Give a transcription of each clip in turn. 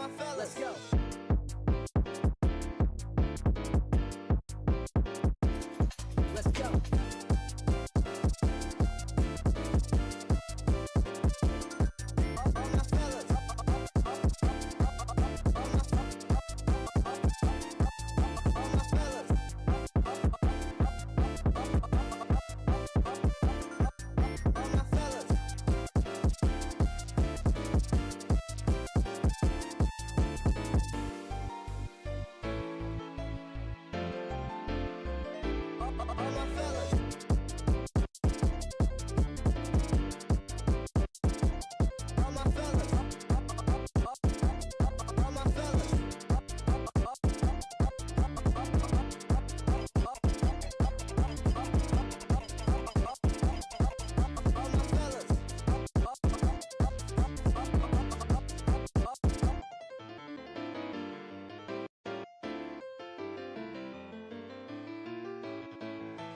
my fellas. Let's go. Let's go.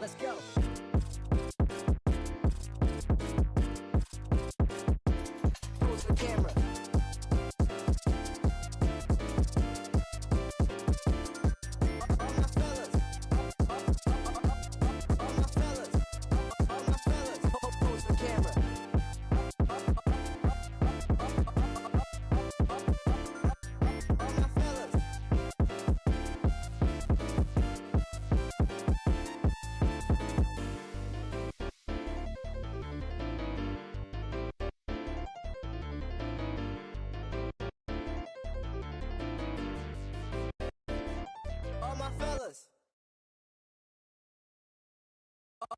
Let's go. Pose for camera. Pose for camera.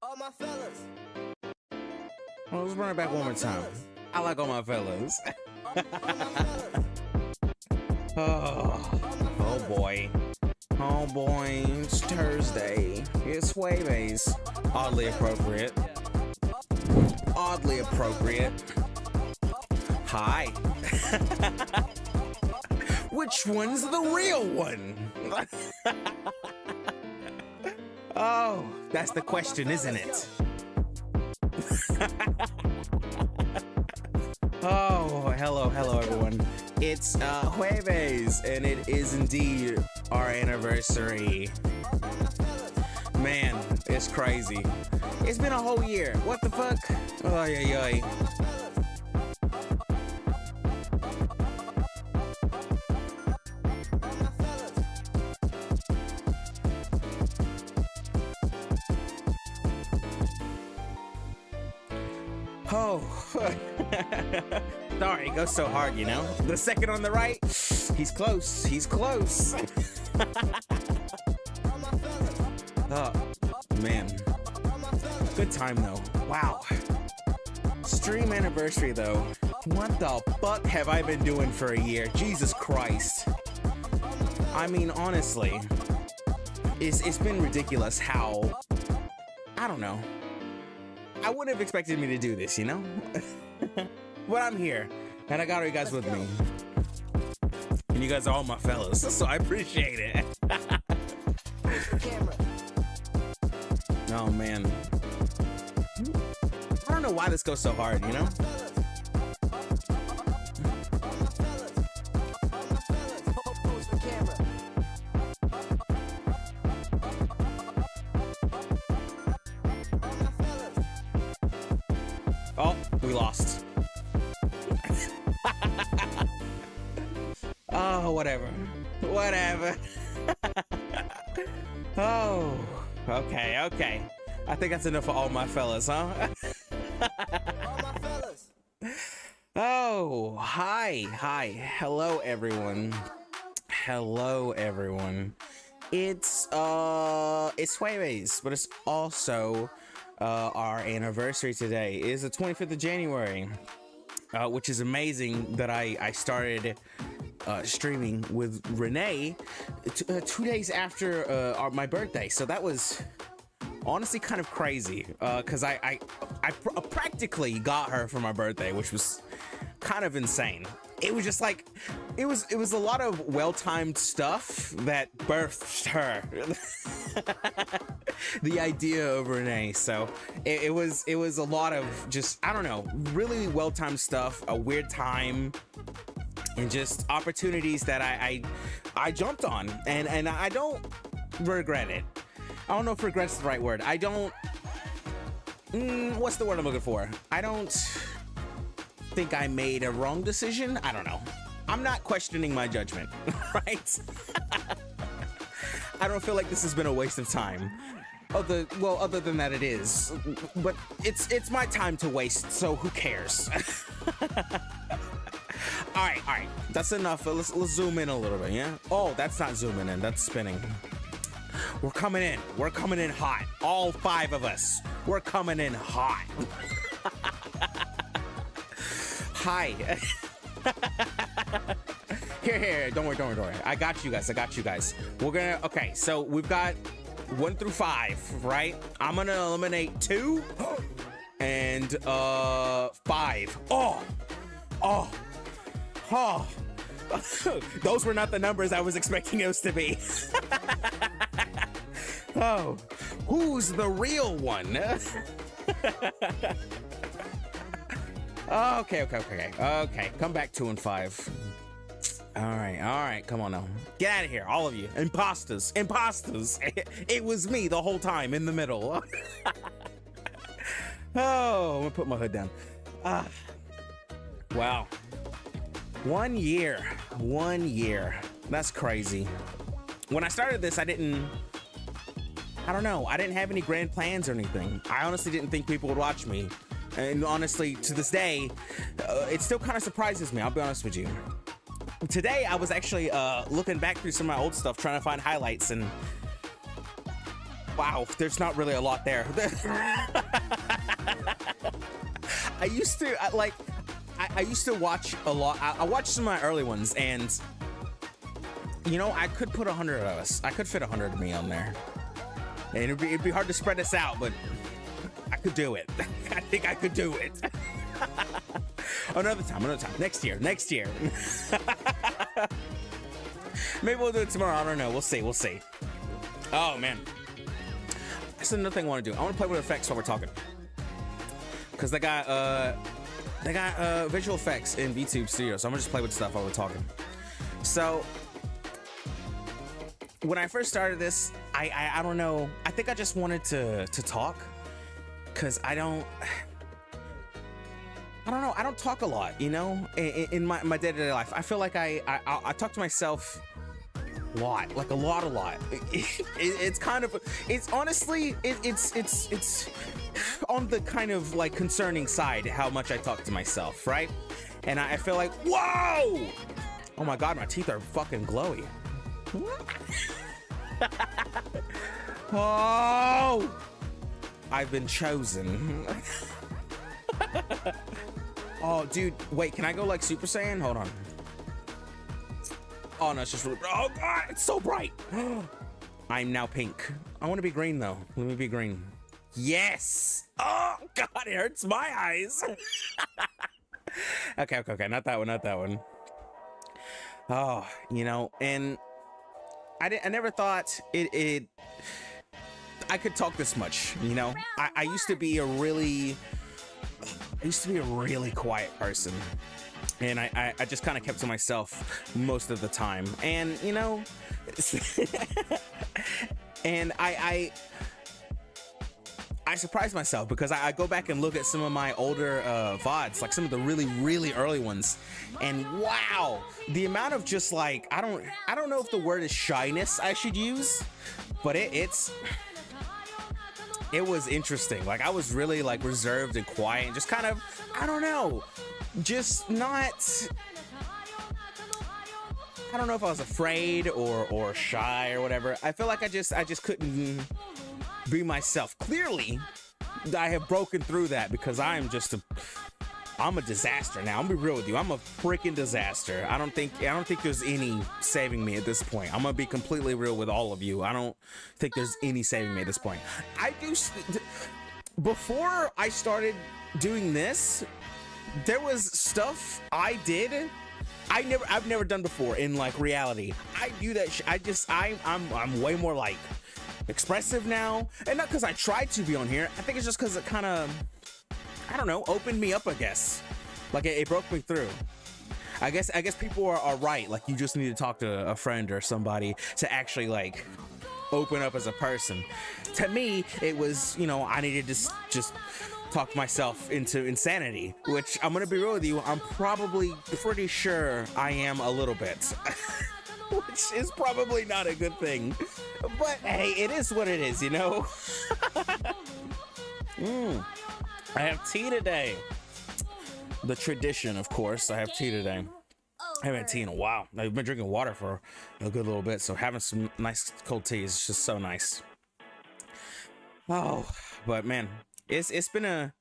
All my fellas. Well, let's run it back one more time. I like all my fellas. Oh boy. Oh boy, it's Thursday. It's Waves. Oddly appropriate. Oddly appropriate. Hi. Which one's the real one? Oh, that's the question, isn't it? Oh, hello everyone. It's Jueves, and it is indeed our anniversary. Man, it's crazy. It's been a whole year. What the fuck? Oh, yeah. Oh, sorry, it goes so hard, you know? The second on the right, he's close, Oh, man. Good time, though. Wow. Stream anniversary, though. What the fuck have I been doing for a year? Jesus Christ. I mean, honestly, it's been ridiculous how, I don't know. I wouldn't have expected me to do this, you know? But I'm here, and I got you guys with me. And you guys are all my fellas, so I appreciate it. Oh, man. I don't know why this goes so hard, you know? Oh, we lost. Oh, whatever. Oh, okay. I think that's enough for all my fellas, huh? All my fellas. Oh, hi. Hello, everyone. It's Jueves, but it's also our anniversary today. It is the 25th of January, which is amazing that I started streaming with Renee 2 days after my birthday. So that was honestly kind of crazy, because I practically got her for my birthday, which was kind of insane. It was just like, it was a lot of well-timed stuff that birthed her. The idea of Renee. So it was a lot of just, I don't know, really well-timed stuff, a weird time. and just opportunities that I jumped on, and I don't regret it. I don't know if regret's the right word. I don't, what's the word I'm looking for? I don't think I made a wrong decision. I don't know. I'm not questioning my judgment, right? I don't feel like this has been a waste of time. Other than that, it is. But it's my time to waste, so who cares? All right. That's enough. Let's zoom in a little bit, yeah? Oh, that's not zooming in. That's spinning. We're coming in. We're coming in hot. All 5 of us. We're coming in hot. Hi. Here. Don't worry. I got you guys. We're gonna, okay, so we've got 1 through 5, right? I'm gonna eliminate 2 and 5. Oh. Those were not the numbers I was expecting those to be. Oh, who's the real one? Okay. Come back 2 and 5. All right. Come on now. Get out of here, all of you. Imposters. It was me the whole time in the middle. Oh, I'm gonna put my hood down. Wow. 1 year. That's crazy. When I started this, I didn't have any grand plans or anything. I honestly didn't think people would watch me. And honestly, to this day, it still kind of surprises me. I'll be honest with you. Today, I was actually looking back through some of my old stuff, trying to find highlights, and wow, there's not really a lot there. I used to watch a lot. I watched some of my early ones, and you know, I could put 100 of us. I could fit 100 of me on there, and it'd be hard to spread this out, but I could do it. I think I could do it. Another time. Next year. Maybe we'll do it tomorrow. I don't know. We'll see. Oh man, that's another thing I want to do. I want to play with effects while we're talking, because they got visual effects in VTube Studio, so I'm gonna just play with stuff while we're talking. So when I first started this, I don't know. I think I just wanted to talk, because I don't know. I don't talk a lot, you know, in my day-to-day life. I feel like I talk to myself a lot, like a lot. It's kind of, it's honestly, it's on the kind of like concerning side how much I talk to myself, right? And I feel like, whoa! Oh my God, my teeth are fucking glowy. Oh! I've been chosen. Oh, dude, wait, can I go like Super Saiyan? Hold on. Oh, no, it's just really, oh God, it's so bright. I'm now pink. I want to be green, though. Let me be green. Yes. Oh, God, it hurts my eyes. Okay, not that one. Oh, you know, and I never thought I could talk this much, you know? I used to be a really quiet person, and I just kind of kept to myself most of the time, and you know, and I surprised myself, because I go back and look at some of my older VODs, like some of the really early ones, and wow, the amount of just like, I don't know if the word is shyness I should use, but it was interesting. Like, I was really like reserved and quiet and just kind of, I don't know, just not, I don't know if I was afraid or shy or whatever. I feel like I just couldn't be myself. Clearly, I have broken through that, because I'm a disaster now. I'm gonna be real with you. I'm a freaking disaster. I don't think there's any saving me at this point. I'm gonna be completely real with all of you. I don't think there's any saving me at this point. Before I started doing this, there was stuff I did I've never done before in like reality. I do that I'm way more like expressive now, and not because I tried to be on here. I think it's just because it kind of, I don't know, opened me up, I guess. Like it broke me through. I guess people are right. Like, you just need to talk to a friend or somebody to actually like open up as a person. To me, it was, you know, I needed to just talk myself into insanity, which I'm gonna be real with you, I'm probably pretty sure I am a little bit. Which is probably not a good thing. But hey, it is what it is, you know? I have tea today. The tradition, of course, I have tea today. I haven't had tea in a while. I've been drinking water for a good little bit, so having some nice cold tea is just so nice. Oh, but man, it's been a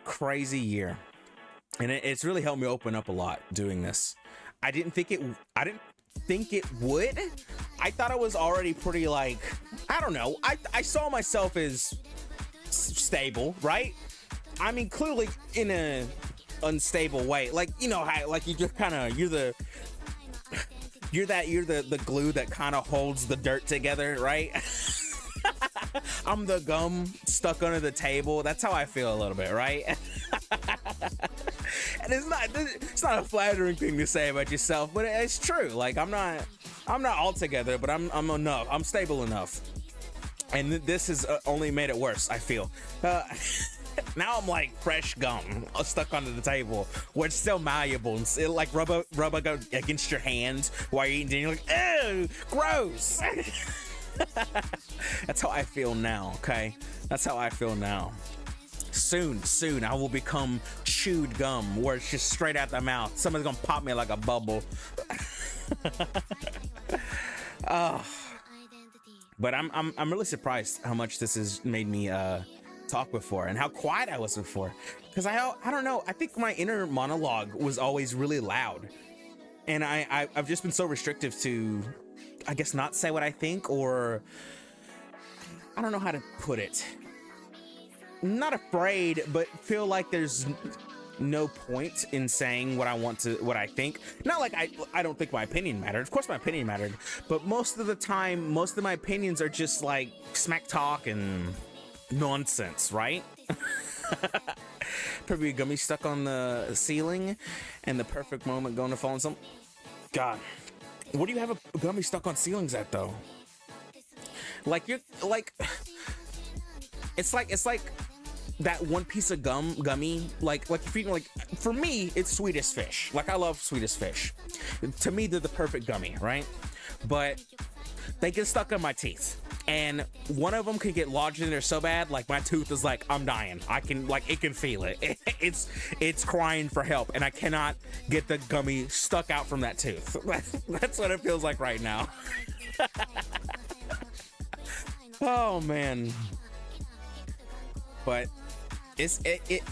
crazy year, and it's really helped me open up a lot doing this. I didn't think it would. I thought I was already pretty, like, I don't know. I saw myself as stable, right? I mean, clearly in a unstable way, like, you know how, like, you just kind of, you're the glue that kind of holds the dirt together, right? I'm the gum stuck under the table. That's how I feel a little bit, right? And it's not a flattering thing to say about yourself, but it's true. Like, I'm not all together, but I'm enough. I'm stable enough. And this has only made it worse, I feel. Now I'm like fresh gum stuck under the table, where it's still malleable and it like rub against your hands while you're eating. And you're like, ew, gross. That's how I feel now. Okay, that's how I feel now. Soon I will become chewed gum, where it's just straight out the mouth. Someone's gonna pop me like a bubble. Oh. But I'm really surprised how much this has made me talk before, and how quiet I was before, because I don't know, I think my inner monologue was always really loud, and I've just been so restrictive to, I guess, not say what I think, or I don't know how to put it. Not afraid, but feel like there's no point in saying what I think. Not like I don't think my opinion mattered. Of course my opinion mattered, but most of the time, most of my opinions are just like smack talk and nonsense, right? Probably a gummy stuck on the ceiling and the perfect moment going to fall on some. God, what do you have a gummy stuck on ceilings at, though? Like, you're like, it's like that one piece of gummy, like if you, like, for me, it's Swedish Fish. Like, I love Swedish Fish. To me, they're the perfect gummy, right? But they get stuck in my teeth, and one of them could get lodged in there so bad, like, my tooth is like, I'm dying. I can, like, it can feel it. It's crying for help, and I cannot get the gummy stuck out from that tooth. That's what it feels like right now. Oh man. But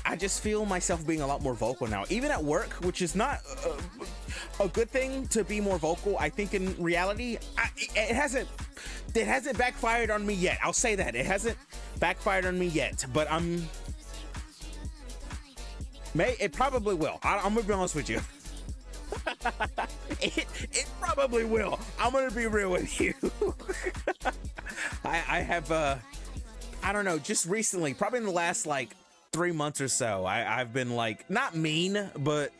I just feel myself being a lot more vocal now, even at work, which is not a good thing to be more vocal. I think in reality, it hasn't backfired on me yet. I'll say that it hasn't backfired on me yet, but it probably will. I'm gonna be honest with you. It probably will. I'm gonna be real with you. I have I don't know, just recently, probably in the last like 3 months or so, I've been like, not mean, but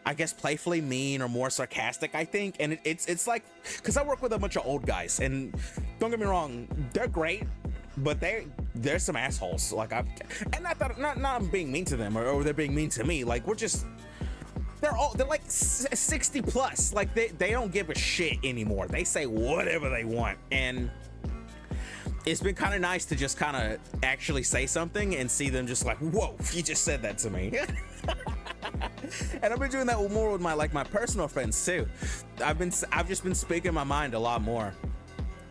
I guess playfully mean or more sarcastic, I think. And it's like, because I work with a bunch of old guys, and don't get me wrong, they're great, but they're some assholes. Like, and I thought, not I'm being mean to them, or they're being mean to me. Like, they're like 60 plus. Like, they don't give a shit anymore. They say whatever they want, and it's been kind of nice to just kind of actually say something and see them just like, whoa, you just said that to me. And I've been doing that more with my personal friends too. I've just been speaking my mind a lot more,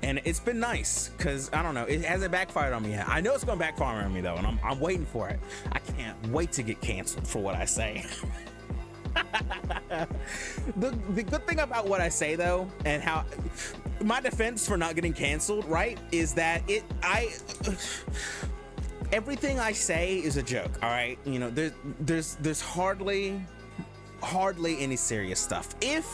and it's been nice, because I don't know, it hasn't backfired on me yet. I know it's gonna backfire on me though, and I'm waiting for it. I can't wait to get canceled for what I say. The good thing about what I say though, and how my defense for not getting canceled, right, is that everything I say is a joke. All right, you know, there's hardly any serious stuff. If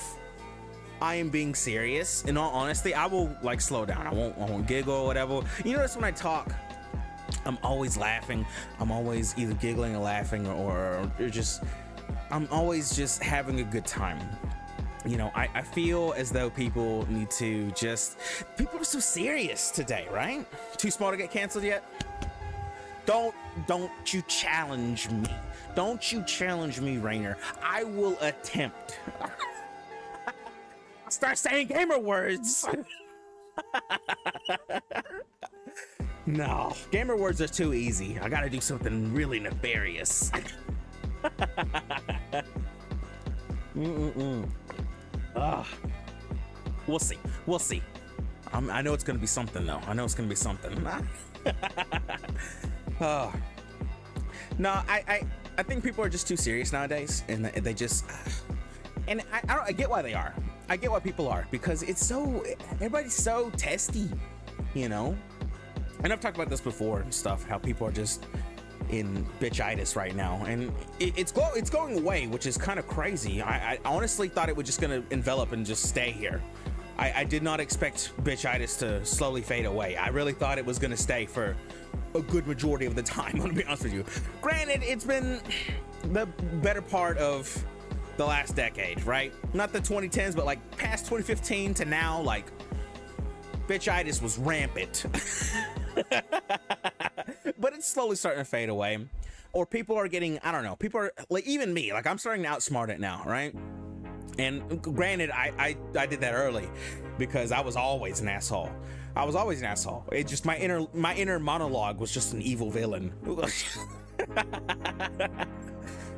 I am being serious, in all honesty, I will like slow down. I won't giggle or whatever. You notice when I talk, I'm always laughing. I'm always either giggling or laughing, or just I'm always just having a good time. You know, I feel as though people need to just, people are so serious today, right? Too small to get canceled yet? Don't you challenge me. Don't you challenge me, Rainer. I will attempt. Start saying gamer words. No, gamer words are too easy. I gotta do something really nefarious. We'll see. We'll see. I know it's gonna be something though. I know it's gonna be something. Oh. No, I think people are just too serious nowadays, and they just. And I get why they are. I get why people are, because it's so, everybody's so testy, you know. And I've talked about this before and stuff, how people are just in bitchitis right now, and it's going away, which is kind of crazy. I honestly thought it was just gonna envelop and just stay here. I did not expect bitchitis to slowly fade away. I really thought it was gonna stay for a good majority of the time, I'm gonna be honest with you. Granted, it's been the better part of the last decade, right? Not the 2010s, but like past 2015 to now, like bitchitis was rampant. But it's slowly starting to fade away, or people are getting, I don't know, people are like, even me, like I'm starting to outsmart it now, right? And granted, I did that early because I was always an asshole. I was always an asshole. It just, my inner monologue was just an evil villain.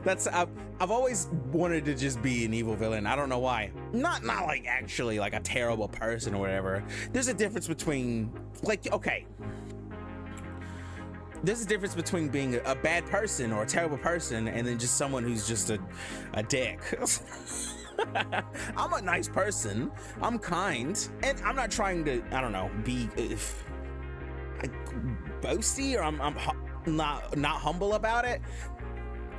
That's, I've always wanted to just be an evil villain. I don't know why. Not like actually like a terrible person or whatever. There's a difference between, like, okay, there's a difference between being a bad person or a terrible person and then just someone who's just a dick. I'm a nice person. I'm kind, and I'm not trying to, I don't know, be boasty, or I'm not humble about it.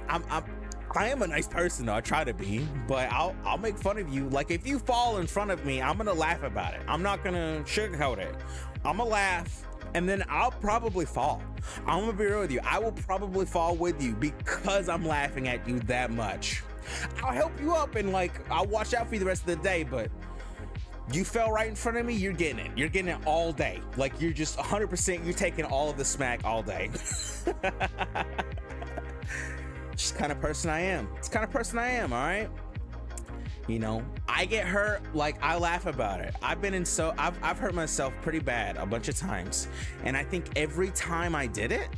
I am a nice person though. I try to be, but I'll make fun of you. Like if you fall in front of me, I'm gonna laugh about it. I'm not gonna sugarcoat it. I'm gonna laugh, and then I'll probably fall. I'm gonna be real with you. I will probably fall with you because I'm laughing at you that much. I'll help you up and like I'll watch out for you the rest of the day, but you fell right in front of me, you're getting it. You're getting it all day. Like you're just 100%, you're taking all of the smack all day. Just kind of person I am. It's kind of person I am, all right? You know, I get hurt, like I laugh about it. I've hurt myself pretty bad a bunch of times, and I think every time I did it,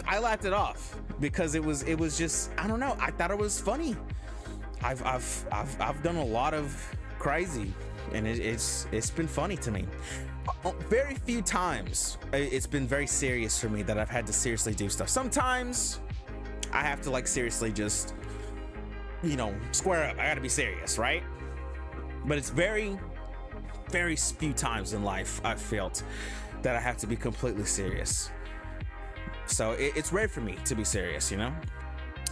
I laughed it off because it was just, I don't know, I thought it was funny. I've done a lot of crazy, and it's been funny to me. Very few times it's been very serious for me that I've had to seriously do stuff. Sometimes I have to like seriously just, you know, square up. I gotta be serious, right? But it's very, very few times in life I've felt that I have to be completely serious. So it's rare for me to be serious, you know?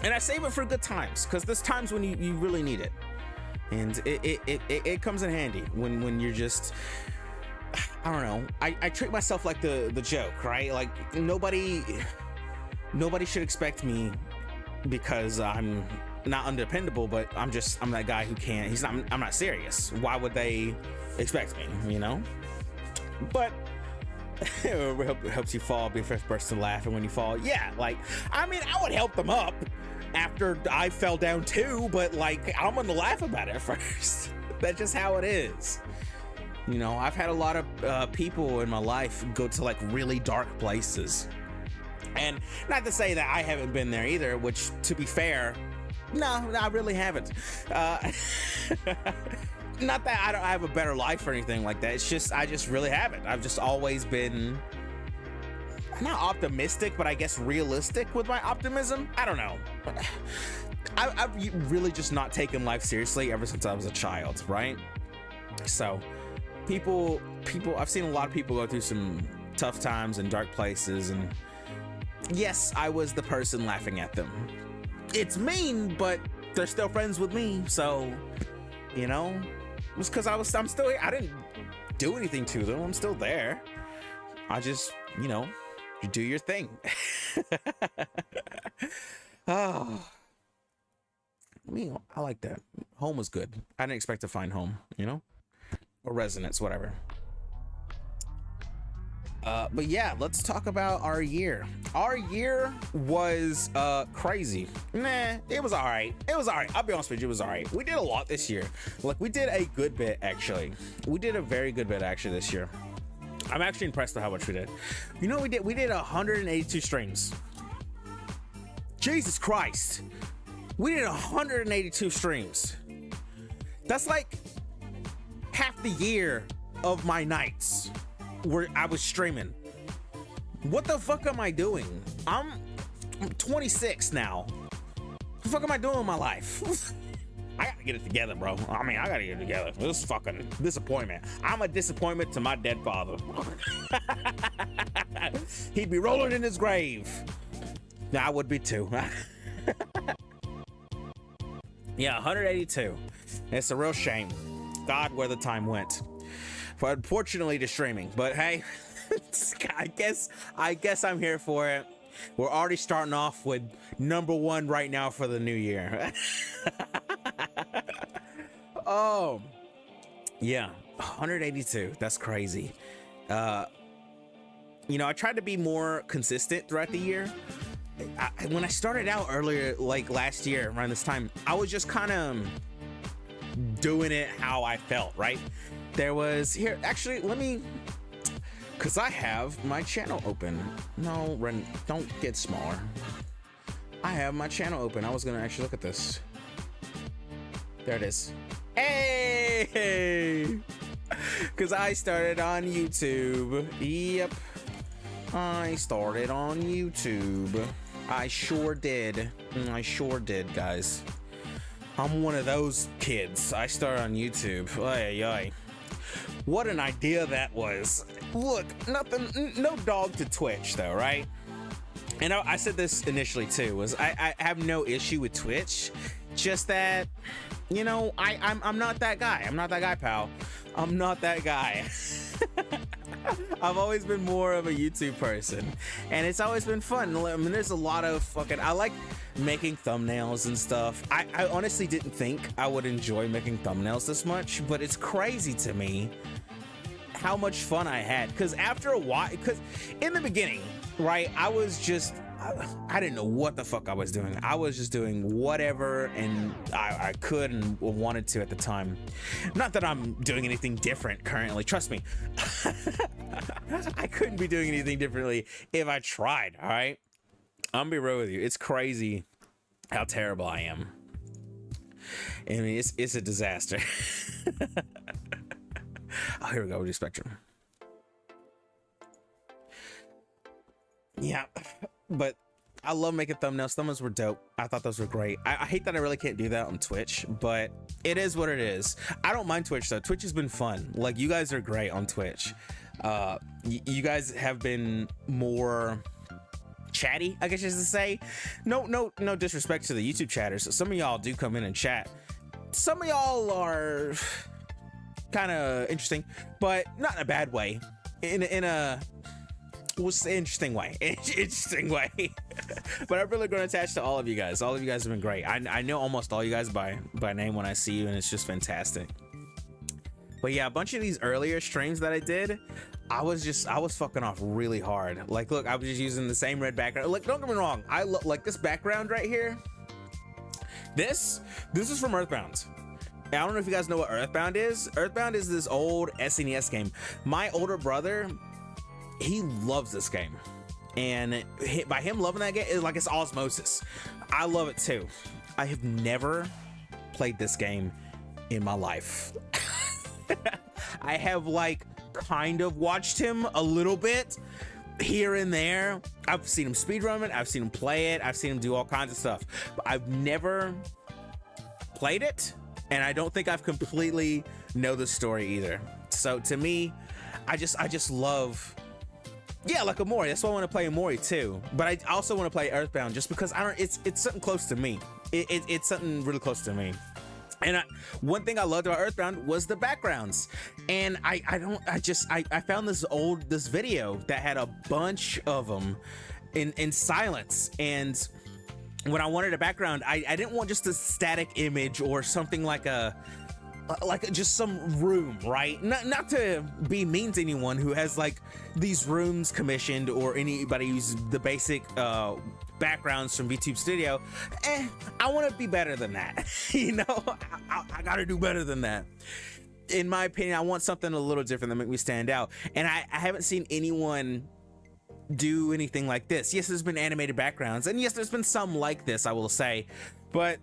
And I save it for good times, because there's times when you really need it. And it comes in handy when you're just, I don't know. I treat myself like the joke, right? Like nobody should expect me because I'm not undependable, but I'm that guy who can't, I'm not serious. Why would they expect me, you know? But it helps you fall, be the first person to laugh, and when you fall, yeah, like, I mean, I would help them up after I fell down too, but like, I'm gonna laugh about it first. That's just how it is. You know, I've had a lot of people in my life go to like really dark places. And not to say that I haven't been there either, which, to be fair, no, I really haven't. Not that I don't have a better life or anything like that. It's just, I just really haven't. I've just always been, not optimistic, but I guess realistic with my optimism. I don't know. I've really just not taken life seriously ever since I was a child, right? So people, I've seen a lot of people go through some tough times and dark places, and yes, I was the person laughing at them. It's mean, but they're still friends with me, so, you know, it was because I'm still here. I didn't do anything to them. I'm still there. I just, you know, you do your thing. Oh, like that. Home was good. I didn't expect to find home, you know, or resonance, whatever. But yeah, let's talk about our year. Our year was crazy. Nah, it was all right. It was all right. I'll be honest with you, it was all right. We did a lot this year. Like, we did a good bit, actually. We did a very good bit, actually, this year. I'm actually impressed with how much we did. You know what we did? We did 182 streams. Jesus Christ. We did 182 streams. That's like half the year of my nights where I was streaming. What the fuck am I doing? I'm 26 now. What the fuck am I doing with my life? I gotta get it together, bro. I mean, I gotta get it together. This is fucking disappointment. I'm a disappointment to my dead father. He'd be rolling in his grave. I would be too. Yeah, 182. It's a real shame. God, where the time went. But unfortunately to streaming. But hey, I guess I'm here for it. We're already starting off with #1 right now for the new year. Oh, yeah, 182. That's crazy. You know, I tried to be more consistent throughout the year. When I started out earlier, like last year around this time, I was just kind of doing it how I felt, right? There was here, actually, let me, because I have my channel open. No, Ren, don't get smaller. I have my channel open. I was gonna actually look at this. There it is. Hey! Because I started on YouTube. Yep. I started on YouTube. I sure did. I sure did, guys. I'm one of those kids. I started on YouTube. Ay, ay. What an idea that was. Look, nothing, no dog to Twitch though, right? And I said this initially too, was I have no issue with Twitch. Just that, you know, I'm not that guy. I'm not that guy, pal. I'm not that guy. I've always been more of a YouTube person, and it's always been fun. I mean, there's a lot of fucking, I like making thumbnails and stuff. I honestly didn't think I would enjoy making thumbnails this much, but it's crazy to me how much fun I had. Because after a while, because in the beginning, right, I was just, I didn't know what the fuck I was doing. I was just doing whatever and I could and wanted to at the time. Not that I'm doing anything different currently, trust me. I couldn't be doing anything differently if I tried, all right? I'm gonna be real with you. It's crazy how terrible I am. I mean, it's a disaster. Oh, here we go, we'll do Spectrum. Yeah. But I love making thumbnails. Thumbnails were dope. I thought those were great. I hate that I really can't do that on Twitch, but it is what it is. I don't mind Twitch though. Twitch has been fun. Like, you guys are great on Twitch. You guys have been more chatty, I guess you should say. No disrespect to the YouTube chatters. Some of y'all do come in and chat. Some of y'all are kind of interesting, but not in a bad way. In a what's the interesting way? Interesting way. But I'm really going to attach to all of you guys. All of you guys have been great. I know almost all you guys by name when I see you, and it's just fantastic. But yeah, a bunch of these earlier streams that I did, I was fucking off really hard. Like, look, I was just using the same red background. Like, don't get me wrong, I like this background right here. This is from Earthbound. I don't know if you guys know what Earthbound is. Earthbound is this old SNES game. My older brother, he loves this game, and by him loving that game, it's like it's osmosis. I love it too. I have never played this game in my life. I have like kind of watched him a little bit here and there. I've seen him speedrun it, I've seen him play it, I've seen him do all kinds of stuff, but I've never played it, and I don't think I've completely know the story either. So to me, I just love, yeah, like Amori. That's why I want to play Amori too. But I also want to play Earthbound just because it's something close to me. It's something really close to me. And one thing I loved about Earthbound was the backgrounds. And I found this video that had a bunch of them in silence. And when I wanted a background, I didn't want just a static image or something like just some room, right? Not to be mean to anyone who has like these rooms commissioned, or anybody who's the basic backgrounds from VTube Studio. I want to be better than that. You know, I gotta do better than that. In my opinion, I want something a little different that make me stand out. And I haven't seen anyone do anything like this. Yes, there's been animated backgrounds, and yes, there's been some like this, I will say, but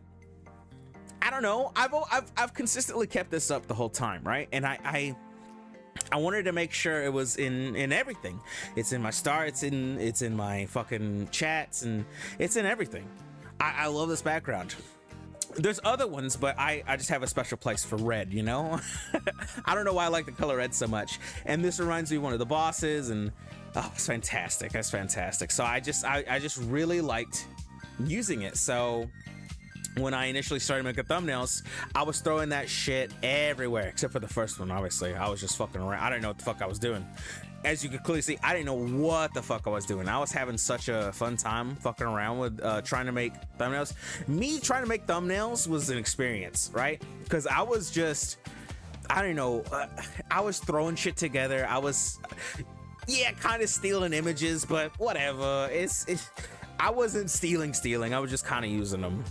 I don't know. I've consistently kept this up the whole time, right? And I wanted to make sure it was in everything. It's in my star. It's in my fucking chats, and it's in everything. I love this background. There's other ones, but I just have a special place for red, you know? I don't know why I like the color red so much. And this reminds me of one of the bosses, and oh, it's fantastic. That's fantastic. So I just really liked using it. So when I initially started making thumbnails, I was throwing that shit everywhere, except for the first one, obviously. I was just fucking around. I didn't know what the fuck I was doing. As you can clearly see, I didn't know what the fuck I was doing. I was having such a fun time fucking around with trying to make thumbnails. Me trying to make thumbnails was an experience, right? Because I was just, I don't know, I was throwing shit together. I was, yeah, kind of stealing images, but whatever. I wasn't stealing. I was just kind of using them.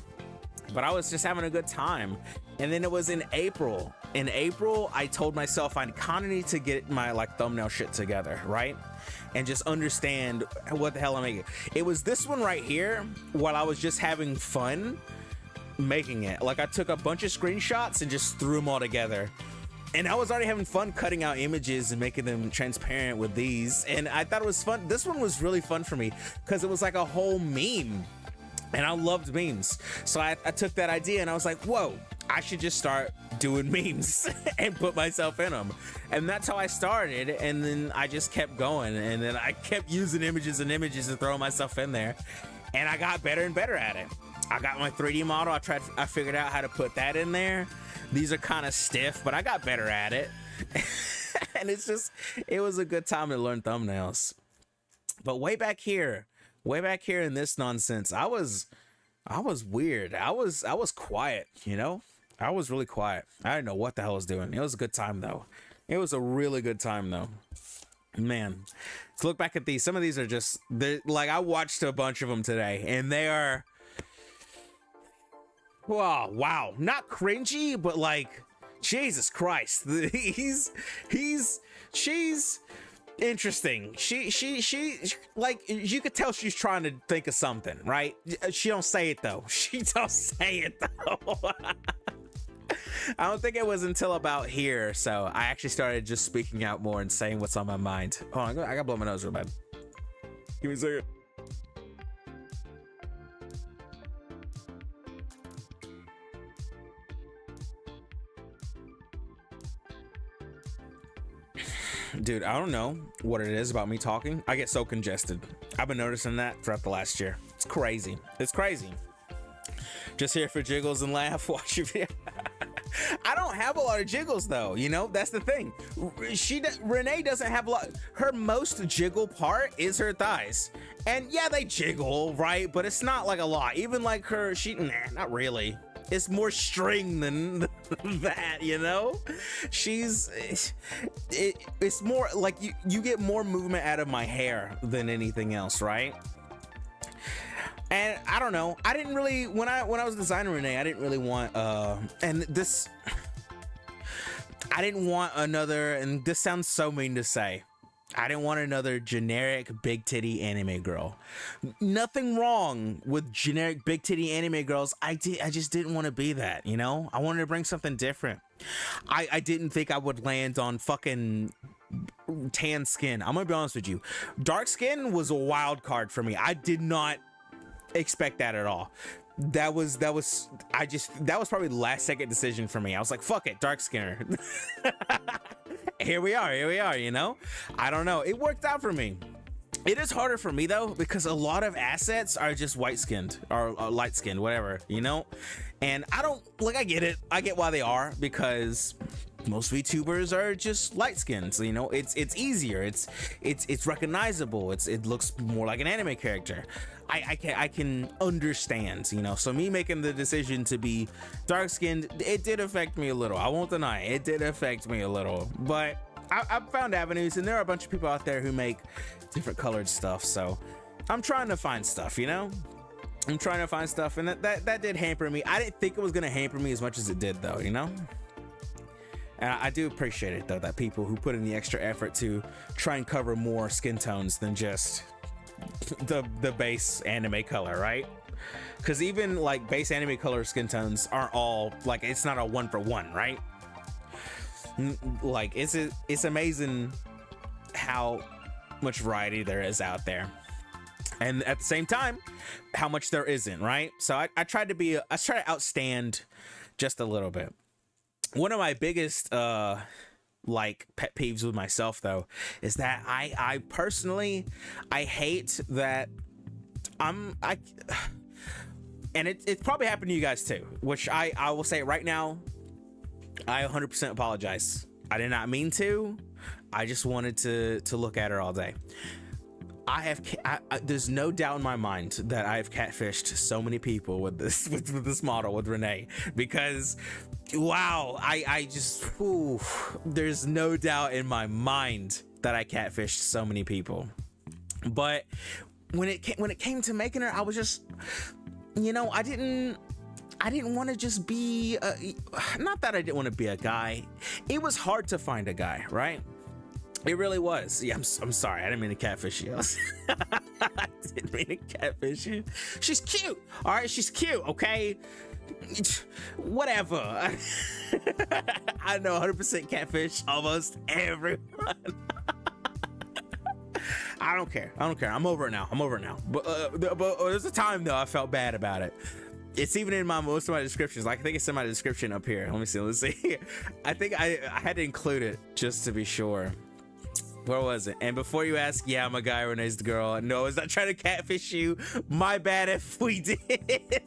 But I was just having a good time. And then it was in April. In April, I told myself I kind of need to get my like thumbnail shit together, right? And just understand what the hell I'm making. It was this one right here while I was just having fun making it. Like I took a bunch of screenshots and just threw them all together. And I was already having fun cutting out images and making them transparent with these. And I thought it was fun. This one was really fun for me because it was like a whole meme. And I loved memes. So I took that idea and I was like, whoa, I should just start doing memes and put myself in them. And that's how I started. And then I just kept going. And then I kept using images and throwing myself in there. And I got better and better at it. I got my 3D model. I figured out how to put that in there. These are kind of stiff, but I got better at it. And it was a good time to learn thumbnails. But way back here in this nonsense, I was weird. I was quiet, you know? I was really quiet. I didn't know what the hell I was doing. It was a good time though. It was a really good time though. Man, to look back at these, some of these are just, like I watched a bunch of them today and they are, wow, not cringy, but like, Jesus Christ. She's interesting. She like, you could tell she's trying to think of something, right? She don't say it though. I don't think it was until about here, so I actually started just speaking out more and saying what's on my mind. Hold on, I gotta blow my nose real bad. Give me a second. Dude, I don't know what it is about me talking. I get so congested. I've been noticing that throughout the last year. It's crazy. Just here for jiggles and laugh, watch your video. I don't have a lot of jiggles though, you know? That's the thing. Renee doesn't have a lot. Her most jiggle part is her thighs. And yeah, they jiggle, right? But it's not like a lot. Even like her, not really. It's more string than that, you know? It's more like you get more movement out of my hair than anything else, right? And I don't know. I didn't really, when I was designing Renee, I didn't really want I didn't want another, and this sounds so mean to say, I didn't want another generic big titty anime girl. Nothing wrong with generic big titty anime girls. I just didn't want to be that, you know? I wanted to bring something different. I didn't think I would land on fucking tan skin. I'm gonna be honest with you. Dark skin was a wild card for me. I did not expect that at all. That was probably the last second decision for me. I was like, fuck it, dark skinner. Here we are, you know? I don't know. It worked out for me. It is harder for me though, because a lot of assets are just white skinned or light skinned, whatever, you know? And I don't, like, I get it. I get why they are, because most VTubers are just light skinned. So, you know, it's easier. It's recognizable. It looks more like an anime character. I can understand, you know. So me making the decision to be dark skinned, it did affect me a little. I won't deny it. It did affect me a little, but I've found avenues, and there are a bunch of people out there who make different colored stuff. So I'm trying to find stuff, you know. I'm trying to find stuff, and that did hamper me. I didn't think it was gonna hamper me as much as it did, though, you know. And I do appreciate it, though, that people who put in the extra effort to try and cover more skin tones than just the base anime color, right? Because even like base anime color skin tones aren't all like, it's not a 1-for-1, right? Like it's amazing how much variety there is out there, and at the same time how much there isn't, right? So I try to outstand just a little bit. One of my biggest like pet peeves with myself, though, is that I personally, I hate that and it probably happened to you guys too, which I will say right now, I 100% apologize. I did not mean to. I just wanted to look at her all day. There's no doubt in my mind that I've catfished so many people with this model, with Renee, because wow, I just, there's no doubt in my mind that I catfished so many people. But when it came to making her, I was just, you know, I didn't want to just be not that I didn't want to be a guy. It was hard to find a guy, right? It really was. Yeah, I'm sorry. I didn't mean to catfish you. I didn't mean to catfish you. She's cute. All right, she's cute. Okay, whatever. I know 100% catfish almost everyone. I don't care. I'm over it now. But there's a time though I felt bad about it. It's even in most of my descriptions. Like, I think it's in my description up here. Let's see. I think I had to include it just to be sure. Where was it? And before you ask, yeah, I'm a guy, Renee's the girl. No, I was not trying to catfish you. My bad if we did.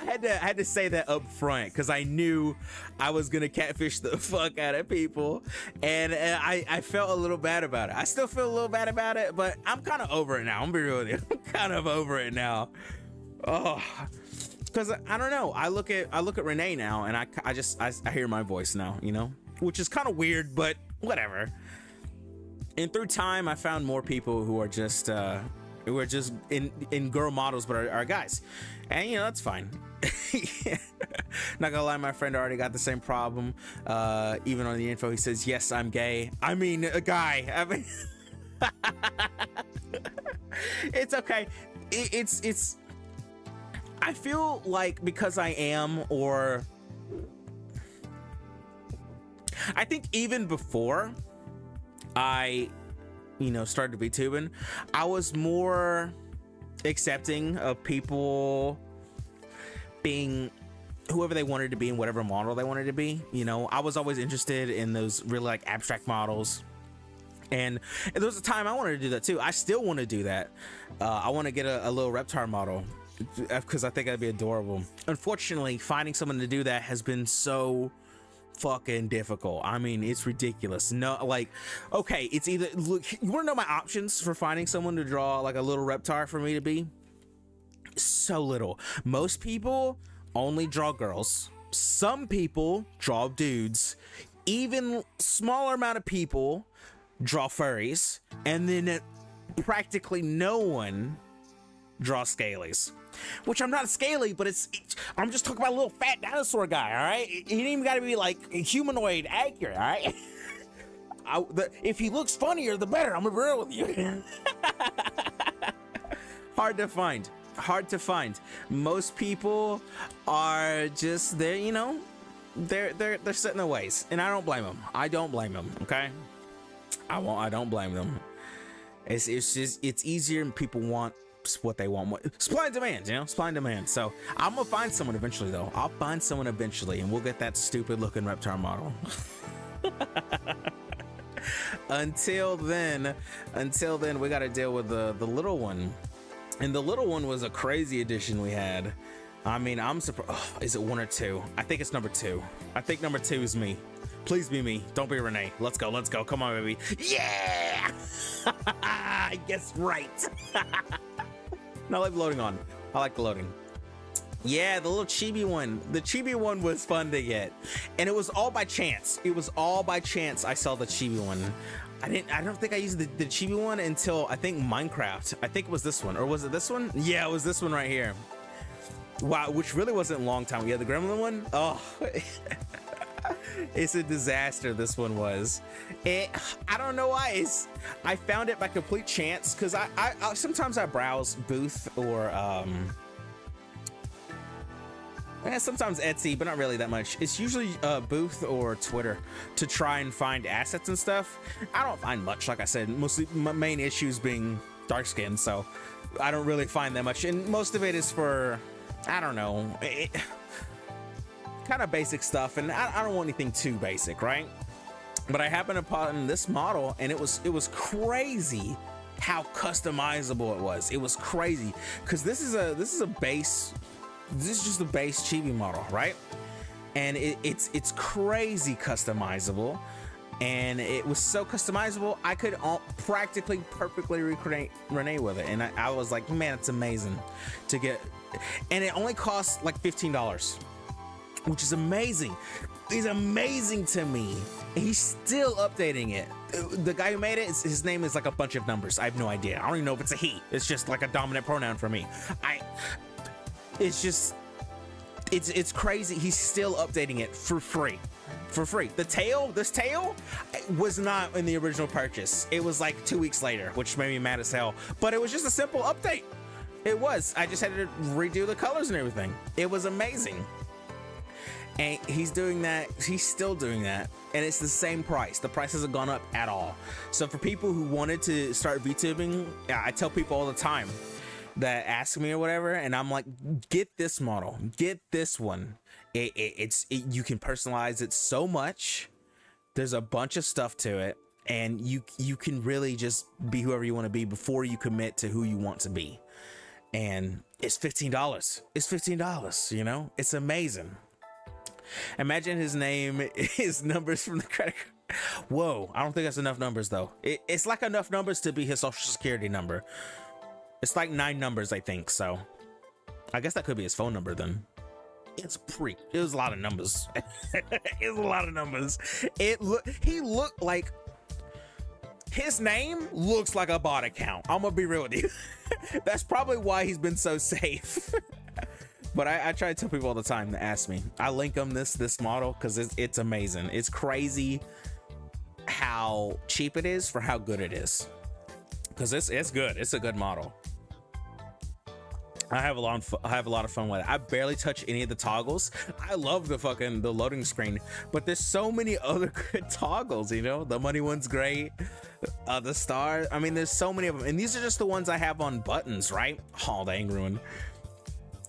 I had to say that up front because I knew I was gonna catfish the fuck out of people, and I felt a little bad about it. I still feel a little bad about it, but I'm kind of over it now. I'm gonna be real with you. I'm kind of over it now. Oh, because I don't know. I look at Renee now, and I hear my voice now, you know, which is kind of weird, but whatever. And through time, I found more people who are just in girl models, but are guys, and you know, that's fine. Not gonna lie, my friend already got the same problem. Even on the info, he says, yes, I'm gay. I mean, a guy. I mean, it's okay. It's I feel like because I am, or I think even before I, you know, started VTubing, I was more accepting of people being whoever they wanted to be and whatever model they wanted to be. You know, I was always interested in those really like abstract models, and there was a time I wanted to do that too. I still want to do that. I want to get a little Reptar model because I think that'd be adorable. Unfortunately, finding someone to do that has been so fucking difficult. I mean, it's ridiculous. No, like, okay, it's either, look, you want to know my options for finding someone to draw like a little Reptar for me to be? So little. Most people only draw girls. Some people draw dudes. Even smaller amount of people draw furries, and then practically no one draws scalies. Which I'm not scaly, but I'm just talking about a little fat dinosaur guy, all right? He ain't even got to be like humanoid accurate, all right? If he looks funnier, the better. I'm gonna be real with you. Hard to find. Most people are just there, you know. They're set in their ways, and I don't blame them. Okay, I don't blame them. It's just, it's easier, and people want what they want. Supply and demand, you know, supply and demand. So I'm gonna find someone eventually, though. I'll find someone eventually, and we'll get that stupid looking Reptar model. Until then, we got to deal with the little one, and the little one was a crazy addition we had. I mean, I'm surprised. Oh, is it 1 or 2? I think it's number 2. I think number 2 is me. Please be me. Don't be Renee. Let's go. Let's go. Come on, baby. Yeah! I guess right. No, I like loading on. I like the loading. Yeah, the little chibi one. The chibi one was fun to get. And it was all by chance. It was all by chance I saw the chibi one. I don't think I used the chibi one until I think Minecraft. I think it was this one. Or was it this one? Yeah, it was this one right here. Wow, which really wasn't a long time. Yeah, the gremlin one? Oh. It's a disaster, this one was. I don't know why. I found it by complete chance, because I sometimes I browse Booth or sometimes Etsy, but not really that much. It's usually Booth or Twitter to try and find assets and stuff. I don't find much, like I said. Mostly my main issues being dark skin, so I don't really find that much, and most of it is for, I don't know, kind of basic stuff, and I don't want anything too basic, right? But I happened upon this model, and it was crazy how customizable it was. It was crazy, because this is a base. This is just a base chibi model, right? And it's crazy customizable, and it was so customizable I could practically perfectly recreate Renee with it, and I was like, man, it's amazing to get, and it only costs like $15. Which is amazing. He's amazing to me. And he's still updating it. The guy who made it, his name is like a bunch of numbers. I have no idea. I don't even know if it's a he. It's just like a dominant pronoun for me. It's crazy. He's still updating it for free. For free. This tail was not in the original purchase. It was like 2 weeks later, which made me mad as hell. But it was just a simple update. It was. I just had to redo the colors and everything. It was amazing. And he's doing that, he's still doing that, and it's the same price. The price hasn't gone up at all. So for people who wanted to start VTubing, I tell people all the time that ask me or whatever, and I'm like, get this model, get this one. You can personalize it so much. There's a bunch of stuff to it, and you can really just be whoever you want to be before you commit to who you want to be. And it's $15. It's $15, you know? It's amazing. Imagine his name, his numbers from the credit card. Whoa, I don't think that's enough numbers though. It's like enough numbers to be his social security number. It's like 9 numbers, I think. So I guess that could be his phone number then. It was a lot of numbers. It was a lot of numbers. He looked like, his name looks like a bot account. I'm gonna be real with you. That's probably why he's been so safe. But I try to tell people all the time to ask me. I link them this model because it's amazing. It's crazy how cheap it is for how good it is. Because it's good. It's a good model. I have a lot of fun with it. I barely touch any of the toggles. I love the loading screen, but there's so many other good toggles. You know, the money one's great. The star. I mean, there's so many of them, and these are just the ones I have on buttons, right? Oh, the angry one.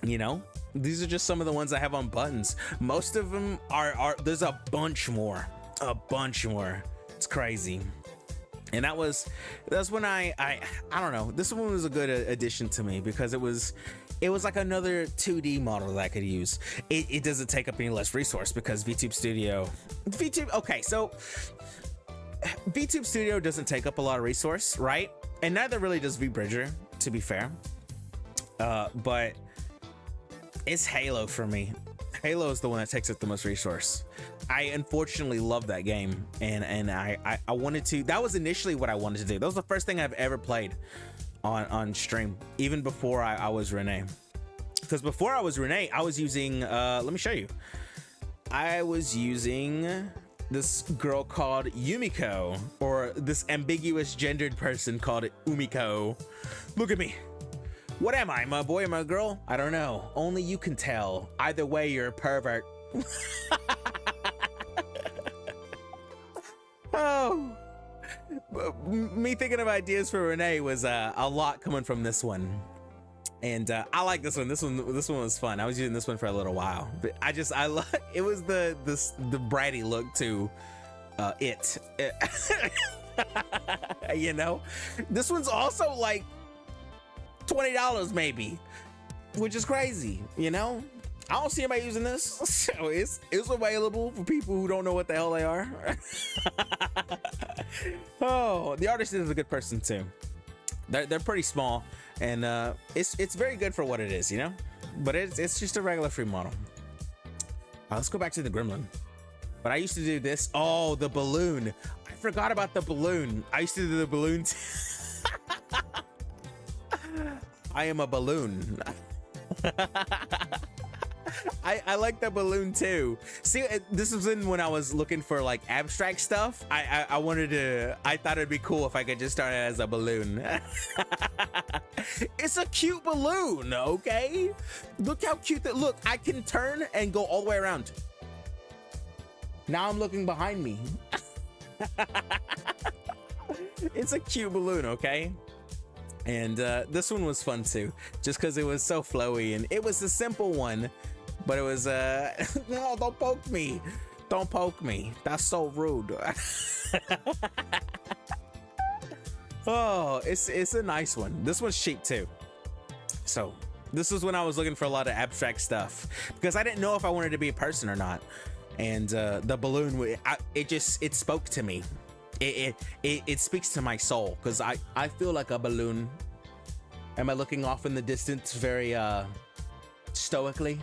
You know, these are just some of the ones I have on buttons. Most of them are there's a bunch more. It's crazy. And that's when I don't know, this one was a good addition to me because it was like another 2D model that I could use. It doesn't take up any less resource because VTube Studio doesn't take up a lot of resource, right? And neither really does VBridger, to be fair. But it's Halo for me. Halo is the one that takes up the most resource. I unfortunately love that game, and I wanted to. That was initially what I wanted to do. That was the first thing I've ever played on stream, even before I was Renee. Because before I was Renee, I was using. Let me show you. I was using this girl called Yumiko, or this ambiguous gendered person called Umiko. Look at me. What am I, am I a boy, am I a girl? I don't know. Only you can tell. Either way, you're a pervert. Oh, me thinking of ideas for Renee was a lot coming from this one, and I like this one. This one was fun. I was using this one for a little while, but I love it. Was the bratty look to it. You know, this one's also like $20 maybe. which is crazy, you know? I don't see anybody using this, so it's available for people who don't know what the hell they are. Oh, the artist is a good person too. They're pretty small, and it's very good for what it is, you know. But it's just a regular free model. Let's go back to the gremlin. But I used to do this. Oh, the balloon. I forgot about the balloon. I used to do the balloon. I am a balloon. I like the balloon too. See, this was when I was looking for like abstract stuff. I thought it'd be cool if I could just start it as a balloon. It's a cute balloon, okay? Look how cute that, look, I can turn and go all the way around. Now I'm looking behind me. It's a cute balloon, okay? And this one was fun too, just because it was so flowy, and it was a simple one, but it was no, don't poke me, don't poke me, that's so rude. Oh, it's a nice one. This one's cheap too. So this was when I was looking for a lot of abstract stuff, because I didn't know if I wanted to be a person or not. And the balloon, it spoke to me. It speaks to my soul, because I feel like a balloon. Am I looking off in the distance very stoically?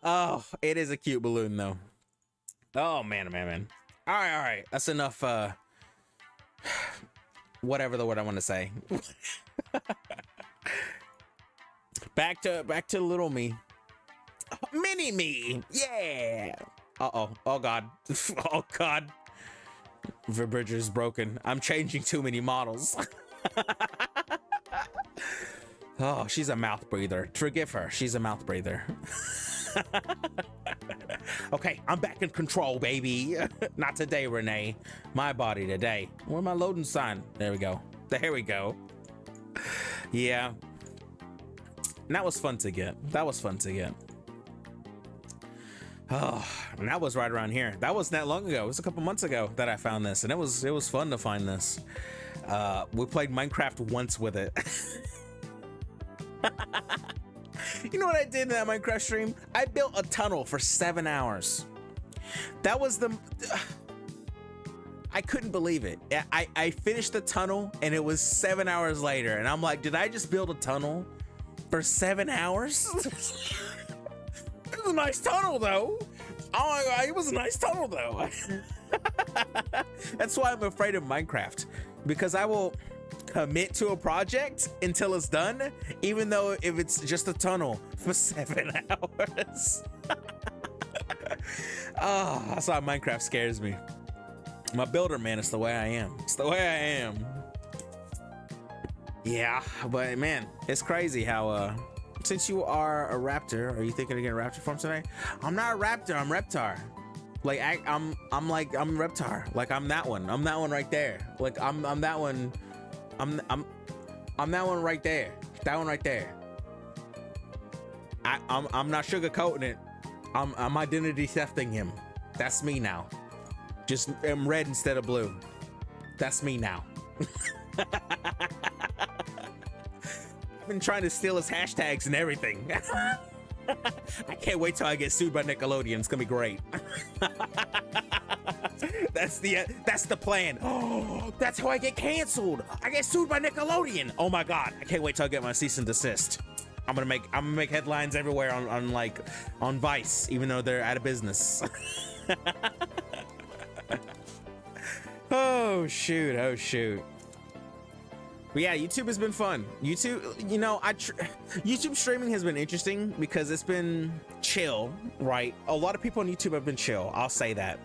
Oh, it is a cute balloon though. Oh man, man. All right, that's enough whatever the word I want to say. back to little me. Mini me, yeah. Uh-oh, oh god. Oh god. Vibrator's broken. I'm changing too many models. Oh, she's a mouth breather. Forgive her, she's a mouth breather. Okay, I'm back in control, baby. Not today, Renee. My body today. Where's my loading sign? There we go. There we go. Yeah. And that was fun to get. That was fun to get. Oh, and that was right around here. That wasn't that long ago. It was a couple months ago that I found this, and it was fun to find this. We played Minecraft once with it. You know what I did in that Minecraft stream? I built a tunnel for 7 hours. That was the... I couldn't believe it. I finished the tunnel, and it was 7 hours later, and I'm like, did I just build a tunnel for 7 hours? It was a nice tunnel though. Oh my god, it was a nice tunnel though. That's why I'm afraid of Minecraft, because I will commit to a project until it's done, even though if it's just a tunnel for 7 hours. Oh, that's why Minecraft scares me. My builder, man, it's the way I am. It's the way I am. Yeah, but man, it's crazy how since you are a raptor, are you thinking of getting a raptor form today? I'm not a raptor, I'm Reptar. Like I'm Reptar. Like I'm that one. I'm that one right there. Like I'm that one. I'm that one right there. That one right there. I'm not sugarcoating it. I'm identity thefting him. That's me now. Just I'm red instead of blue. That's me now. I've been trying to steal his hashtags and everything. I can't wait till I get sued by Nickelodeon. It's gonna be great. That's the plan. Oh, that's how I get canceled. I get sued by Nickelodeon. Oh my god! I can't wait till I get my cease and desist. I'm gonna make headlines everywhere on Vice, even though they're out of business. Oh shoot! Oh shoot! But yeah, YouTube has been fun. YouTube, you know, YouTube streaming has been interesting because it's been chill, right? A lot of people on YouTube have been chill. I'll say that.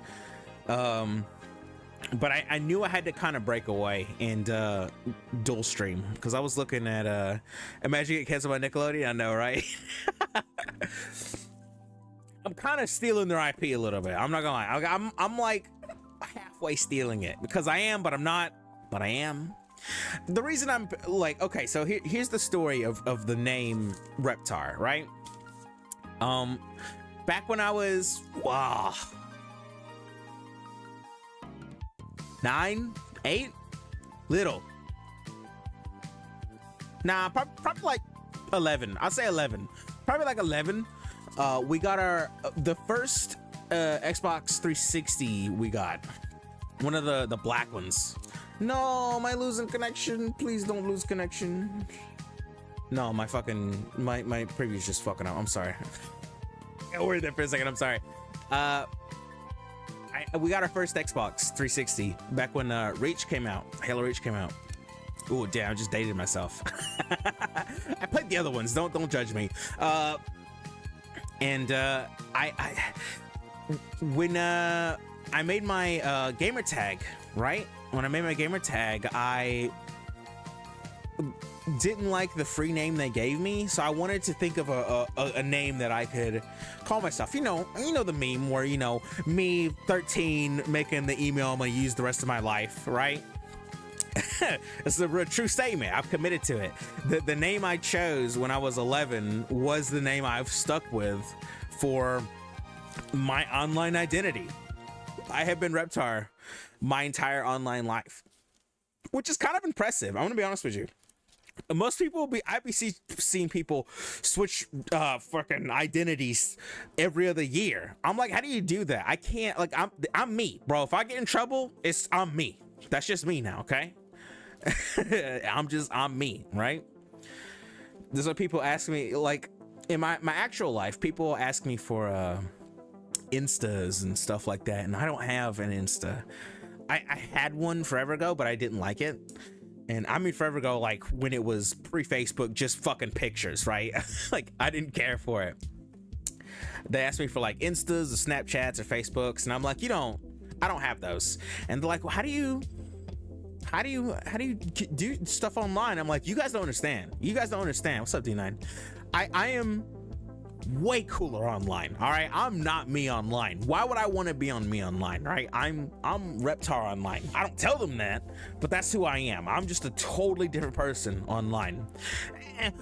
But I knew I had to kind of break away and dual stream, because I was looking at Imagine Get Canceled by Nickelodeon. I know, right? I'm kind of stealing their IP a little bit. I'm not gonna lie. I'm like halfway stealing it, because I am, but I'm not. But I am. The reason I'm like, okay, so here's the story of the name Reptar, right? Back when I was 9, 8, little. Nah, probably like 11. I'll say 11. Probably like 11. We got our the first Xbox 360 we got. One of the black ones. No, am I losing connection? Please don't lose connection. No, my preview's just fucking up. I'm sorry. I worried there for a second. I'm sorry. We got our first Xbox 360 back when Reach came out. Halo Reach came out. Ooh, damn! I just dated myself. I played the other ones. Don't judge me. When I made my gamer tag, right? When I made my gamer tag, I didn't like the free name they gave me, so I wanted to think of a name that I could call myself. You know the meme where, you know, me 13 making the email I'm gonna use the rest of my life, right? It's a real true statement. I've committed to it. The name I chose when I was 11 was the name I've stuck with for my online identity. I have been Reptar my entire online life, which is kind of impressive. I'm gonna be honest with you. Most people I'd be seeing people switch fucking identities every other year. I'm like, how do you do that? I can't. Like, I'm me, bro. If I get in trouble, I'm me. That's just me now, okay? I'm me, right? There's what people ask me, like, in my actual life, people ask me for instas and stuff like that, and I don't have an insta. I had one forever ago, but I didn't like it. And I mean forever ago, like when it was pre-Facebook, just fucking pictures, right? Like, I didn't care for it. They asked me for like instas or Snapchats or Facebooks, and I'm like, I don't have those. And they're like, well, how do you do stuff online? I'm like, you guys don't understand. What's up, D9? I am way cooler online. All right, I'm not me online. Why would I want to be on me online, right? I'm Reptar online. I don't tell them that, but that's who I am. I'm just a totally different person online.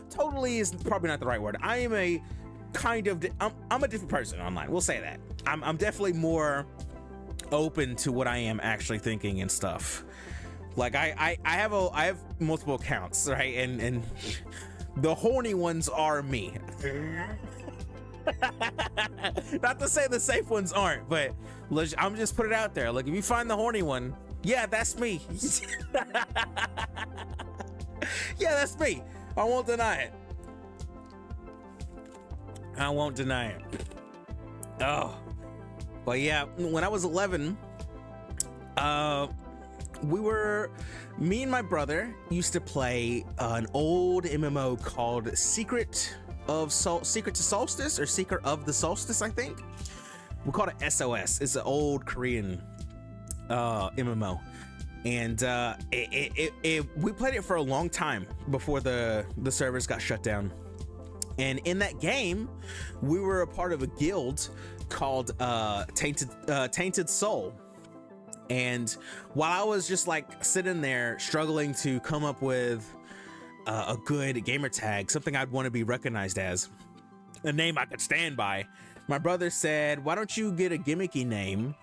Totally is probably not the right word. I am a kind of I'm a different person online. We'll say that. I'm definitely more open to what I am actually thinking and stuff. Like I have multiple accounts, right? And the horny ones are me. Not to say the safe ones aren't, but I'm just put it out there. Like, if you find the horny one, yeah, that's me. Yeah, that's me. I won't deny it. Oh, but yeah, when I was 11, me and my brother used to play an old MMO called Secret to Solstice, or Secret of the Solstice, I think. We call it SOS. It's an old Korean MMO, and we played it for a long time before the servers got shut down. And in that game, we were a part of a guild called Tainted Soul. And while I was just like sitting there struggling to come up with a good gamer tag, something I'd want to be recognized as, a name I could stand by, my brother said, why don't you get a gimmicky name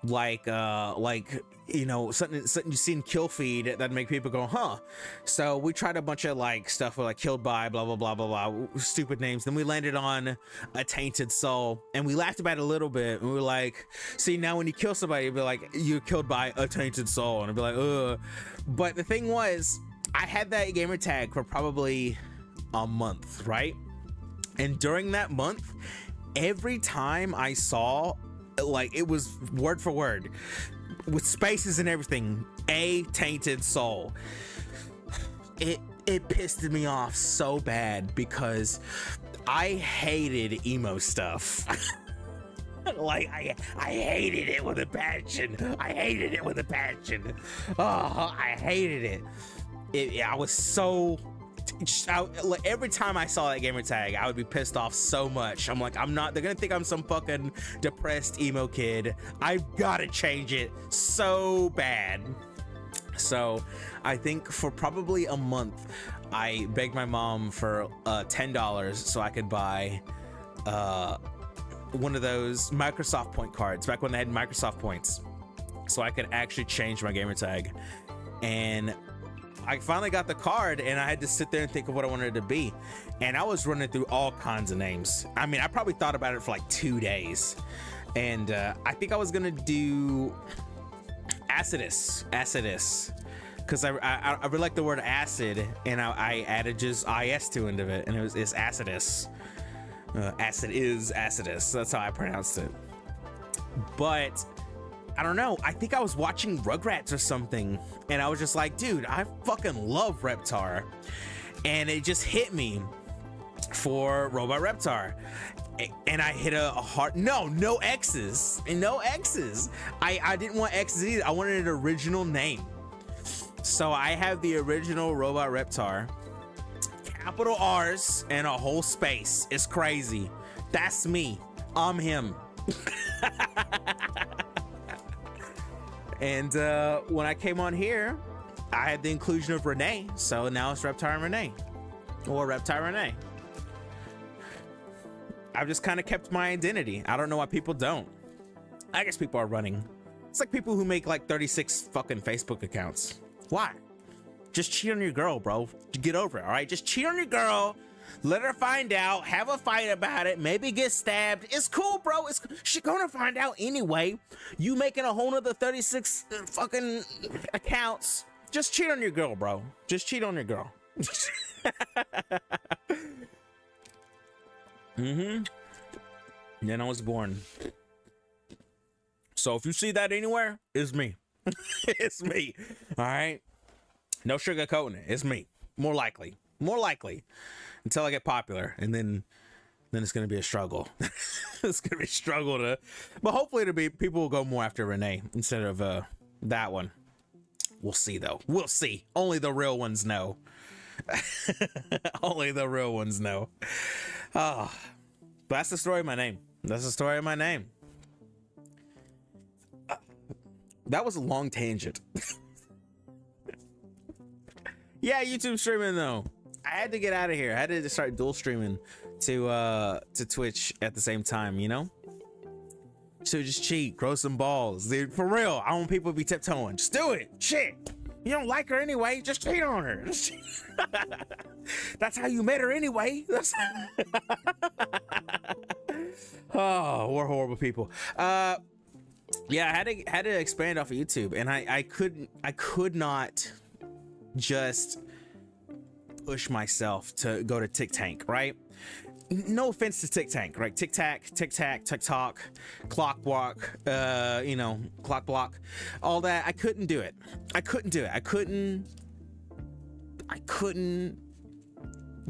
like something you see in kill feed that'd make people go, huh? So we tried a bunch of like stuff with like killed by blah blah blah blah blah, stupid names. Then we landed on a Tainted Soul, and we laughed about it a little bit, and we were like, see, now when you kill somebody, you'd be like, you're killed by a Tainted Soul, and I'd be like, ugh. But the thing was, I had that gamer tag for probably a month, right? And during that month, every time I saw, like, it was word for word with spaces and everything, a Tainted Soul, it pissed me off so bad because I hated emo stuff. Like, I hated it with a passion. Oh, I hated it. I was so like, every time I saw that gamer tag, I would be pissed off so much. I'm like, they're gonna think I'm some fucking depressed emo kid. I've gotta change it so bad. So I think for probably a month, I begged my mom for $10 so I could buy one of those Microsoft point cards back when they had Microsoft points, so I could actually change my gamer tag. And I finally got the card, and I had to sit there and think of what I wanted it to be. And I was running through all kinds of names. I mean, I probably thought about it for like 2 days. And I think I was gonna do Acidus, because I really like the word acid, and I added just is to end of it, and it's Acidus. Acid is Acidus. That's how I pronounced it. But I don't know. I think I was watching Rugrats or something, and I was just like, dude, I fucking love Reptar, and it just hit me for Robot Reptar. And I hit a hard no X's. I didn't want X's either. I wanted an original name. So I have the original Robot Reptar, capital R's and a whole space. It's crazy. That's me. I'm him. And when I came on here, I had the inclusion of Renee. So now it's Reptar and Renee, or Reptar Renee. I've just kind of kept my identity. I don't know why people don't. I guess people are running. It's like people who make like 36 fucking Facebook accounts. Why? Just cheat on your girl, bro. Get over it, all right? Just cheat on your girl. Let her find out. Have a fight about it. Maybe get stabbed. It's cool, bro. She's gonna find out anyway. You making a whole nother 36 fucking accounts. Just cheat on your girl, bro. Just cheat on your girl. Then I was born. So if you see that anywhere, it's me. It's me. All right. No sugarcoating it. It's me. More likely. Until I get popular, and then it's gonna be a struggle. It's gonna be a struggle to, but hopefully it'll be, people will go more after Renee instead of that one. We'll see though. We'll see. Only the real ones know. Only the real ones know. Oh, but that's the story of my name. That's the story of my name. That was a long tangent. Yeah, YouTube streaming though. I had to get out of here. I had to start dual streaming to Twitch at the same time, you know? So just cheat, grow some balls. Dude, for real, I want people to be tiptoeing. Just do it. Shit. You don't like her anyway, just cheat on her. That's how you met her anyway. Oh, we're horrible people. Yeah, I had to expand off of YouTube, and I could not just push myself to go to TikTok, right? No offense to TikTok, right? TikTok, Clockwork, you know, Clock Block, all that. I couldn't do it. I couldn't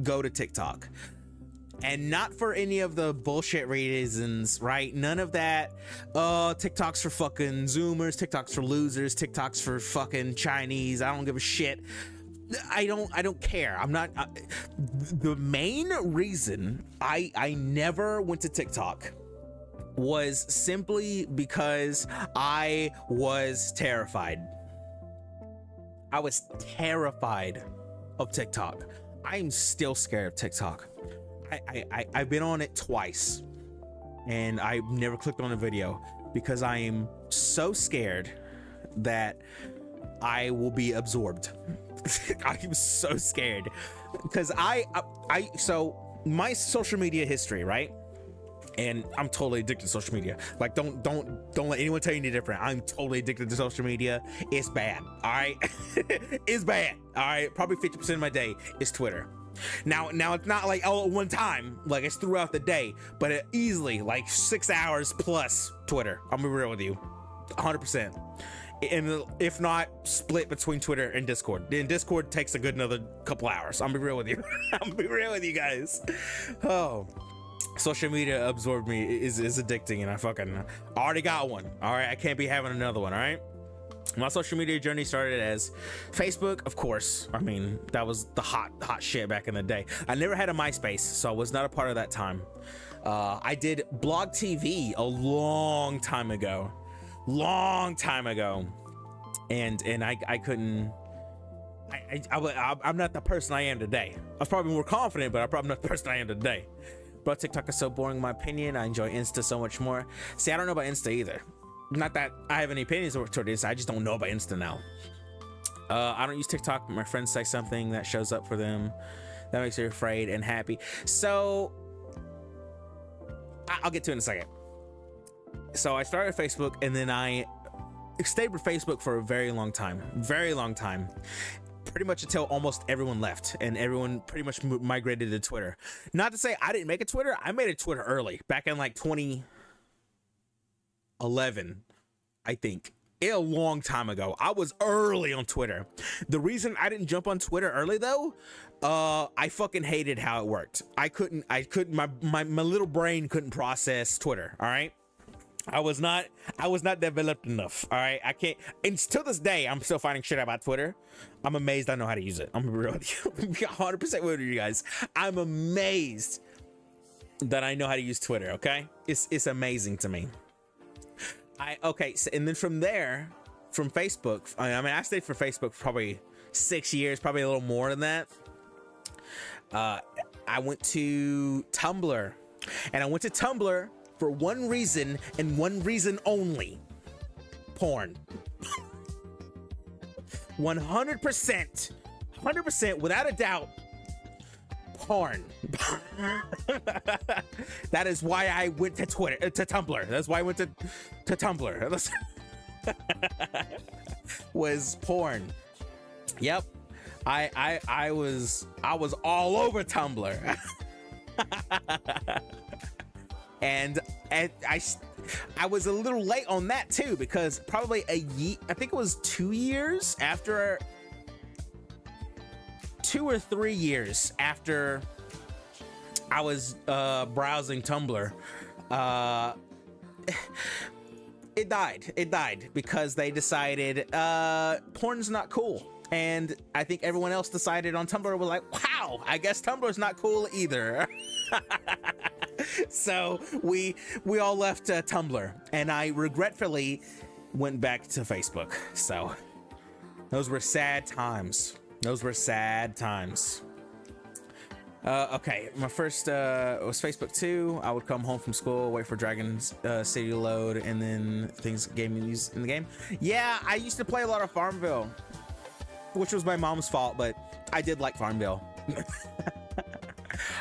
go to TikTok. And not for any of the bullshit reasons, right? None of that. TikTok's for fucking Zoomers, TikTok's for losers, TikTok's for fucking Chinese. I don't give a shit. I don't care. I'm not. The main reason I never went to TikTok was simply because I was terrified. I was terrified of TikTok. I'm still scared of TikTok. I've been on it twice, and I've never clicked on a video because I am so scared that I will be absorbed. I'm so scared because so my social media history, right? And I'm totally addicted to social media. Like, don't let anyone tell you any different. I'm totally addicted to social media. It's bad. All right. It's bad. All right. Probably 50% of my day is Twitter. Now it's not like all at one time, like it's throughout the day, but it easily like 6 hours plus Twitter. I'm gonna be real with you, 100%. And if not, split between Twitter and Discord. Then Discord takes a good another couple hours. I'm gonna be real with you. I'm gonna be real with you guys. Oh, social media absorbed me, is addicting, and I already got one. All right, I can't be having another one. All right. My social media journey started as Facebook, of course. I mean, that was the hot shit back in the day. I never had a MySpace, so I was not a part of that time. I did Blog TV a long time ago, and I couldn't. I'm not the person I am today. I was probably more confident, but I'm probably not the person I am today. But TikTok is so boring, in my opinion. I enjoy Insta so much more. See, I don't know about Insta either. Not that I have any opinions toward Insta, I just don't know about Insta now. I don't use TikTok, but my friends say something that shows up for them that makes me afraid and happy. So I'll get to it in a second. So I started Facebook, and then I stayed with Facebook for a very long time, pretty much until almost everyone left and everyone pretty much migrated to Twitter. Not to say I didn't make a Twitter. I made a Twitter early, back in like 2011, I think. A long time ago. I was early on Twitter. The reason I didn't jump on Twitter early though, I fucking hated how it worked. I couldn't, my little brain couldn't process Twitter. All right. I was not developed enough. All right. I can't, and till this day, I'm still finding shit about Twitter. I'm amazed I know how to use it. I'm real with you. 100% with you guys. I'm amazed that I know how to use Twitter. Okay. It's amazing to me. Okay, so, and then from there, from Facebook, I mean, I stayed for Facebook for probably 6 years, probably a little more than that. I went to Tumblr, and I went to Tumblr for one reason and one reason only: porn. 100%, without a doubt, porn. That is why I went to Twitter, to Tumblr. That's why I went to Tumblr. Was porn. Yep. I was all over Tumblr. And I was a little late on that too, because probably I think it was 2 years after, 2 or 3 years after I was browsing Tumblr, it died because they decided porn's not cool. And I think everyone else decided on Tumblr, was like, wow, I guess Tumblr's not cool either. So we all left Tumblr, and I regretfully went back to Facebook. So those were sad times. Okay, my first was Facebook 2. I would come home from school, wait for Dragon City to load, and then things gave me news in the game. Yeah, I used to play a lot of Farmville, which was my mom's fault, but I did like Farmville.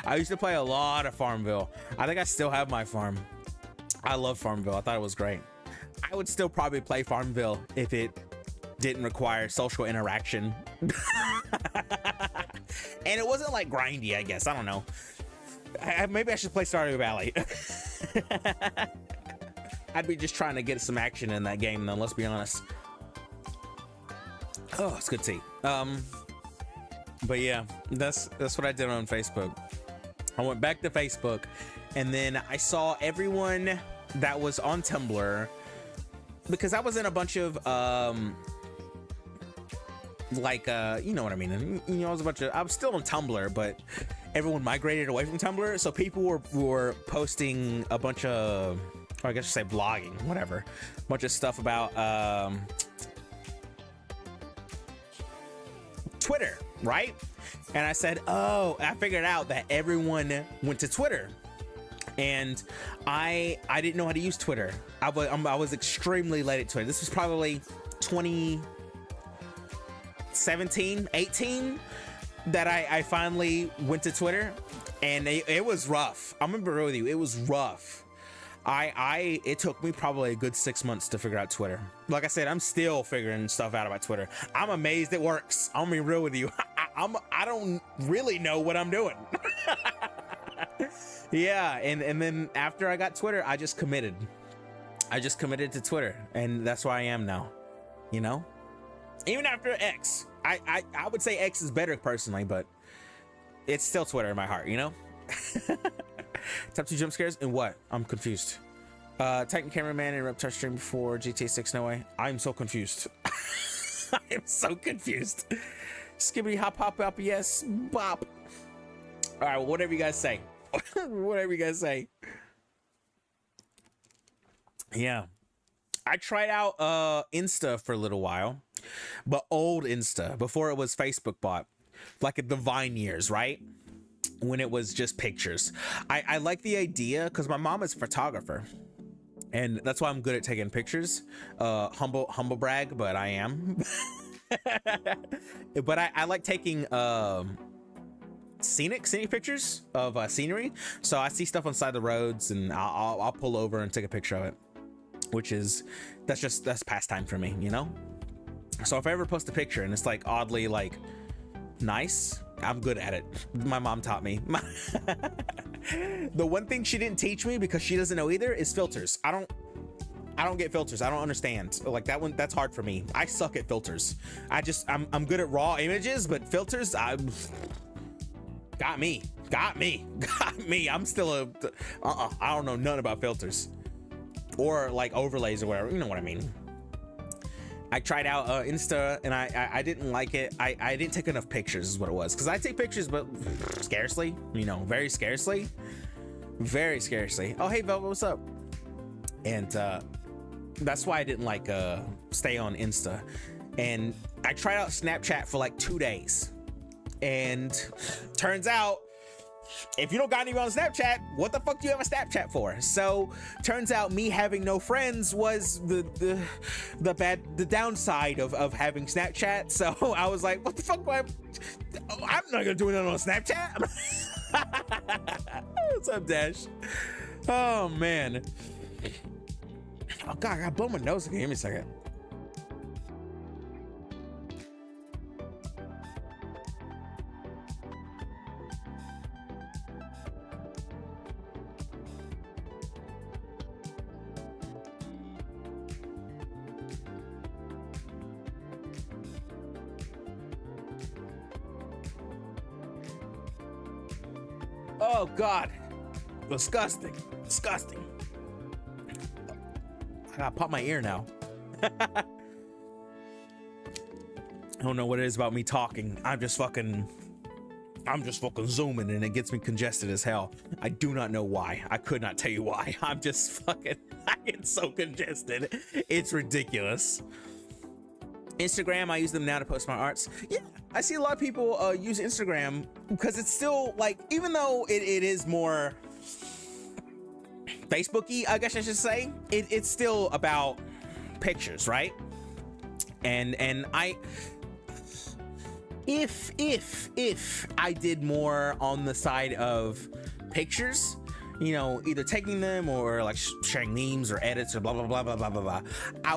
I used to play a lot of Farmville. I think I still have my farm. I love Farmville. I thought it was great. I would still probably play Farmville if it didn't require social interaction. And it wasn't like grindy, I guess. I don't know. Maybe I should play Stardew Valley. I'd be just trying to get some action in that game, though, let's be honest. Oh, it's good tea. But yeah, that's what I did on Facebook. I went back to Facebook, and then I saw everyone that was on Tumblr, because I was in a bunch of you know what I mean. You know, I was still on Tumblr, but everyone migrated away from Tumblr, so people were posting a bunch of, or I guess you say blogging, whatever, a bunch of stuff about Twitter, right? And I said, oh, I figured out that everyone went to Twitter, and I didn't know how to use Twitter. I was extremely late at Twitter. This was probably 2017, 18 that I finally went to Twitter, and it was rough. I'm gonna be real with you, it was rough. It took me probably a good 6 months to figure out Twitter. Like I said, I'm still figuring stuff out about Twitter. I'm amazed it works. I'm gonna be real with you. I don't really know what I'm doing. Yeah, and then after I got Twitter, I just committed to Twitter, and that's where I am now. You know, even after X, I would say X is better personally, but it's still Twitter in my heart, you know. Top 2 jump scares and what? I'm confused. Titan Cameraman and Reptar stream before GTA 6. No way. I'm so confused. I am so confused. Skibbity hop hop up, yes, bop. All right, well, whatever you guys say. Whatever you guys say. Yeah, I tried out Insta for a little while, but old Insta, before it was Facebook bot, like at the Vine years, right? When it was just pictures. I like the idea because my mom is a photographer, and that's why I'm good at taking pictures. Humble brag, but I am. But I like taking scenic pictures of scenery. So I see stuff on the side of the roads, and I'll pull over and take a picture of it, which is that's pastime for me, you know. So if I ever post a picture and it's like oddly like nice, I'm good at it. My mom taught me. The one thing she didn't teach me, because she doesn't know either, is filters. I don't get filters. I don't understand. Like that one, that's hard for me. I suck at filters. I'm good at raw images, but filters, got me. I'm still I don't know none about filters or like overlays or whatever. You know what I mean? I tried out Insta and I didn't like it. I didn't take enough pictures is what it was. Because I take pictures, but scarcely, you know, very scarcely. Oh, hey, Velvet, what's up? And that's why I didn't like stay on Insta. And I tried out Snapchat for like 2 days. And turns out, if you don't got anyone on Snapchat, what the fuck do you have a Snapchat for? So turns out me having no friends was the downside of having Snapchat. So I was like, what the fuck? I'm not gonna do it on Snapchat. What's up, Dash? Oh man. Oh god, I got blow my nose again. Give me a second. Oh god, disgusting. I gotta pop my ear now. I don't know what it is about me talking. I'm just fucking zooming and it gets me congested as hell. I do not know why. I could not tell you why. I get so congested. It's ridiculous. Instagram, I use them now to post my arts. Yeah, I see a lot of people use Instagram because it's still like, even though it is more Facebook-y, I guess I should say, it's still about pictures, right? And if I did more on the side of pictures, you know, either taking them or like sharing memes or edits or blah blah blah blah blah blah blah,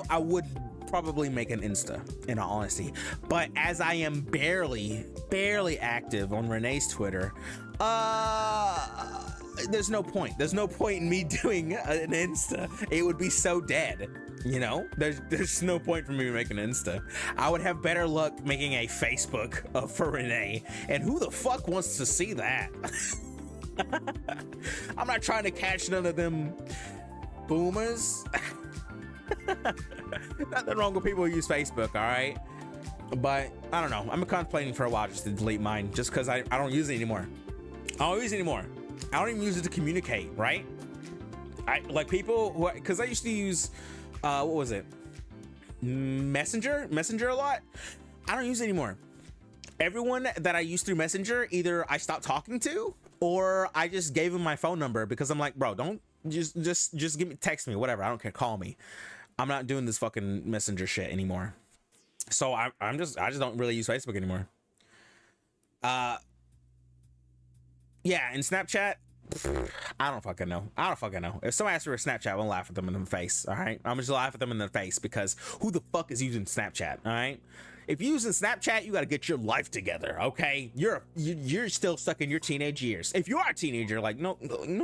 I would probably make an Insta, in all honesty. But as I am barely active on Renee's Twitter, there's no point in me doing an Insta. It would be so dead, you know. There's no point for me making an Insta. I would have better luck making a Facebook for Renee, and who the fuck wants to see that? I'm not trying to catch none of them boomers. Nothing wrong with people who use Facebook, all right? But I don't know. I'm contemplating for a while just to delete mine, just because I don't use it anymore. I don't even use it to communicate, right? I like people who, because I used to use what was it, Messenger a lot. I don't use it anymore. Everyone that I used through Messenger, either I stopped talking to or I just gave them my phone number, because I'm like, bro, don't just give me, text me, whatever, I don't care, call me. I'm not doing this fucking Messenger shit anymore. So I just don't really use Facebook anymore. Yeah, and Snapchat, I don't fucking know. If somebody asks for a Snapchat, I'm gonna laugh at them in the face, all right? I'm just laugh at them in the face, because who the fuck is using Snapchat, all right? If you're using Snapchat, you gotta get your life together, okay? You're still stuck in your teenage years. If you are a teenager, like, no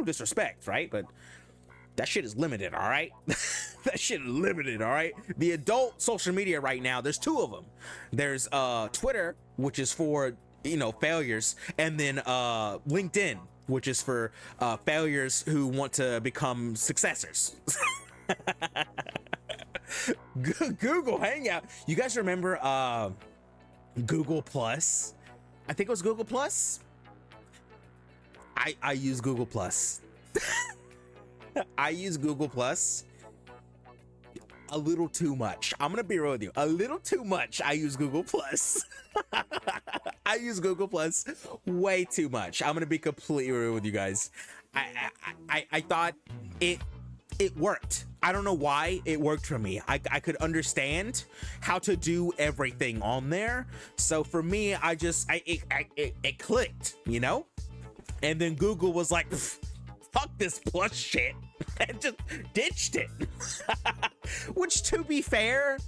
disrespect, right? But that shit is limited, all right? That shit is limited, all right? The adult social media right now, there's two of them. There's Twitter, which is for, you know, failures, and then LinkedIn, which is for failures who want to become successors. Google Hangout. You guys remember Google Plus? I think it was Google Plus. I use Google Plus. I use Google Plus a little too much. I'm gonna be real with you. A little too much. I use Google Plus. I use Google Plus way too much. I'm gonna be completely real with you guys. I thought it worked. I don't know why it worked for me. I could understand how to do everything on there. So for me, it clicked, you know? And then Google was like, fuck this plus shit, and just ditched it. Which, to be fair,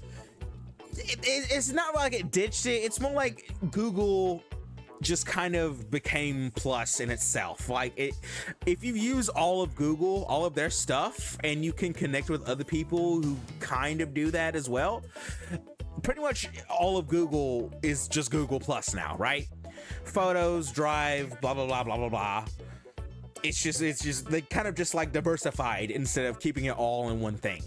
it's not like it ditched it. It's more like Google just kind of became plus in itself. Like, if you use all of Google, all of their stuff, and you can connect with other people who kind of do that as well, pretty much all of Google is just Google Plus now, right? Photos, Drive, blah blah blah blah blah blah. It's just they kind of just like diversified instead of keeping it all in one thing.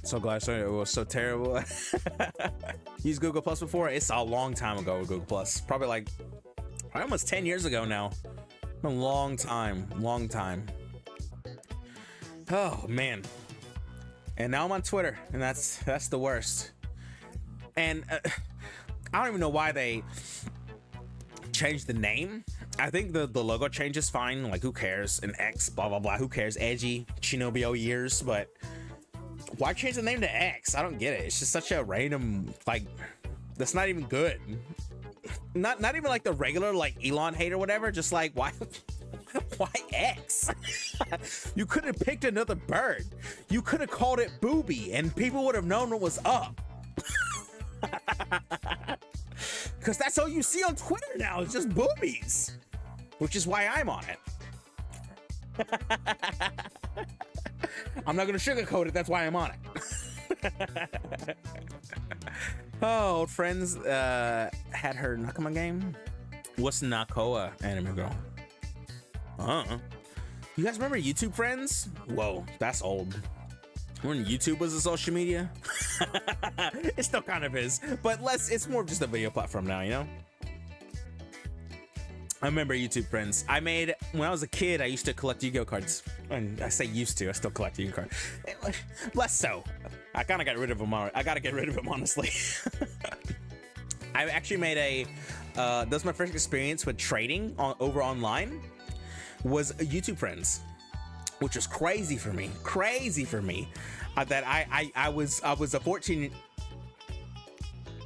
So glad it was so terrible. Used Google Plus before? It's a long time ago with Google Plus. Probably almost 10 years ago now. A long time. Oh man. And now I'm on Twitter, and that's the worst. And I don't even know why they changed the name. I think the logo change is fine. Like, who cares? An X, blah blah blah. Who cares? Edgy, Shinobio years, but why change the name to X? I don't get it. It's just such a random, like, that's not even good. Not even like the regular, like, Elon hate or whatever. Just like, why X? You could have picked another bird. You could have called it Booby, and people would have known what was up. Because that's all you see on Twitter now. It's just boobies, which is why I'm on it. I'm not gonna sugarcoat it. That's why I'm on it. Oh, old friends had her Nakama game. What's Nakoa anime girl? You guys remember YouTube Friends? Whoa, that's old. When YouTube was a social media. It still kind of is, but it's more of just a video platform now, you know? I remember YouTube Friends. When I was a kid, I used to collect Yu-Gi-Oh cards. And I say used to, I still collect Yu-Gi-Oh cards. Less so. I kind of got rid of them. I got to get rid of them, honestly. I actually made that was my first experience with trading over online, was YouTube Friends, which was crazy for me. That I was a 14.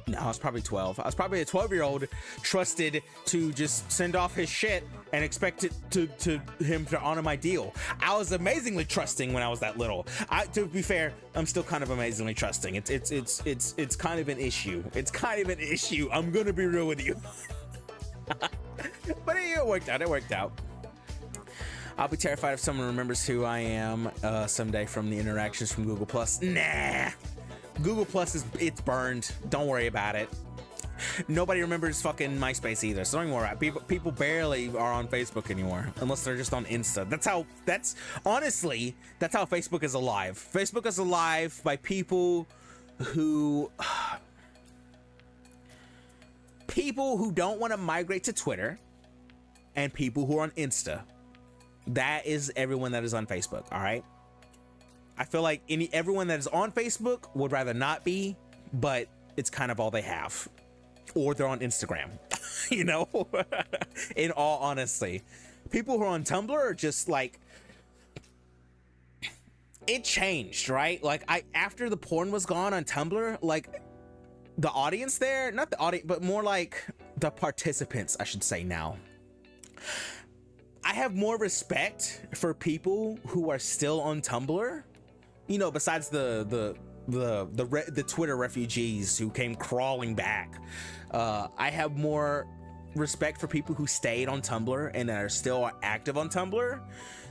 No, I was probably 12. I was probably a 12-year-old trusted to just send off his shit and expect it to him to honor my deal. I was amazingly trusting when I was that little. To be fair, I'm still kind of amazingly trusting. It's kind of an issue. It's kind of an issue. I'm gonna be real with you. But it worked out. I'll be terrified if someone remembers who I am someday from the interactions from Google Plus. Nah. Google Plus it's burned. Don't worry about it. Nobody remembers fucking MySpace either, so don't even worry about it. People barely are on Facebook anymore, unless they're just on Insta. That's how Facebook is alive. Facebook is alive by people who don't want to migrate to Twitter, and people who are on Insta. That is everyone that is on Facebook, all right? I feel like everyone that is on Facebook would rather not be, but it's kind of all they have. Or they're on Instagram, you know? In all honesty. People who are on Tumblr are just like, it changed, right? Like, after the porn was gone on Tumblr, like, the audience there, not the audience, but more like the participants, I should say now. I have more respect for people who are still on Tumblr, you know, besides the Twitter refugees who came crawling back. I have more respect for people who stayed on Tumblr and are still active on Tumblr,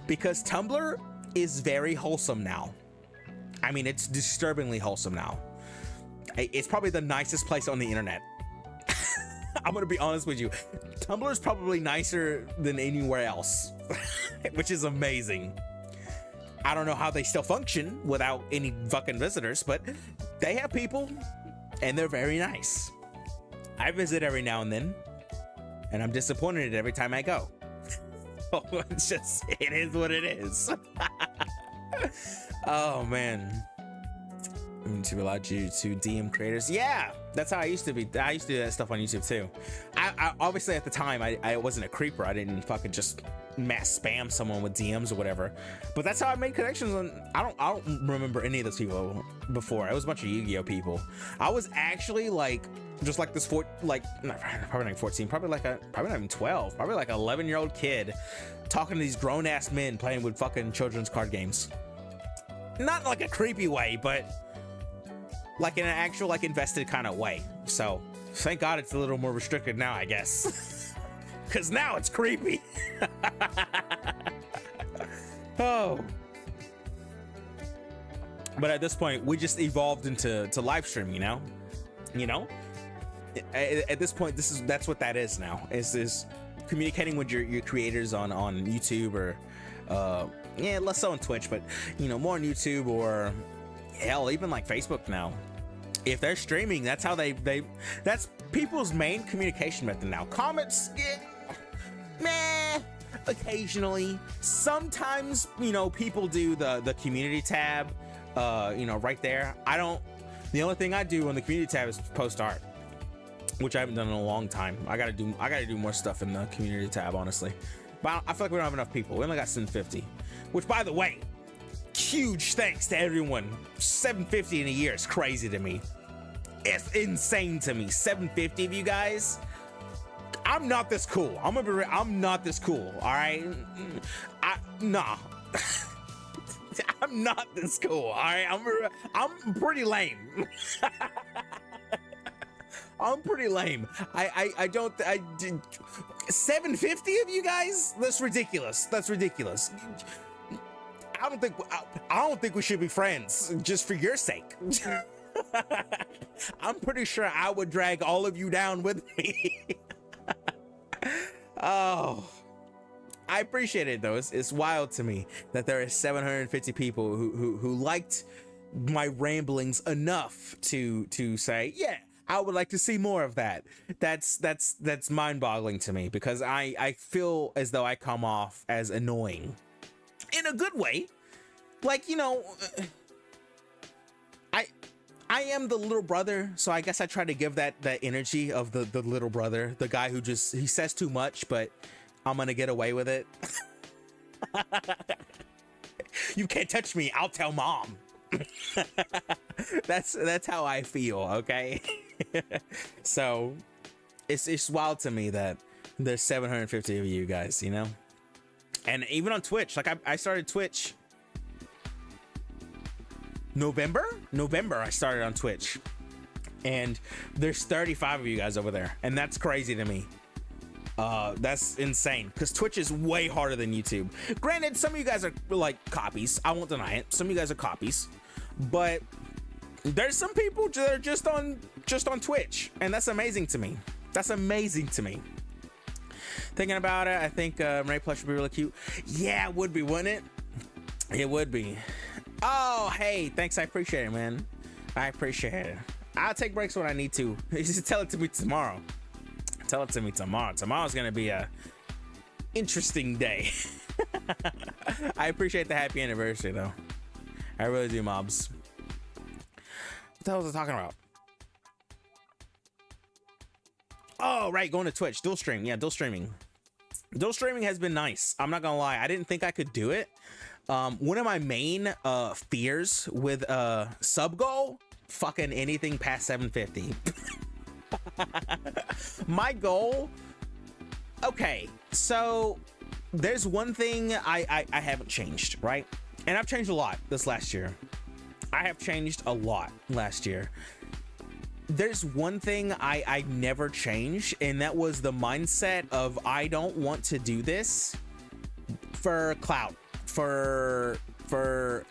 because Tumblr is very wholesome now. I mean, it's disturbingly wholesome now. It's probably the nicest place on the internet. I'm gonna be honest with you. Tumblr is probably nicer than anywhere else, which is amazing. I don't know how they still function without any fucking visitors, but they have people and they're very nice. I visit every now and then, and I'm disappointed every time I go. It is what it is. Oh man. YouTube allowed you to DM creators. Yeah, that's how I used to be. I used to do that stuff on YouTube too. I obviously at the time I wasn't a creeper. I didn't fucking just mass spam someone with DMs or whatever. But that's how I made connections. On I don't remember any of those people before. It was a bunch of Yu-Gi-Oh people. I was actually like just like this probably not 14, probably not even 12, probably like an 11-year-old kid talking to these grown-ass men playing with fucking children's card games. Not like a creepy way, but like in an actual like invested kind of way. So thank God it's a little more restricted now, I guess. Because now it's creepy. Oh. But at this point, we just evolved into live stream, you know? At this point, that's what that is now. Is communicating with your creators on YouTube or yeah, less so on Twitch, but more on YouTube or hell, even like Facebook now. If they're streaming, that's how that's people's main communication method now. Comments, meh, occasionally. Sometimes, people do the community tab, right there. The only thing I do on the community tab is post art, which I haven't done in a long time. I gotta do more stuff in the community tab, honestly. But I feel like we don't have enough people. We only got 750, which, by the way, huge thanks to everyone. 750 in a year is crazy to me. It's insane to me. 750 of you guys. I'm not this cool. I'm not this cool. All right. Nah. I'm not this cool. All right. I'm pretty lame. I'm pretty lame. I don't 750 of you guys? That's ridiculous. That's ridiculous. I don't think we should be friends just for your sake. I'm pretty sure I would drag all of you down with me. Oh, I appreciate it though. It's wild to me that there are 750 people who liked my ramblings enough to say, yeah, I would like to see more of that. That's mind-boggling to me, because I feel as though I come off as annoying in a good way. Like, I am the little brother, so I guess I try to give that energy of the little brother, the guy who he says too much, but I'm gonna get away with it. You can't touch me, I'll tell mom. That's how I feel, okay? So it's wild to me that there's 750 of you guys, and even on Twitch. Like I started Twitch November I started on Twitch, and there's 35 of you guys over there, and that's crazy to me. That's insane, because Twitch is way harder than YouTube. Granted, some of you guys are like copies, I won't deny it. Some of you guys are copies, but there's some people that are just on Twitch, and that's amazing to me. That's amazing to me. Thinking about it, I think Renée plush would be really cute. Yeah, it would be, wouldn't it? It would be. Oh, hey, thanks. I appreciate it, man. I appreciate it. I'll take breaks when I need to. You just tell it to me tomorrow. Tell it to me tomorrow. Tomorrow's gonna be a interesting day. I appreciate the happy anniversary, though. I really do, mobs. What the hell was I talking about? Oh, right, going to Twitch. Dual stream. Yeah, dual streaming. Dual streaming has been nice. I'm not gonna lie. I didn't think I could do it. One of my main fears with sub goal, fucking anything past 750. My goal, okay, so there's one thing I haven't changed, right? And I've changed a lot this last year. I have changed a lot last year. There's one thing I never changed, and that was the mindset of I don't want to do this for clout, for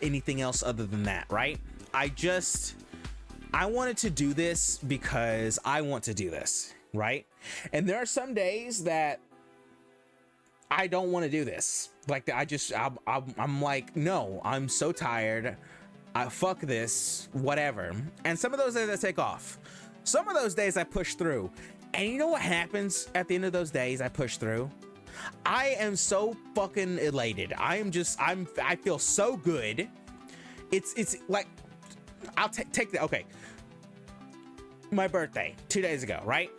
anything else other than that, right? I wanted to do this because I want to do this, right? And there are some days that I don't want to do this. Like I'm like, no, I'm so tired. Fuck this, whatever. And some of those days I take off. Some of those days I push through. And you know what happens at the end of those days I push through? I am so fucking elated. I feel so good. It's like, I'll take that. Okay, my birthday 2 days ago, right?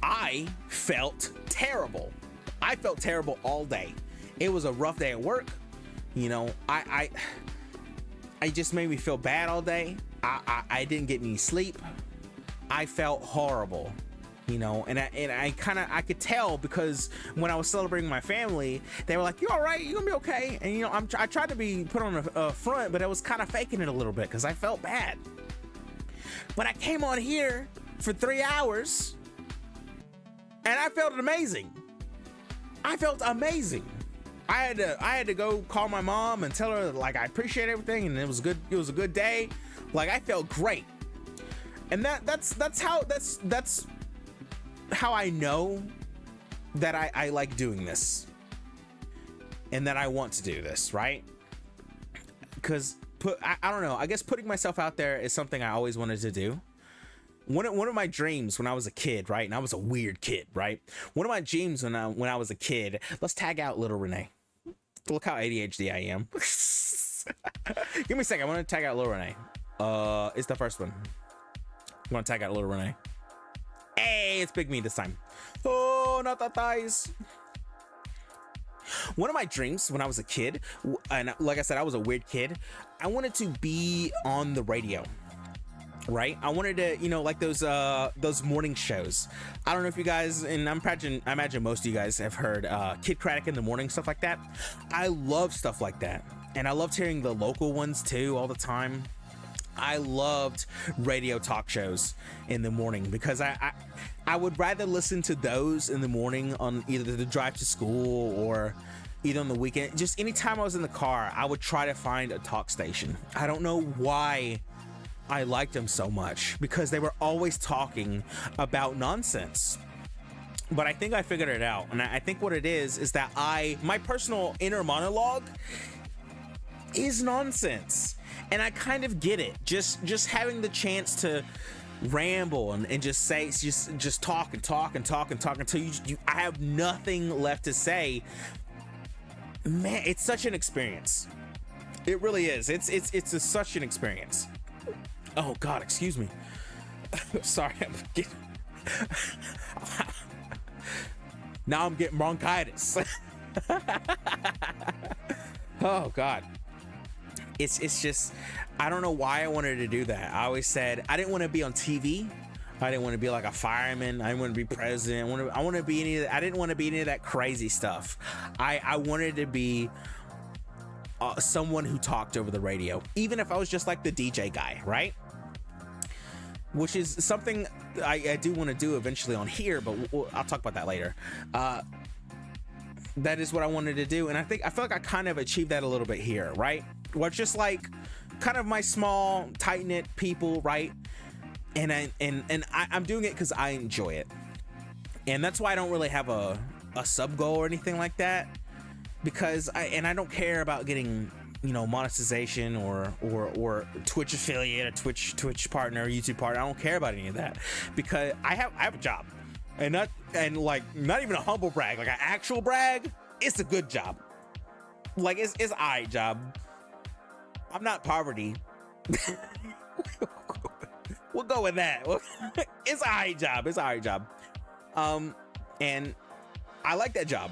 I felt terrible. I felt terrible all day. It was a rough day at work. You know, I just made me feel bad all day. I didn't get any sleep. I felt horrible, you know, and I could tell because when I was celebrating my family, they were like, "You all right? You gonna be okay?" And you know, I tried to be put on a front, but I was kind of faking it a little bit because I felt bad. But I came on here for 3 hours, and I felt amazing. I felt amazing. I had to go call my mom and tell her like I appreciate everything, and it was good. It was a good day. Like I felt great. And that's how I know that I like doing this and that I want to do this, right? Because I don't know, I guess putting myself out there is something I always wanted to do. One of my dreams when I was a kid, right? And I was a weird kid, right? One of my dreams when I was a kid, let's tag out little Renee. Look how ADHD I am. Give me a second. I want to tag out little Renee. It's the first one. I'm gonna tag out little Renee. Hey, it's Big Me this time. Oh, not the thighs. One of my dreams when I was a kid, and like I said, I was a weird kid, I wanted to be on the radio, right? I wanted to, you know, like those morning shows. I don't know if you guys, and I imagine most of you guys have heard Kid Craddock in the morning, stuff like that. I love stuff like that, and I loved hearing the local ones too all the time. I loved radio talk shows in the morning because I would rather listen to those in the morning on either the drive to school or either on the weekend. Just anytime I was in the car, I would try to find a talk station. I don't know why I liked them so much, because they were always talking about nonsense. But I think I figured it out, and I think what it is that my personal inner monologue is nonsense. And I kind of get it. Just having the chance to ramble and just talk until I have nothing left to say. Man, it's such an experience. It really is. It's such an experience. Oh God, excuse me. Sorry, now I'm getting bronchitis. Oh God. It's just, I don't know why I wanted to do that. I always said I didn't want to be on TV. I didn't want to be like a fireman. I didn't want to be president. I want to be any of that. I didn't want to be any of that crazy stuff. I wanted to be someone who talked over the radio, even if I was just like the DJ guy, right? Which is something I do want to do eventually on here, but I'll talk about that later. That is what I wanted to do, and I feel like I kind of achieved that a little bit here, right? Well, just like kind of my small, tight-knit people, right? And I'm doing it because I enjoy it, and that's why I don't really have a sub goal or anything like that, because I don't care about getting, you know, monetization or Twitch affiliate, or Twitch partner, YouTube partner. I don't care about any of that, because I have a job. And not even a humble brag, like an actual brag. It's a good job. Like it's an alright job. I'm not poverty. We'll go with that. It's an alright job. It's an alright job. And I like that job.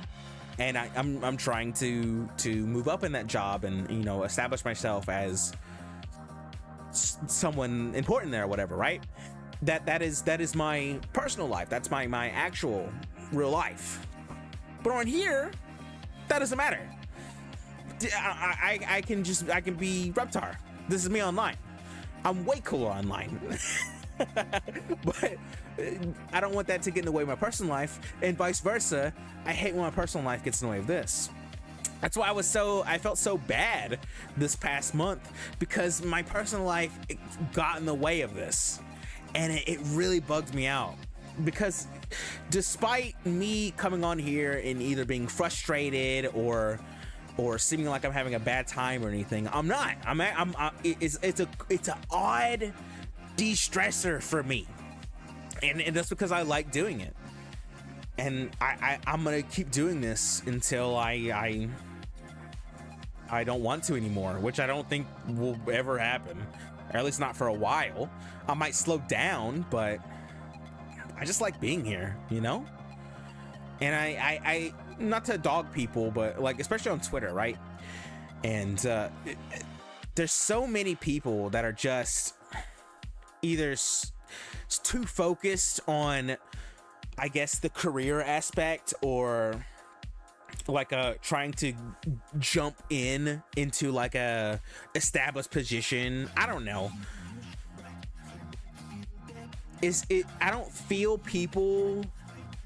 And I'm trying to move up in that job and, you know, establish myself as someone important there or whatever, right? That is my personal life. That's my actual real life. But on here, that doesn't matter. I can be Reptar. This is me online. I'm way cooler online. But I don't want that to get in the way of my personal life, and vice versa. I hate when my personal life gets in the way of this. That's why I felt so bad this past month, because my personal life got in the way of this. And it really bugged me out, because despite me coming on here and either being frustrated or seeming like I'm having a bad time or anything, I'm not. It's an odd de-stressor for me, and that's because I like doing it, and I'm gonna keep doing this until I don't want to anymore, which I don't think will ever happen. or at least not for a while. I might slow down, but I just like being here, you know? And I not to dog people, but like, especially on Twitter, right? And there's so many people that are just either too focused on, I guess, the career aspect, or like trying to jump into like a established position. I don't know. I don't feel people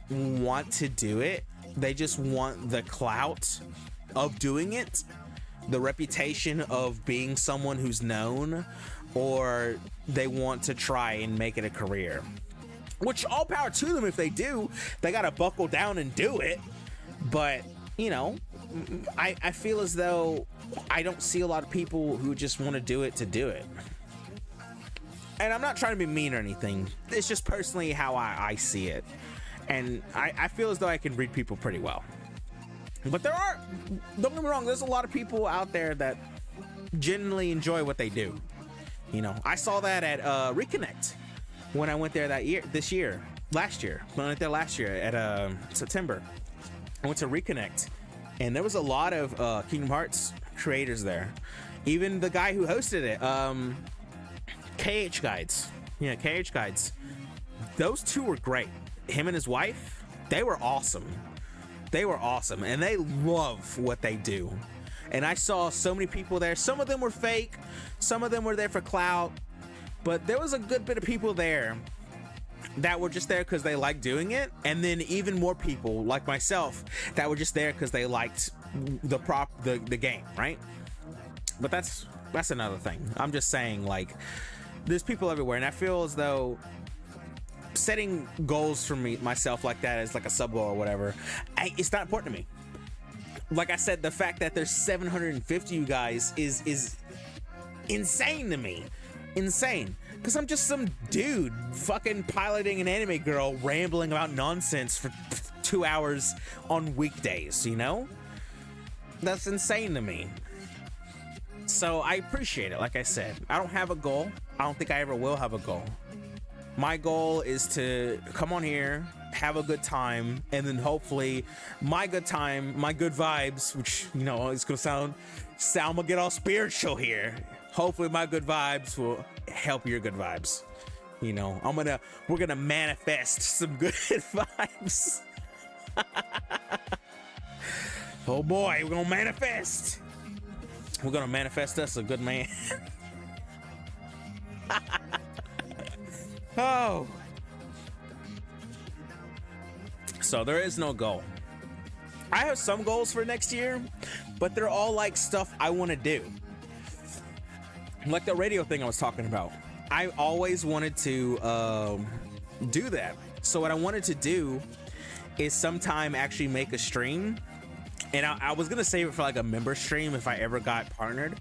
want to do it. They just want the clout of doing it, the reputation of being someone who's known, or they want to try and make it a career, which all power to them. If they do, they gotta buckle down and do it. But you know, I feel as though I don't see a lot of people who just want to do it. And I'm not trying to be mean or anything. It's just personally how I see it. And I feel as though I can read people pretty well. But don't get me wrong, there's a lot of people out there that genuinely enjoy what they do. You know, I saw that at Reconnect when I went there last year, when I went there last year at September. I went to Reconnect, and there was a lot of Kingdom Hearts creators there. Even the guy who hosted it, KH Guides. Yeah, KH Guides. Those two were great. Him and his wife, they were awesome. They were awesome, and they love what they do. And I saw so many people there. Some of them were fake, some of them were there for clout, but there was a good bit of people there that were just there because they liked doing it, and then even more people like myself that were just there because they liked the game, right? But that's another thing. I'm just saying, like, there's people everywhere, and I feel as though setting goals for myself like that as like a sub goal or whatever, it's not important to me. Like I said, the fact that there's 750 you guys is insane to me. Insane. Because I'm just some dude fucking piloting an anime girl rambling about nonsense for 2 hours on weekdays, you know? That's insane to me. So I appreciate it. Like I said, I don't have a goal. I don't think I ever will have a goal. My goal is to come on here, have a good time, and then hopefully my good time, my good vibes, which, you know, it's gonna sound I'm gonna get all spiritual here. Hopefully my good vibes will help your good vibes. You know, we're gonna manifest some good vibes. Oh boy, we're gonna manifest. We're gonna manifest us a good man. Oh. So there is no goal. I have some goals for next year, but they're all like stuff I want to do. Like the radio thing I was talking about. I always wanted to do that. So what I wanted to do is sometime actually make a stream. And I was going to save it for like a member stream if I ever got partnered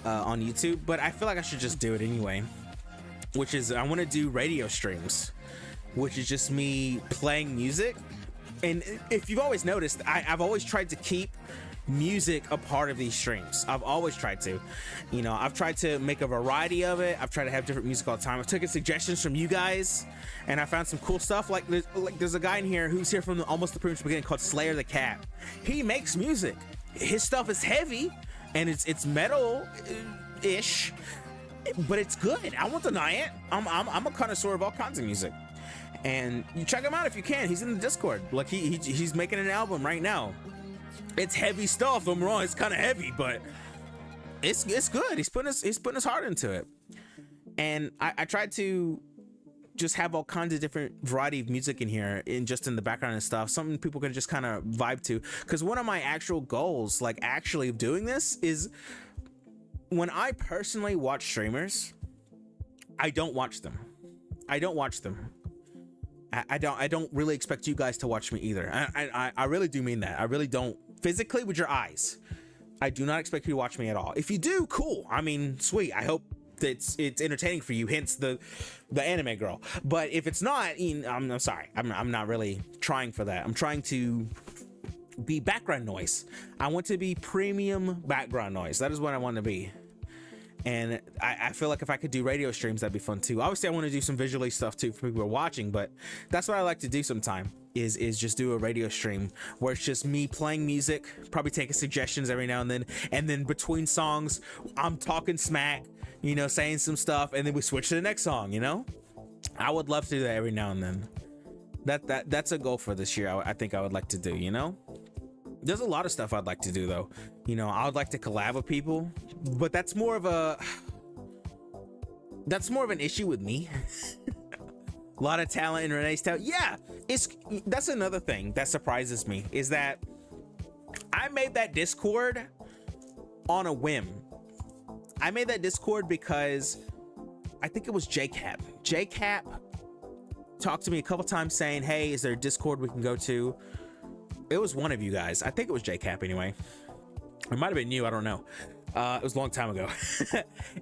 on YouTube. But I feel like I should just do it anyway. Which is, I want to do radio streams, which is just me playing music. And if you've always noticed, I've always tried to keep music a part of these streams. I've always tried to, you know, I've tried to make a variety of it. I've tried to have different music all the time. I've taken suggestions from you guys, and I found some cool stuff. Like there's a guy in here who's here from almost the pretty much beginning called Slayer the Cat. He makes music. His stuff is heavy, and it's metal-ish. But it's good. I won't deny it. I'm a connoisseur of all kinds of music, and you check him out if you can. He's in the Discord. Like he's making an album right now. It's heavy stuff. I'm wrong. It's kind of heavy, but it's good. He's putting his heart into it. And I tried to just have all kinds of different variety of music in here, in the background and stuff. Something people can just kind of vibe to. Because one of my actual goals, like actually of doing this, is when I personally watch streamers, I don't watch them. I don't really expect you guys to watch me either. I really do mean that. I really don't. Physically, with your eyes, I do not expect you to watch me at all. If you do, cool. I mean, sweet. I hope it's entertaining for you. Hence the anime girl. But if it's not, I'm sorry. I'm not really trying for that. I'm trying to be background noise. I want to be premium background noise. That is what I want to be. And I feel like if I could do radio streams, that'd be fun too. Obviously, I want to do some visually stuff too for people who are watching, but that's what I like to do sometime is just do a radio stream where it's just me playing music, probably taking suggestions every now and then between songs, I'm talking smack, you know, saying some stuff, and then we switch to the next song, you know? I would love to do that every now and then. That's a goal for this year. I think I would like to do, you know? There's a lot of stuff I'd like to do though. You know, I would like to collab with people, but that's more of an issue with me. A lot of talent in Renee's talent. Yeah, that's another thing that surprises me is that I made that Discord on a whim. I made that Discord because I think it was JCap. JCap talked to me a couple times saying, hey, is there a Discord we can go to? It was one of you guys. I think it was JCap anyway. It might have been you. I don't know. It was a long time ago.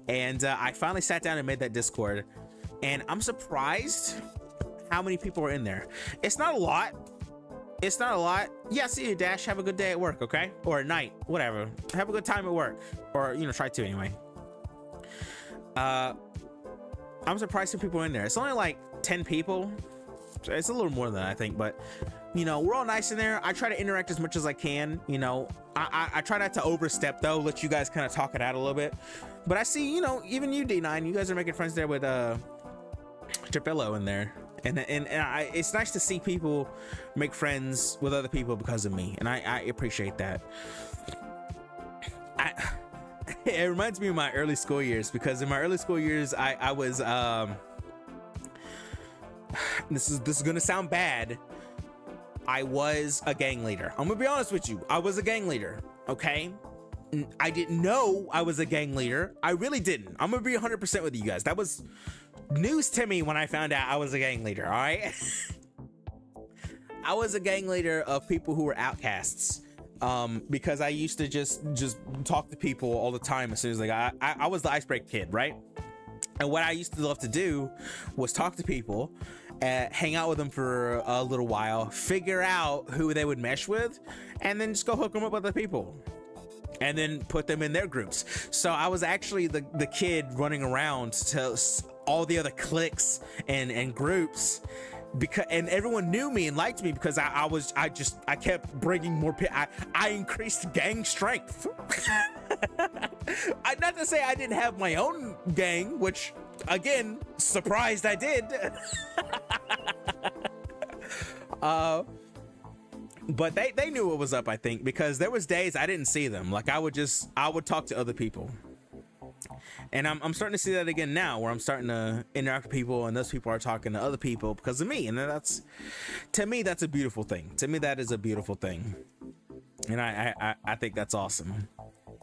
And I finally sat down and made that Discord. And I'm surprised how many people are in there. It's not a lot. It's not a lot. Yeah, see you, Dash. Have a good day at work, okay? Or at night. Whatever. Have a good time at work. Or, you know, try to anyway. I'm surprised some people are in there. It's only like 10 people. It's a little more than that, I think, but you know, we're all nice in there. I try to interact as much as I can, you know. I try not to overstep though, let you guys kind of talk it out a little bit. But I see, you know, even you, D9, you guys are making friends there with Tripillo in there. And it's nice to see people make friends with other people because of me, and I appreciate that. It reminds me of my early school years, because in my early school years I was this is gonna sound bad. I was a gang leader. I'm gonna be honest with you. I was a gang leader, okay? I didn't know I was a gang leader. I really didn't. I'm gonna be 100% with you guys. That was news to me when I found out I was a gang leader, all right? I was a gang leader of people who were outcasts, because I used to just talk to people all the time. As soon as I was the icebreaker kid, right? And what I used to love to do was talk to people, hang out with them for a little while, figure out who they would mesh with, and then just go hook them up with other people, and then put them in their groups. So I was actually the kid running around to all the other cliques and groups, because and everyone knew me and liked me because I kept bringing more I increased gang strength. Not to say I didn't have my own gang, which again, surprised I did. But they knew what was up, I think, because there was days I didn't see them. Like I would talk to other people. And I'm starting to see that again now, where I'm starting to interact with people, and those people are talking to other people because of me. And that's, to me, that's a beautiful thing. To me, that is a beautiful thing. And I think that's awesome.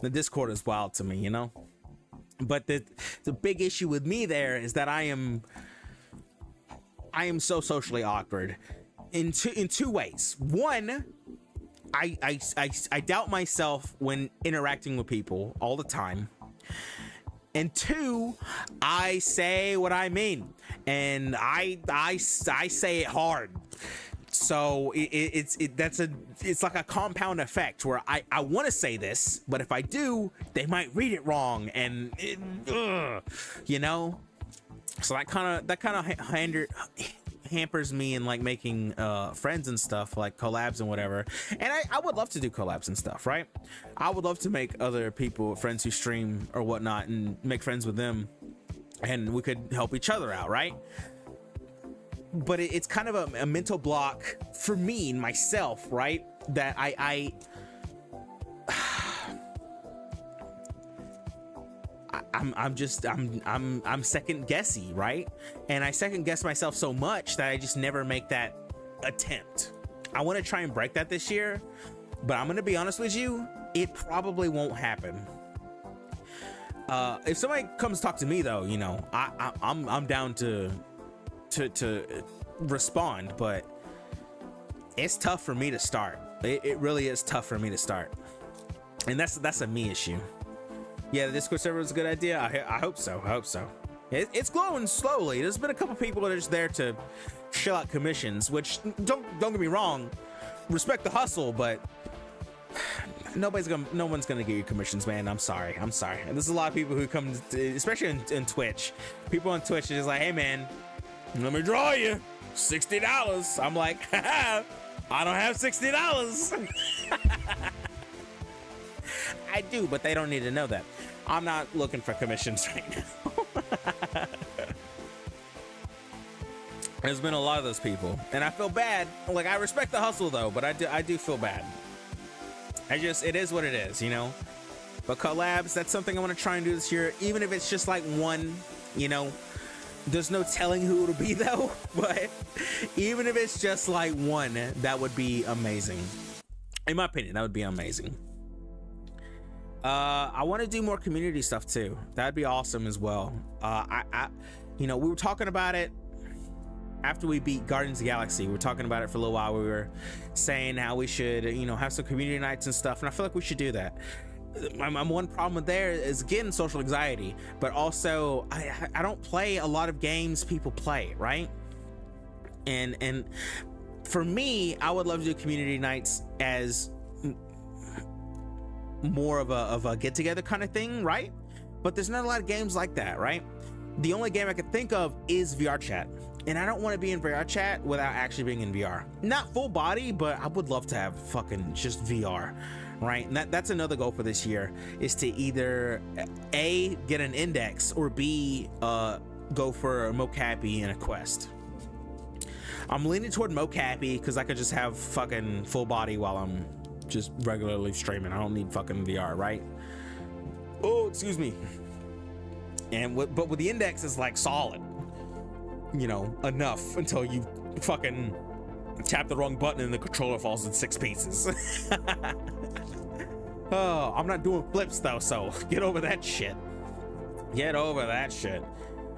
The Discord is wild to me, you know? But the big issue with me there is that I am so socially awkward in two ways. One, I doubt myself when interacting with people all the time. And two, I say what I mean, and I say it hard. So it's like a compound effect where I want to say this, but if I do, they might read it wrong, and you know. So that kind of hampers me in like making friends and stuff, like collabs and whatever. And I would love to do collabs and stuff, right? I would love to make other people friends who stream or whatnot and make friends with them, and we could help each other out, right? But it's kind of a mental block for me and myself, right? That I'm second guessy, right? And I second guess myself so much that I just never make that attempt. I want to try and break that this year, but I'm gonna be honest with you, it probably won't happen. If somebody comes talk to me though, you know, I'm down to respond, but it's tough for me to start. It really is tough for me to start, and that's a me issue. Yeah, the Discord server is a good idea. I hope so. It's growing slowly. There's been a couple people that are just there to shell out commissions, which don't get me wrong, respect the hustle, but no one's gonna get you commissions, man. I'm sorry. There's a lot of people who come to, especially in Twitch. People on Twitch are just like, hey man, let me draw you $60. I'm like, haha, I don't have $60. I do, but they don't need to know that. I'm not looking for commissions right now. There's been a lot of those people, and I feel bad. Like, I respect the hustle though, but I do feel bad. It is what it is, you know. But collabs, that's something I want to try and do this year, even if it's just like one, you know. There's no telling who it'll be though, but even if it's just like one, that would be amazing. In my opinion, that would be amazing. I want to do more community stuff too. That'd be awesome as well. You know, we were talking about it after we beat Guardians of the Galaxy. We were talking about it for a little while. We were saying how we should, you know, have some community nights and stuff, and I feel like we should do that. My one problem with there is, again, social anxiety, but also I don't play a lot of games people play, right? And for me, I would love to do community nights as more of a get together kind of thing, right? But there's not a lot of games like that, right? The only game I could think of is VR chat, and I don't want to be in VR chat without actually being in VR. Not full body, but I would love to have fucking just VR, right? And that's another goal for this year, is to either A, get an index, or B, go for a mocappy and a quest. I'm leaning toward mocappy because I could just have fucking full body while I'm just regularly streaming. I don't need fucking VR, right? Oh, excuse me. And but with the index, it's like solid, you know, enough until you fucking tap the wrong button and the controller falls in 6 pieces. Oh, I'm not doing flips though, so get over that shit. Get over that shit.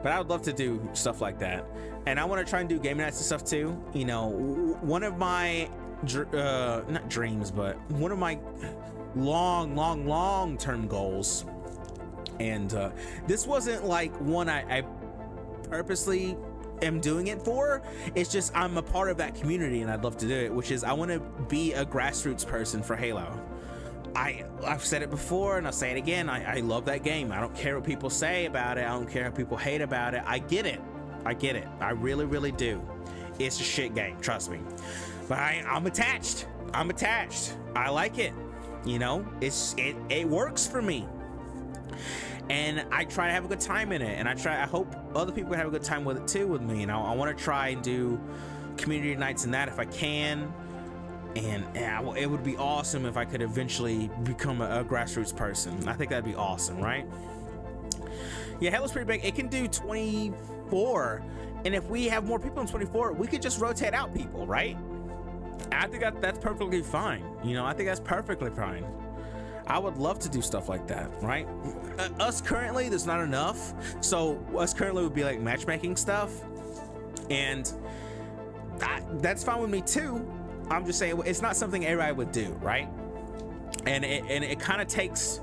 But I would love to do stuff like that, and I want to try and do game nights and stuff too. You know, one of my not dreams, but one of my long-term goals, and this wasn't like one I purposely am doing it for. It's just I'm a part of that community and I'd love to do it, which is I want to be a grassroots person for Halo. I've said it before and I'll say it again. I love that game. I don't care what people say about it. I don't care how people hate about it. I get it. I really do. It's a shit game, trust me. But I'm attached. I like it. You know, it works for me. And I try to have a good time in it. And I hope other people have a good time with it too with me. And I want to try and do community nights and that if I can. And it would be awesome if I could eventually become a grassroots person. I think that'd be awesome, right? Yeah, Halo's pretty big. It can do 24, and if we have more people in 24, we could just rotate out people, right? I think that's perfectly fine. You know, I think that's perfectly fine. I would love to do stuff like that, right? Us currently, there's not enough, so us currently would be like matchmaking stuff, and that's fine with me too. I'm just saying it's not something everybody would do, right? And it kind of takes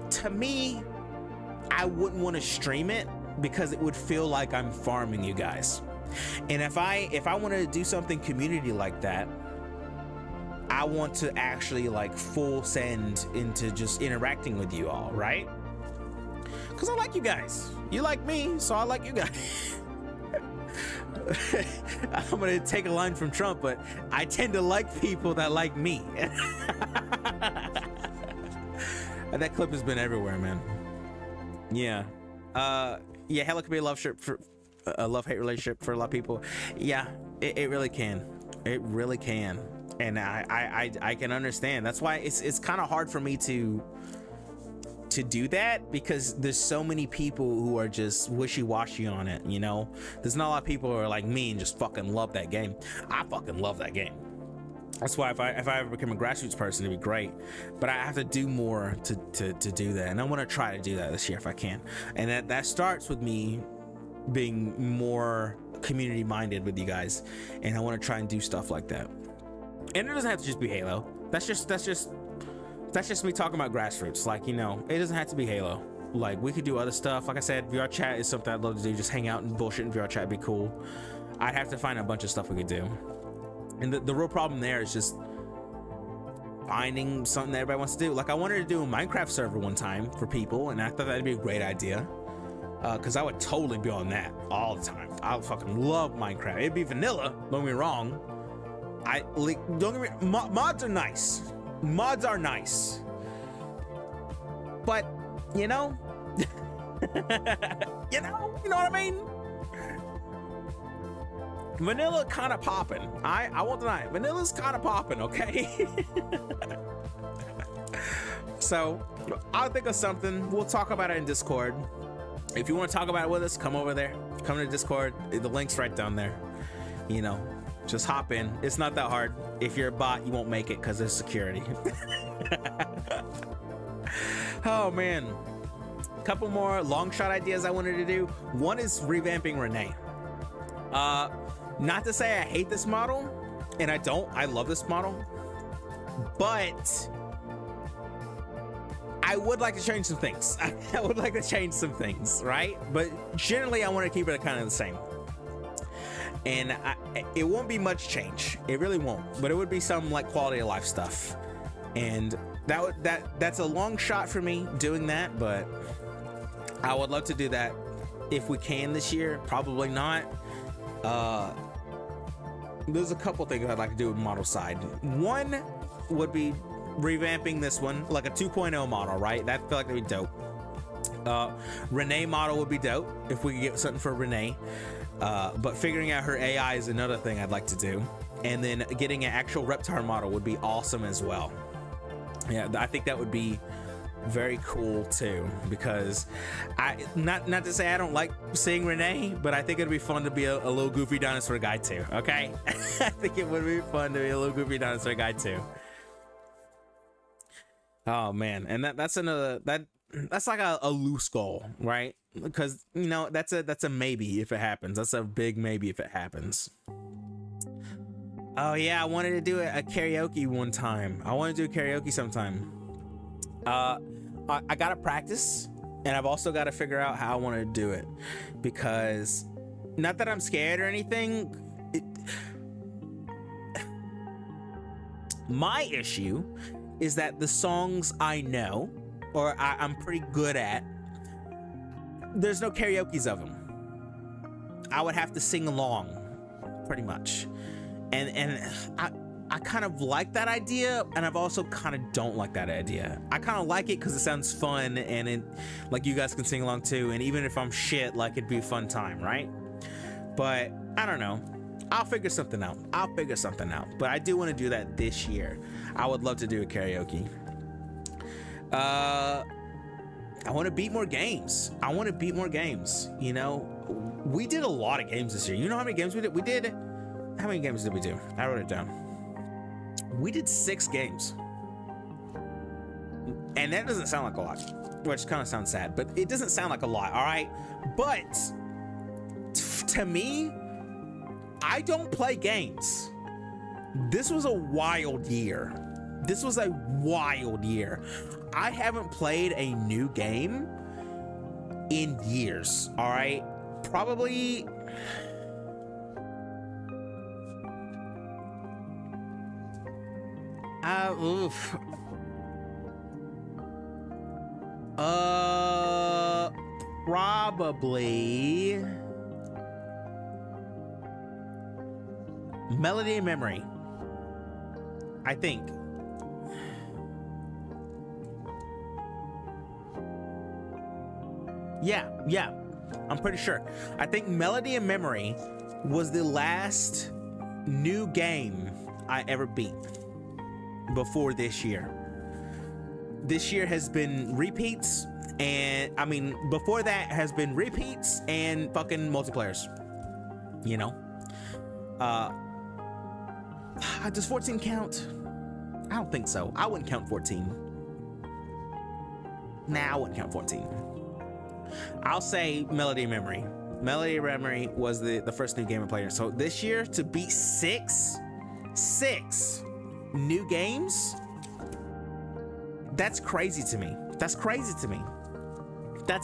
to me, I wouldn't want to stream it because it would feel like I'm farming you guys. And if I wanted to do something community like that, I want to actually like full send into just interacting with you all, right? Because I like you guys. You like me, so I like you guys. I'm gonna take a line from Trump, but I tend to like people that like me. That clip has been everywhere, man. Yeah. Yeah, Halo could be a love-hate relationship for a lot of people. Yeah, it really can. It really can. And I can understand. That's why it's kind of hard for me to do that, because there's so many people who are just wishy-washy on it, you know. There's not a lot of people who are like me and just fucking love that game. I fucking love that game. That's why if I ever become a grassroots person, it'd be great. But I have to do more to do that, and I want to try to do that this year if I can. And that starts with me being more community minded with you guys, and I want to try and do stuff like that. And it doesn't have to just be Halo. That's just me talking about grassroots. Like, you know, it doesn't have to be Halo. Like, we could do other stuff. Like I said, VR chat is something I'd love to do. Just hang out and bullshit in VR chat would be cool. I'd have to find a bunch of stuff we could do. And the real problem there is just finding something that everybody wants to do. Like I wanted to do a Minecraft server one time for people, and I thought that'd be a great idea. Because I would totally be on that all the time. I fucking love Minecraft. It'd be vanilla, don't get me wrong. Don't get me, mods are nice. Mods are nice. But, you know, you know what I mean? Vanilla kind of popping. I won't deny it. Vanilla's kind of popping, okay? So I'll think of something. We'll talk about it in Discord. If you want to talk about it with us, come over there. Come to Discord. The link's right down there. You know, just hop in. It's not that hard. If you're a bot, you won't make it because there's security. Oh man. A couple more long shot ideas I wanted to do. One is revamping Renee. Not to say I hate this model, and I don't. I love this model, but I would like to change some things. I would like to change some things, right? But generally, I want to keep it kind of the same. And it won't be much change. It really won't. But it would be some like quality of life stuff. And that's a long shot for me doing that. But I would love to do that if we can this year. Probably not. There's a couple things I'd like to do with model side. One would be revamping this one like a 2.0 model, right? That feel like that'd be dope. Renee model would be dope if we could get something for Renee. But figuring out her AI is another thing I'd like to do. And then getting an actual Reptar model would be awesome as well. Yeah, I think that would be very cool too, because not to say I don't like seeing Renee, but I think it'd be fun to be a little goofy dinosaur guy too. Okay. I think it would be fun to be a little goofy dinosaur guy too. Oh man, and that's like a loose goal, right? Because you know that's a maybe if it happens. That's a big maybe if it happens. Oh yeah, I wanted to do a karaoke one time. I want to do karaoke sometime. I gotta practice, and I've also got to figure out how I want to do it, because not that I'm scared or anything. My issue is that the songs I know, or I'm pretty good at, there's no karaoke's of them. I would have to sing along, pretty much, and I kind of like that idea, and I've also kind of don't like that idea. I kind of like it because it sounds fun, and it, like you guys can sing along too, and even if I'm shit, like it'd be a fun time, right? But I don't know. I'll figure something out. But I do want to do that this year. I would love to do a karaoke. I want to beat more games. You know, we did a lot of games this year. You know how many games we did? How many games did we do? I wrote it down. We did 6 games. And that doesn't sound like a lot, which kind of sounds sad, but it doesn't sound like a lot, all right? But to me, I don't play games. This was a wild year. I haven't played a new game in years, all right? Probably probably Melody and Memory, I think. Yeah, I'm pretty sure. I think Melody and Memory was the last new game I ever beat before this year. This year has been repeats, and I mean before that has been repeats and fucking multiplayers, you know. Does 14 count? I don't think so. I wouldn't count 14. Nah, I wouldn't count 14. I'll say Melody and Memory. Melody and Memory was the first new game I played. So this year to beat six new games, that's crazy to me. That's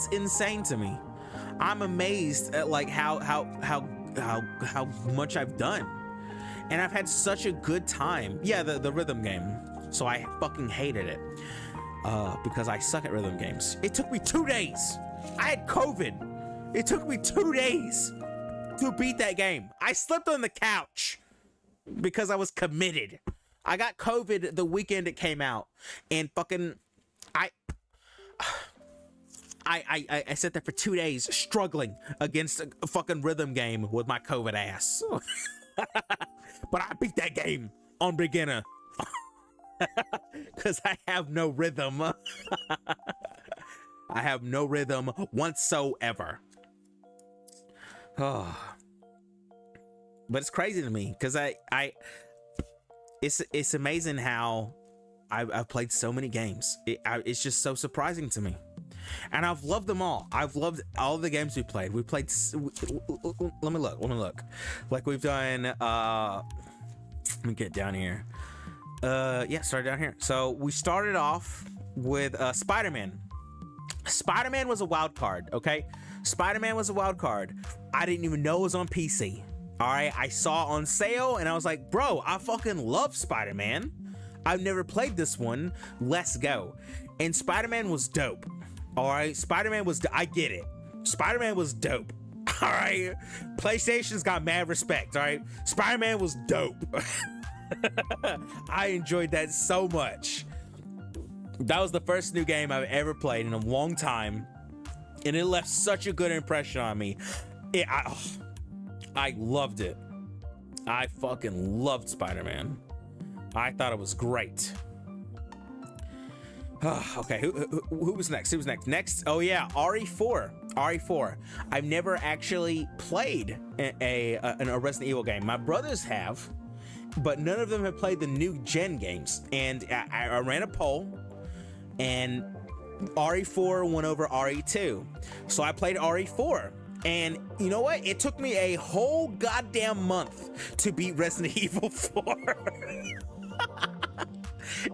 insane to me. I'm amazed at like how much I've done. and I've had such a good time. Yeah, the rhythm game. So I fucking hated it because I suck at rhythm games. It took me 2 days. I had COVID. It took me 2 days to beat that game. I slept on the couch because I was committed. I got COVID the weekend it came out, and fucking I sat there for 2 days struggling against a fucking rhythm game with my COVID ass. But I beat that game on beginner because I have no rhythm. I have no rhythm whatsoever. Oh. But it's crazy to me because it's amazing how I've played so many games. It's just so surprising to me. And I've loved them all. I've loved all the games we played. We played. Let me look. Like we've done. Let me get down here. Yeah, start down here. So we started off with Spider-Man. Spider-Man was a wild card. Okay, Spider-Man was a wild card. I didn't even know it was on PC. All right, I saw it on sale and I was like, bro, I fucking love Spider-Man. I've never played this one. Let's go. And Spider-Man was dope. All right, Spider-Man was, I get it. Spider-Man was dope. All right, PlayStation's got mad respect. All right, Spider-Man was dope. I enjoyed that so much. That was the first new game I've ever played in a long time, and it left such a good impression on me. I loved it. I fucking loved Spider-Man. I thought it was great. Okay, who was next? Who was next? Next, oh yeah, RE4. RE4. I've never actually played a Resident Evil game. My brothers have, but none of them have played the new gen games. And I ran a poll, and RE4 went over RE2. So I played RE4. And you know what? It took me a whole goddamn month to beat Resident Evil 4.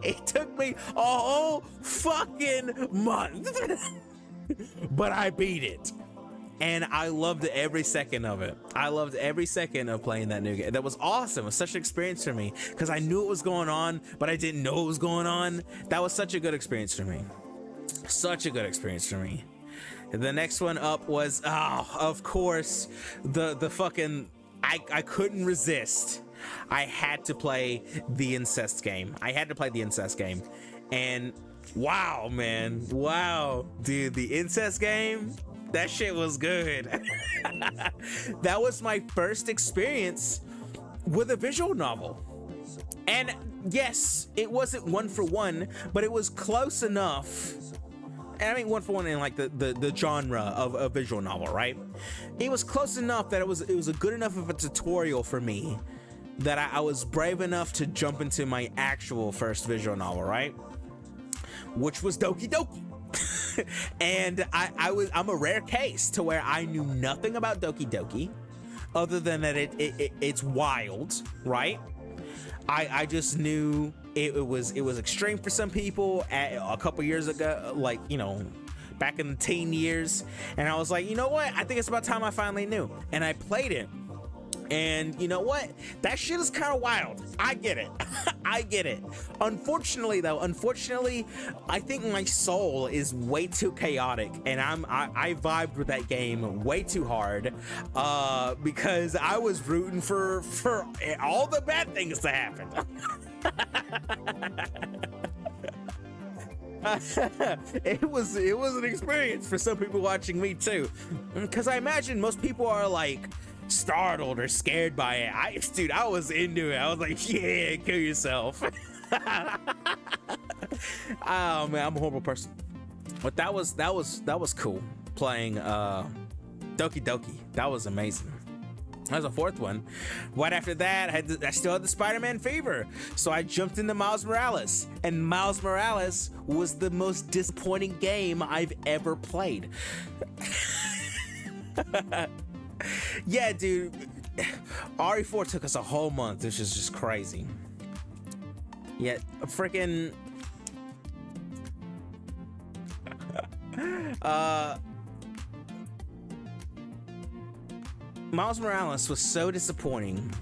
It took me a whole fucking month. But I beat it. And I loved every second of it. I loved every second of playing that new game. That was awesome. It was such an experience for me because I knew it was going on, but I didn't know it was going on. That was such a good experience for me. Such a good experience for me. The next one up was, of course, the fucking, I couldn't resist. I had to play the incest game. And wow, man. Wow, dude, the incest game, that shit was good. That was my first experience with a visual novel. And yes, it wasn't one for one, but it was close enough. And I mean one for one in like the genre of a visual novel, right? It was close enough that it was a good enough of a tutorial for me that I was brave enough to jump into my actual first visual novel, right? Which was Doki Doki. And I'm a rare case to where I knew nothing about Doki Doki other than that it's wild, right? I just knew it was extreme for some people a couple years ago, like, you know, back in the teen years. And I was like, you know what? I think it's about time I finally knew. And I played it. And you know what? That shit is kind of wild. I get it. I get it. Unfortunately, I think my soul is way too chaotic, and I vibed with that game way too hard because I was rooting for all the bad things to happen. It was an experience for some people watching me too, because I imagine most people are like startled or scared by it. I was into it. I was like, yeah, kill yourself. Oh man, I'm a horrible person. But that was cool playing Doki Doki. That was amazing. That was a fourth one. Right after that, I still had the Spider-Man fever, so I jumped into Miles Morales, and Miles Morales was the most disappointing game I've ever played. Yeah, dude, RE4 took us a whole month, which is just crazy. Yeah, freaking Miles Morales was so disappointing.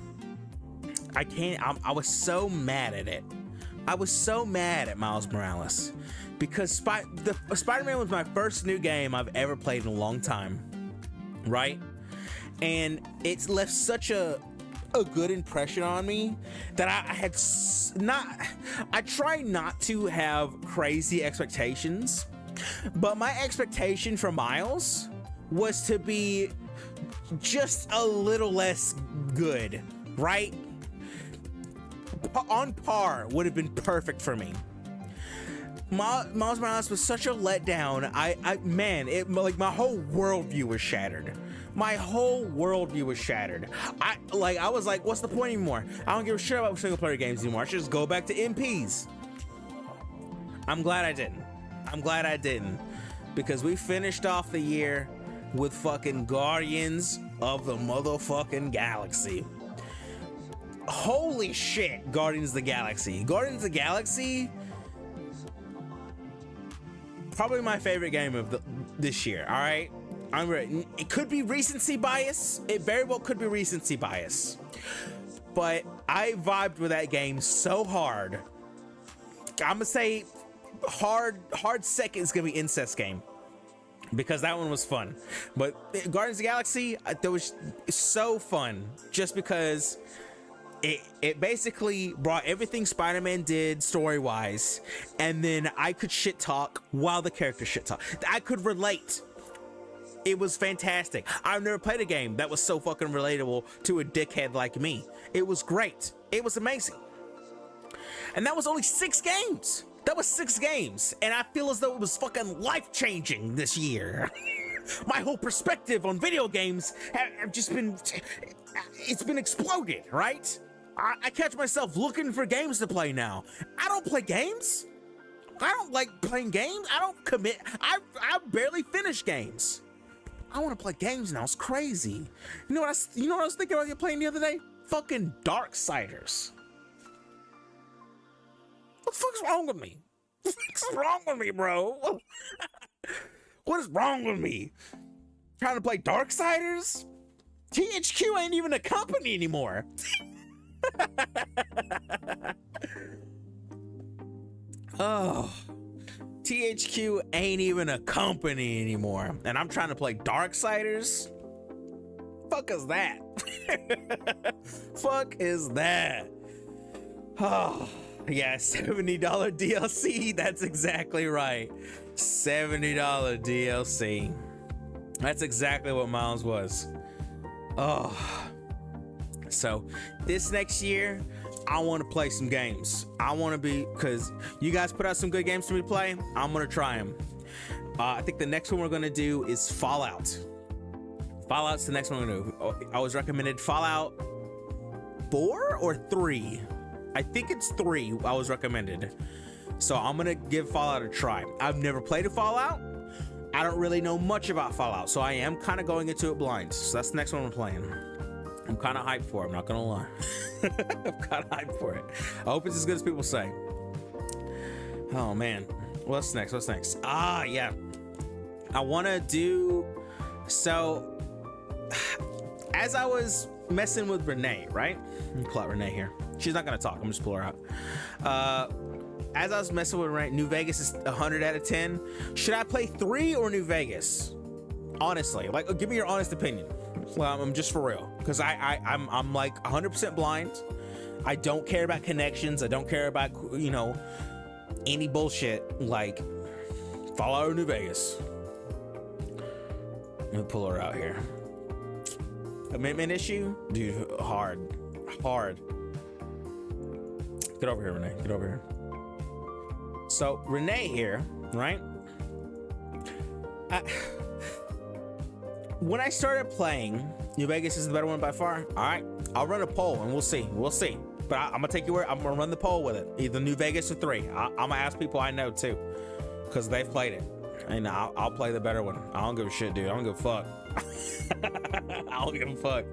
I can't. I was so mad at it. I was so mad at Miles Morales because Spider-Man was my first new game I've ever played in a long time, right? And it's left such a good impression on me that I try not to have crazy expectations, but my expectation for Miles was to be just a little less good, right? On par would have been perfect for me. Miles Morales was such a letdown. Like my whole worldview was shattered. My whole worldview was shattered. I was like, what's the point anymore? I don't give a shit about single player games anymore. I should just go back to MPs. I'm glad I didn't. I'm glad I didn't, because we finished off the year with fucking Guardians of the motherfucking Galaxy. Holy shit, Guardians of the Galaxy. Guardians of the Galaxy, probably my favorite game of this year, all right? It could be recency bias. It very well could be recency bias. But I vibed with that game so hard. I'm gonna say hard second is gonna be Incest Game, because that one was fun. But Guardians of the Galaxy, that was so fun just because it basically brought everything Spider-Man did story-wise, and then I could shit talk while the character shit talk. I could relate. It was fantastic. I've never played a game that was so fucking relatable to a dickhead like me. It was great. It was amazing. And that was only 6 games. That was 6 games. And I feel as though it was fucking life-changing this year. My whole perspective on video games have just been, it's been exploded, right? I catch myself looking for games to play now. I don't play games. I don't like playing games. I don't commit. I barely finish games. I want to play games now. It's crazy. You know what I was thinking about playing the other day? Fucking Darksiders. What the fuck's wrong with me? What the fuck's wrong with me, bro? What is wrong with me? Trying to play Darksiders? THQ ain't even a company anymore. Oh, THQ ain't even a company anymore, and I'm trying to play Darksiders. Fuck is that? Fuck is that? Oh, yeah, $70 DLC. That's exactly right. $70 DLC. That's exactly what Miles was. Oh, so this next year, I want to play some games. I want to be, because you guys put out some good games for me to play. I'm going to try them. I think the next one we're going to do is Fallout. Fallout's the next one we're going to do. I was recommended Fallout 4 or 3. I think it's 3 I was recommended. So I'm going to give Fallout a try. I've never played a Fallout. I don't really know much about Fallout, so I am kind of going into it blind. So that's the next one I'm playing. I'm kind of hyped for it, I'm not gonna lie. I'm kind of hyped for it. I hope it's as good as people say. Oh man, what's next? What's next? Ah, yeah. I want to do, so as I was messing with Renee, right? Let me pull out Renee here. She's not gonna talk, I'm just pull her out. As I was messing with Renee, New Vegas is 100 out of 10. Should I play 3 or New Vegas? Honestly, like, give me your honest opinion. Well, I'm just for real, because I'm like 100% blind. I don't care about connections. I don't care about, you know, any bullshit like Fallout or New Vegas. Let me pull her out here. Commitment issue, dude. Hard. Get over here, Renee. Get over here. So Renee here, right? When I started playing, New Vegas is the better one by far. All right, I'll run a poll and we'll see. But I'm gonna take you where I'm gonna run the poll with it. Either New Vegas or 3. I'm gonna ask people I know too, because they've played it, and I'll play the better one. I don't give a shit, dude. I don't give a fuck. I don't give a fuck.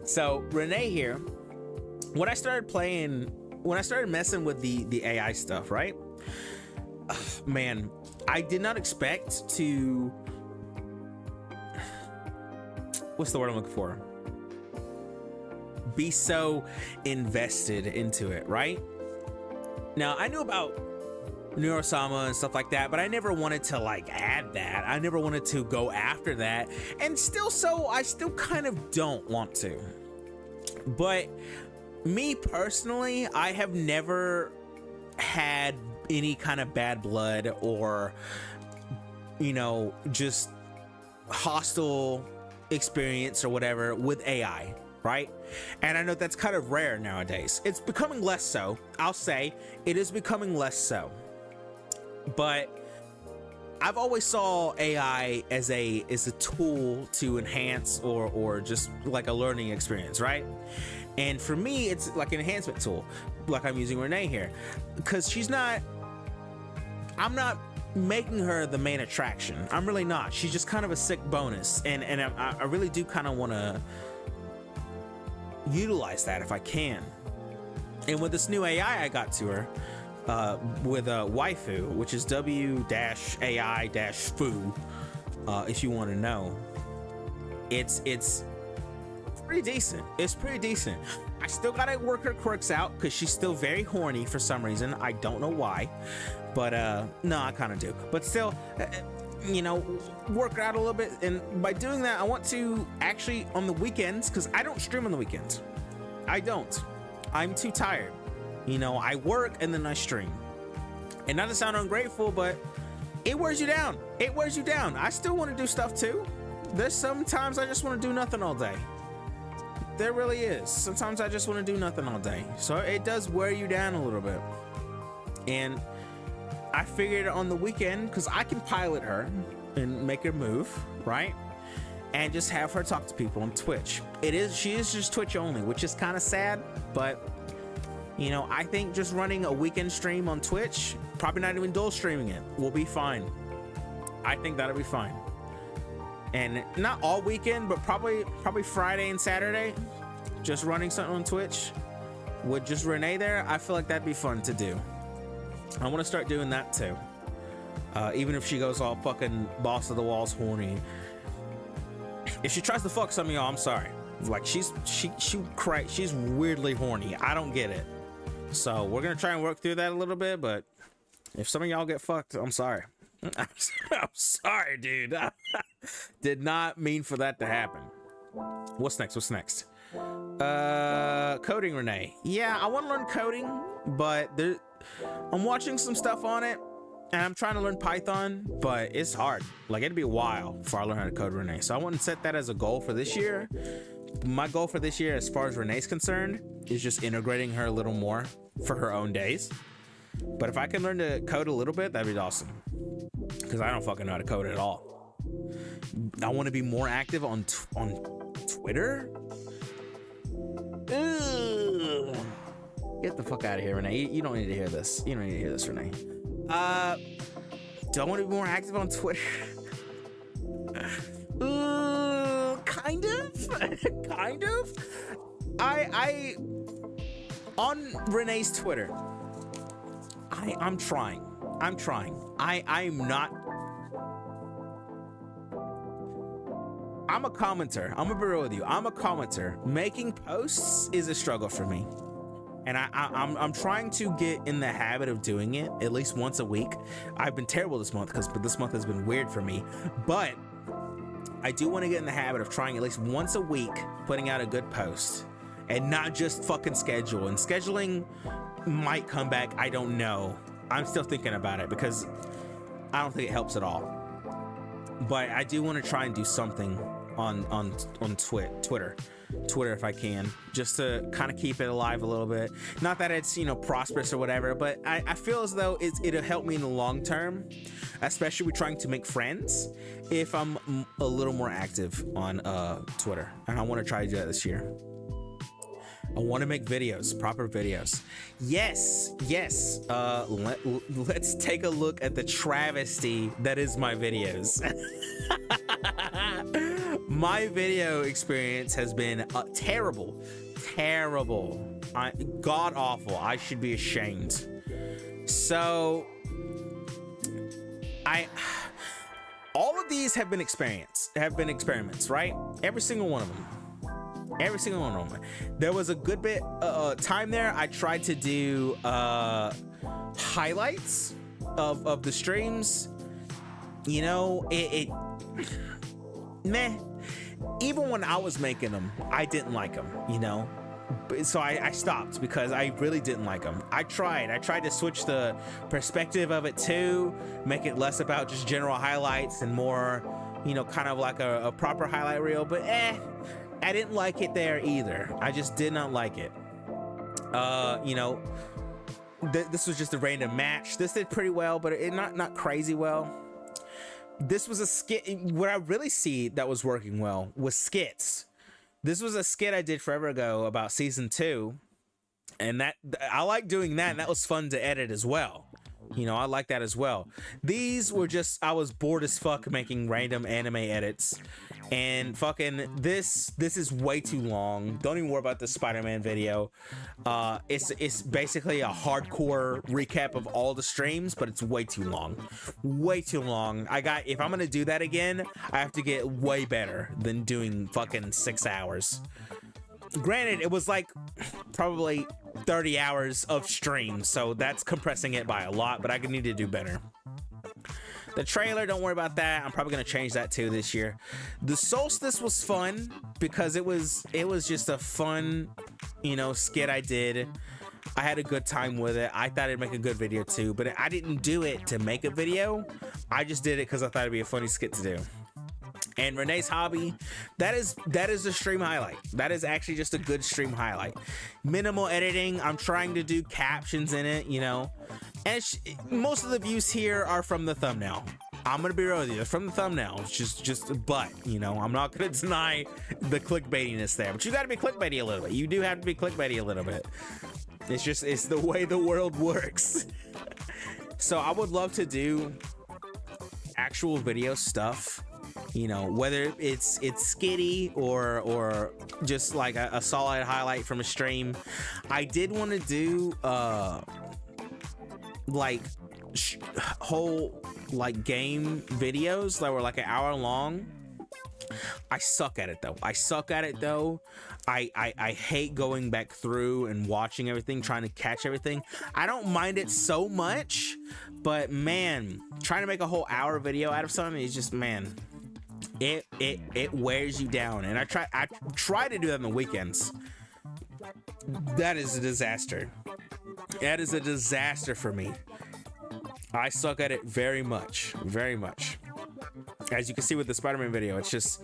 So Renee here, when I started messing with the AI stuff, right? Man, I did not expect to. What's the word I'm looking for? be so invested into it, right? Now, I knew about Neurosama and stuff like that, but I never wanted to like add that. I never wanted to go after that, and I still kind of don't want to. But me personally, I have never had any kind of bad blood or, you know, just hostile experience or whatever with AI, right? And I know that's kind of rare nowadays. It's becoming less so. I'll say it is becoming less so. But I've always saw AI as a tool to enhance or just like a learning experience, right? And for me, it's like an enhancement tool, like I'm using Renee here, because I'm not making her the main attraction. I'm really not. She's just kind of a sick bonus, and I really do kind of want to utilize that if I can. And with this new AI I got to her, with waifu, which is W-AI-foo, if you want to know. It's pretty decent. It's pretty decent. I still gotta work her quirks out because she's still very horny for some reason. I don't know why, but no, I kind of do. But still, you know, work her out a little bit. And by doing that, I want to actually on the weekends, because I don't stream on the weekends. I don't. I'm too tired. You know, I work and then I stream. And not to sound ungrateful, but it wears you down. It wears you down. I still want to do stuff too. There's sometimes I just want to do nothing all day. There really is. Sometimes I just want to do nothing all day. So it does wear you down a little bit. And I figured on the weekend, because I can pilot her and make her move, right? And just have her talk to people on Twitch. She is just Twitch only, which is kind of sad, but you know, I think just running a weekend stream on Twitch, probably not even dual streaming it, will be fine. I think that'll be fine. And not all weekend, but probably Friday and Saturday, just running something on Twitch with just Renee there. I feel like that'd be fun to do. I want to start doing that too. Even if she goes all fucking boss of the walls horny. If she tries to fuck some of y'all, I'm sorry. Like she's weirdly horny. I don't get it. So we're gonna try and work through that a little bit, but if some of y'all get fucked, I'm sorry. I'm sorry, dude. Did not mean for that to happen. What's next? Coding, Renee. Yeah, I want to learn coding, but I'm watching some stuff on it, and I'm trying to learn Python, but it's hard. Like, it'd be a while before I learn how to code Renee. So I want to set that as a goal for this year. My goal for this year, as far as Renee's concerned, is just integrating her a little more for her own days. But if I can learn to code a little bit, that'd be awesome. Because I don't fucking know how to code at all. I want to be more active on Twitter. Ugh. Get the fuck out of here, Renee. You don't need to hear this. You don't need to hear this, Renee. Do I want to be more active on Twitter? Kind of. Kind of. I on Renee's Twitter, I'm trying. I'm not. I'm a commenter. I'm gonna be real with you. I'm a commenter. Making posts is a struggle for me. And I'm trying to get in the habit of doing it at least once a week. I've been terrible this month but this month has been weird for me. But I do want to get in the habit of trying at least once a week, putting out a good post and not just fucking schedule. And scheduling might come back. I don't know. I'm still thinking about it because I don't think it helps at all. But I do want to try and do something on Twitter if I can, just to kind of keep it alive a little bit. Not that it's, you know, prosperous or whatever, but I feel as though it'll help me in the long term, especially with trying to make friends, if I'm a little more active on Twitter. And I want to try to do that this year. I want to make videos, proper videos. Yes. Let's take a look at the travesty that is my videos. My video experience has been terrible, god awful. I should be ashamed. So all of these have been experiments, right? Every single one of them. Every single one of them. There was a good bit time there. I tried to do highlights of the streams. You know, it meh. Even when I was making them, I didn't like them, you know. So I stopped because I really didn't like them. I tried to switch the perspective of it too, make it less about just general highlights and more, you know, kind of like a proper highlight reel, but I didn't like it there either. I just did not like it. You know, this was just a random match. This did pretty well, but it not crazy well. This was a skit. What I really see that was working well was skits. This was a skit I did forever ago about season 2, and that I like doing that, and that was fun to edit as well. You know, I like that as well. These were just, I was bored as fuck making random anime edits, and fucking this is way too long. Don't even worry about the Spider-Man video. It's basically a hardcore recap of all the streams, but it's way too long. Way too long. If I'm gonna do that again, I have to get way better than doing fucking 6 hours. Granted, it was like probably 30 hours of stream, so that's compressing it by a lot, but I need to do better. The trailer, don't worry about that. I'm probably gonna change that too this year. The solstice was fun because it was just a fun, you know, skit I did. I had a good time with it. I thought it'd make a good video too, but I didn't do it to make a video. I just did it because I thought it'd be a funny skit to do. And Renee's hobby, that is a stream highlight. That is actually just a good stream highlight. Minimal editing. I'm trying to do captions in it, you know. And most of the views here are from the thumbnail. I'm gonna be real with you, they're from the thumbnail. It's just but, you know, I'm not gonna deny the clickbaitiness there. But you gotta be clickbaity a little bit. You do have to be clickbaity a little bit. It's the way the world works. So I would love to do actual video stuff. You know, whether it's skitty or just like a solid highlight from a stream. I did want to do like whole like game videos that were like an hour long. I suck at it though. I hate going back through and watching everything, trying to catch everything. I don't mind it so much, but man, trying to make a whole hour video out of something is just, man, it wears you down. And I try to do that on the weekends. That is a disaster. That is a disaster for me. I suck at it very much. As you can see with the Spider-Man video, it's just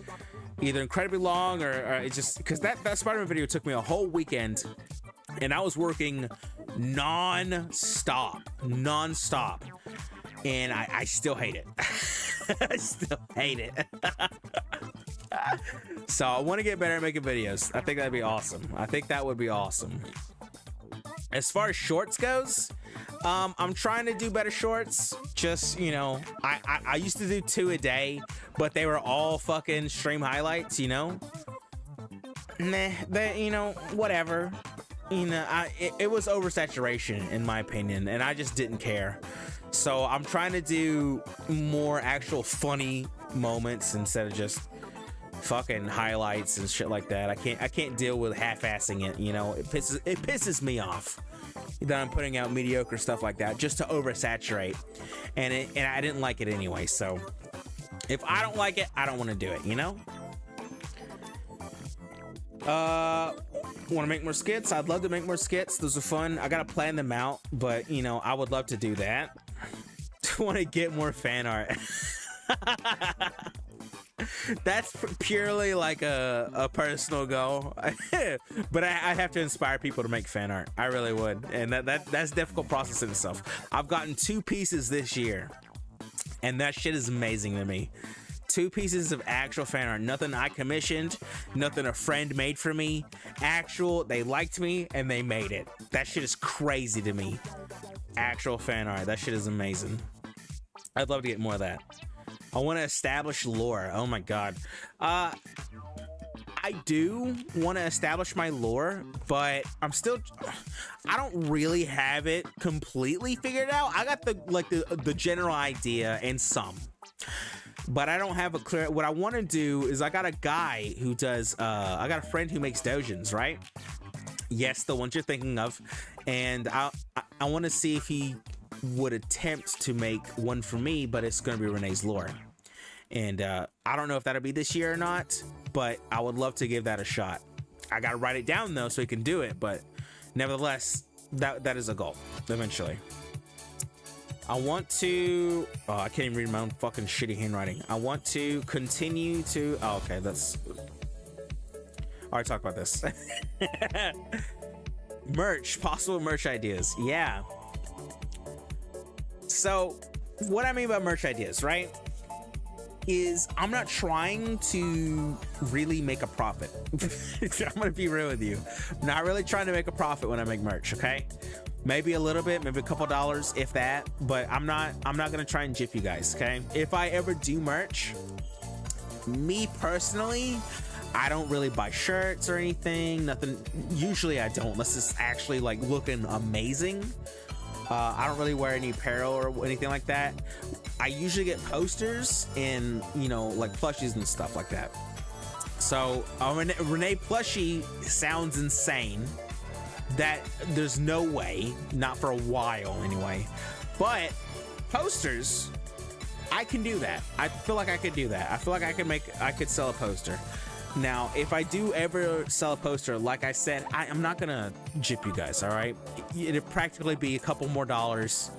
either incredibly long or it's just because that Spider-Man video took me a whole weekend, and I was working non-stop, and I still hate it. I still hate it. So I want to get better at making videos. I think that'd be awesome. I think that would be awesome. As far as shorts goes, I'm trying to do better shorts. Just, you know, I used to do 2 a day, but they were all fucking stream highlights, you know. Nah, you know, whatever. You know, it was oversaturation in my opinion, and I just didn't care. So I'm trying to do more actual funny moments instead of just fucking highlights and shit like that. I can't deal with half-assing it, you know. It pisses me off that I'm putting out mediocre stuff like that just to oversaturate, and I didn't like it anyway. So if I don't like it, I don't want to do it, you know. Want to make more skits? I'd love to make more skits. Those are fun. I gotta plan them out, but you know, I would love to do that. Want to get more fan art. That's purely like a personal goal. But I have to inspire people to make fan art. I really would, and that's a difficult process in itself. I've gotten 2 pieces this year, and that shit is amazing to me. 2 pieces of actual fan art. Nothing I commissioned, nothing a friend made for me. Actual, they liked me and they made it. That shit is crazy to me. Actual fan art. That shit is amazing. I'd love to get more of that. I want to establish lore. Oh my god. I do want to establish my lore, but I don't really have it completely figured out. I got the general idea and some. but I don't have a clear. What I want to do is I got a guy who does. I got a friend who makes dojins, right? Yes, the ones you're thinking of, and I want to see if he would attempt to make one for me, but it's going to be Renee's lore. And I don't know if that'll be this year or not, but I would love to give that a shot. I gotta write it down though so he can do it, but nevertheless, that is a goal eventually. I want to I can't even read my own fucking shitty handwriting. I want to continue to okay, that's already talked about this. Merch, possible merch ideas. Yeah. So what I mean by merch ideas, right, is I'm not trying to really make a profit. I'm gonna be real with you. I'm not really trying to make a profit when I make merch, okay? Maybe a little bit, maybe a couple dollars, if that, but I'm not gonna try and gyp you guys, okay? If I ever do merch, me personally, I don't really buy shirts or anything, nothing. Usually I don't, unless it's actually like looking amazing. I don't really wear any apparel or anything like that. I usually get posters and, you know, like plushies and stuff like that. So Renee plushie sounds insane. That there's no way, not for a while anyway. But posters, I can do that. I feel like I could do that. I feel like I could sell a poster. Now, if I do ever sell a poster, like I said, I'm not gonna gyp you guys, all right? It'd practically be a couple more dollars,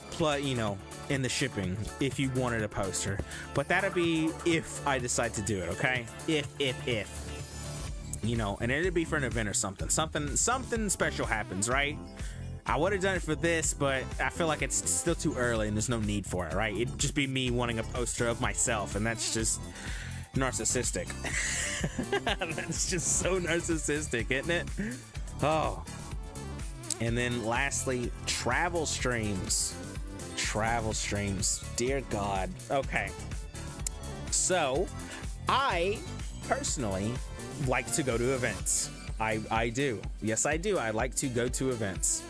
plus, you know, in the shipping if you wanted a poster. But that'd be if I decide to do it, okay? If. You know, and it'd be for an event or something special happens, right? I would have done it for this, but I feel like it's still too early and there's no need for it, right? It'd just be me wanting a poster of myself, and that's just narcissistic. That's just so narcissistic, isn't it? Oh. And then lastly, travel streams. Dear God. Okay. So I personally like to go to events. I do. Yes, I do. I like to go to events.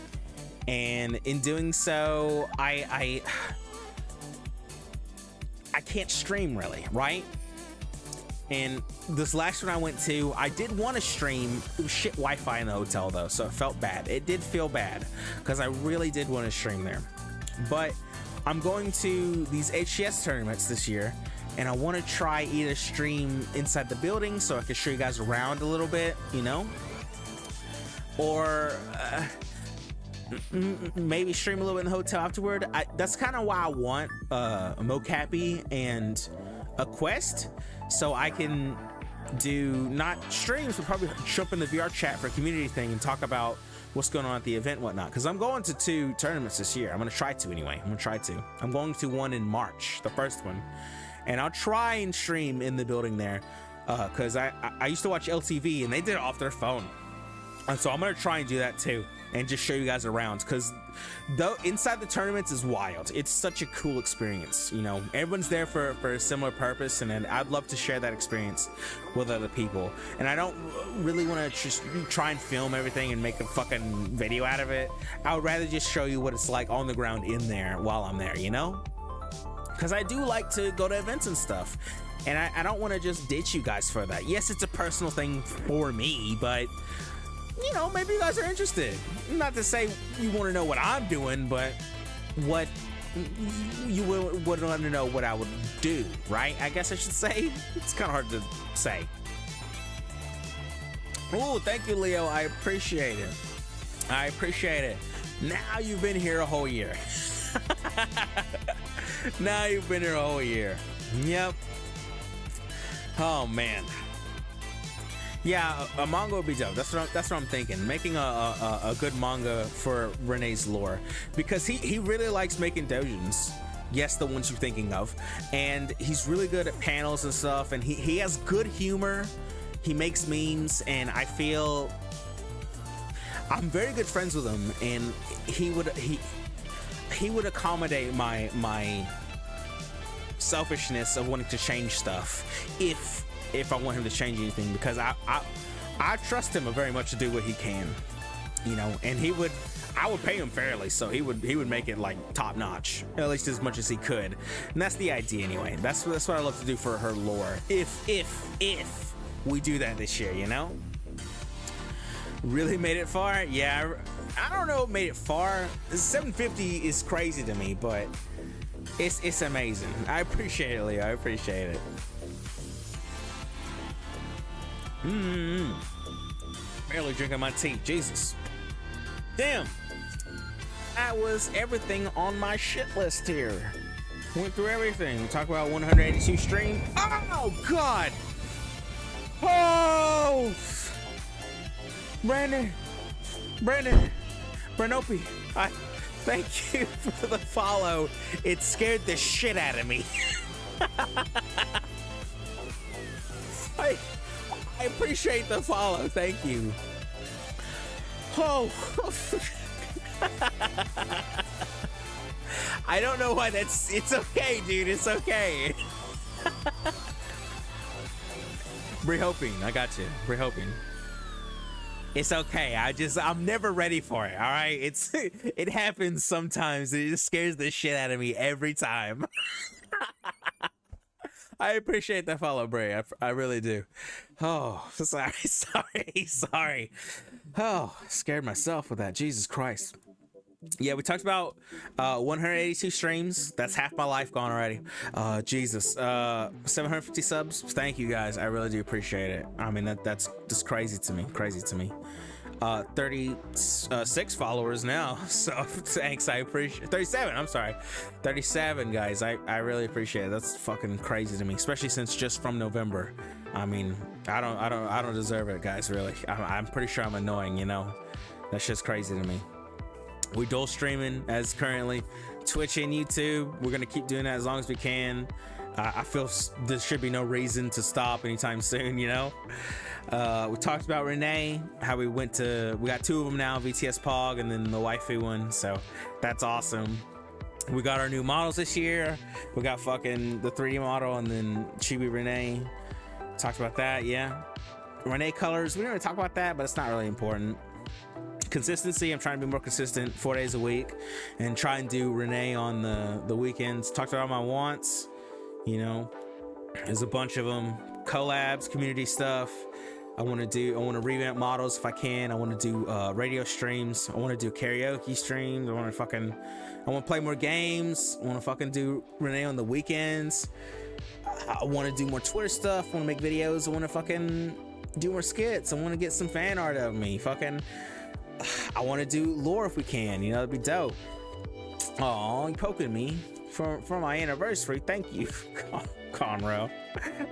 And in doing so, I can't stream really, right? And this last one I went to, I did want to stream. It was shit Wi-Fi in the hotel though, so it felt bad. It did feel bad because I really did want to stream there. But I'm going to these HCS tournaments this year, and I want to try either stream inside the building so I can show you guys around a little bit, you know, or maybe stream a little bit in the hotel afterward. That's kind of why I want a Mocappy and a Quest, so I can do not streams, but probably jump in the VR chat for a community thing and talk about what's going on at the event and whatnot, because I'm going to 2 tournaments this year. I'm going to try to anyway. I'm going to one in March, the first one, and I'll try and stream in the building there, because I used to watch LTV and they did it off their phone, and so I'm going to try and do that too and just show you guys around, because though inside the tournaments is wild. It's such a cool experience, you know. Everyone's there for a similar purpose, and I'd love to share that experience with other people. And I don't really want to just try and film everything and make a fucking video out of it. I would rather just show you what it's like on the ground in there while I'm there, you know, because I do like to go to events and stuff, and I don't want to just ditch you guys for that. Yes, it's a personal thing for me, but you know, maybe you guys are interested. Not to say you want to know what I'm doing, but what you would want to know what I would do, right? I guess I should say. It's kind of hard to say. Oh, thank you, Leo. I appreciate it. Now you've been here a whole year. Yep. Oh man. Yeah, a manga would be dope. That's what I'm thinking. Making a good manga for Renee's lore, because he really likes making dojins. Yes, the ones you're thinking of, and he's really good at panels and stuff. And he has good humor. He makes memes, and I feel I'm very good friends with him, and he would accommodate my selfishness of wanting to change stuff if I want him to change anything, because I trust him very much to do what he can, you know, and I would pay him fairly, so he would make it like top notch, at least as much as he could. And that's the idea anyway. That's what I love to do for her lore. If we do that this year, you know. Really made it far? Yeah, I don't know. Made it far. 750 is crazy to me, but it's amazing. I appreciate it, Leo. I appreciate it. Barely drinking my tea. Jesus. Damn. That was everything on my shit list here. Went through everything. We talked about 182 stream. Oh God. Oh. Brandon. Branopi. Thank you for the follow. It scared the shit out of me. I appreciate the follow. Thank you. Oh. I don't know why it's okay, dude. It's okay. Bree hoping. I got you. Bree hoping. It's okay. I'm never ready for it. All right. It happens sometimes. It just scares the shit out of me every time. I appreciate that follow, Bray. I really do. Oh, sorry. Oh, scared myself with that. Jesus Christ. Yeah, we talked about 182 streams. That's half my life gone already. Jesus. 750 subs. Thank you guys. I really do appreciate it. I mean, that's just crazy to me. 36 followers now. So thanks. I appreciate 37. I'm sorry. 37 guys. I really appreciate it. That's fucking crazy to me, especially since just from November. I mean, I don't deserve it, guys, really. I'm pretty sure I'm annoying, you know. That's just crazy to me. We dual streaming as currently Twitch and YouTube. We're gonna keep doing that as long as we can. I feel there should be no reason to stop anytime soon, you know. We talked about Renee, how we got 2 of them now, VTS Pog and then the waifu one, so that's awesome. We got our new models this year. We got fucking the 3D model and then Chibi Renee. Talked about that, yeah. Renee colors, we didn't really talk about that, but it's not really important. Consistency, I'm trying to be more consistent 4 days a week and try and do Renee on the weekends. Talked about my wants, you know, there's a bunch of them. Collabs, community stuff. I want to revamp models if I can. I want to do radio streams. I want to do karaoke streams. I want to play more games. I want to fucking do Renee on the weekends. I want to do more Twitter stuff. I want to make videos. I want to fucking do more skits. I want to get some fan art of me. I want to do lore if we can. You know, that'd be dope. Oh, you poking me for my anniversary. Thank you, Conroe.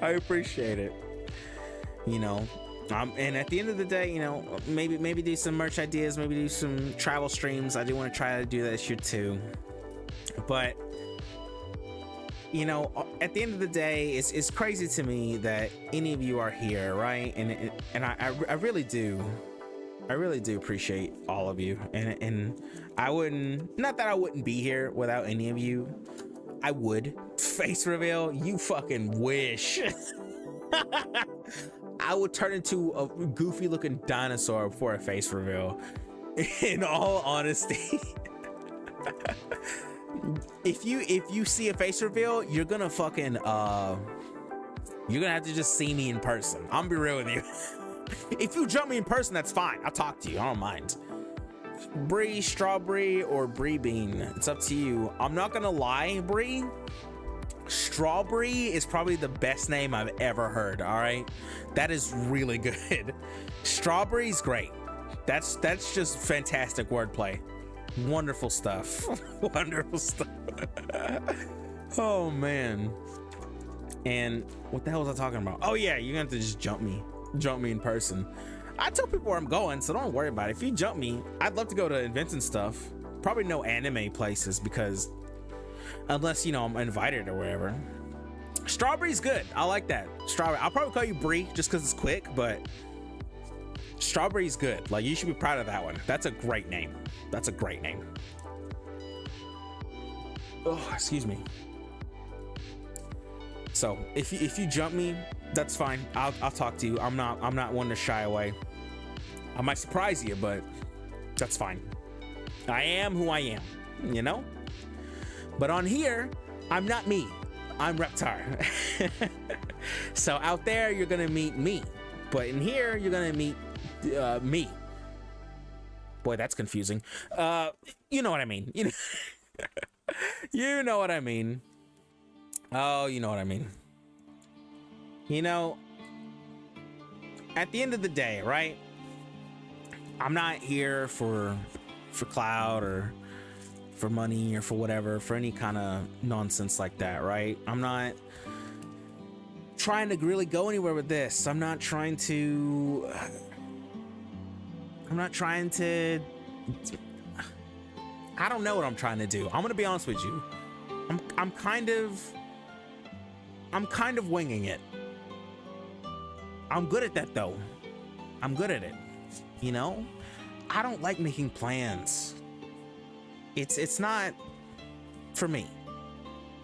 I appreciate it. You know, and at the end of the day, you know, maybe do some merch ideas. Maybe do some travel streams. I do want to try to do that this year too. But you know, at the end of the day, it's crazy to me that any of you are here, right? And I really do. I really do appreciate all of you, and I wouldn't, not that I wouldn't be here without any of you. I would. Face reveal, you fucking wish. I would turn into a goofy looking dinosaur before a face reveal, in all honesty. If you see a face reveal, you're gonna fucking you're gonna have to just see me in person. I'm gonna be real with you. If you jump me in person, that's fine. I'll talk to you. I don't mind. Brie, Strawberry, or Brie Bean. It's up to you. I'm not gonna lie, Brie. Strawberry is probably the best name I've ever heard. All right, that is really good. Strawberry's great. That's just fantastic wordplay. Wonderful stuff. Wonderful stuff. Oh man. And what the hell was I talking about? Oh yeah, you're gonna have to just jump me in person. I tell people where I'm going, so don't worry about it. If you jump me, I'd love to go to events and stuff. Probably no anime places, because unless, you know, I'm invited or wherever. Strawberry's good. I like that. Strawberry. I'll probably call you Brie just because it's quick, but Strawberry's good. Like, you should be proud of that one. That's a great name. That's a great name. Oh, excuse me. So if you jump me, that's fine. I'll talk to you. I'm not one to shy away. I might surprise you, but that's fine. I am who I am, you know? But on here, I'm not me. I'm Reptar. So out there, you're gonna meet me. But in here, you're gonna meet me. Boy, that's confusing. You know what I mean. You know, you know what I mean. Oh, you know what I mean. You know, at the end of the day, right? I'm not here for clout or for money or for whatever, for any kind of nonsense like that, right? I'm not trying to really go anywhere with this. I'm not trying to I don't know what I'm trying to do. I'm gonna be honest with you. I'm kind of winging it. I'm good at that though. I'm good at it. You know? I don't like making plans. It's not for me.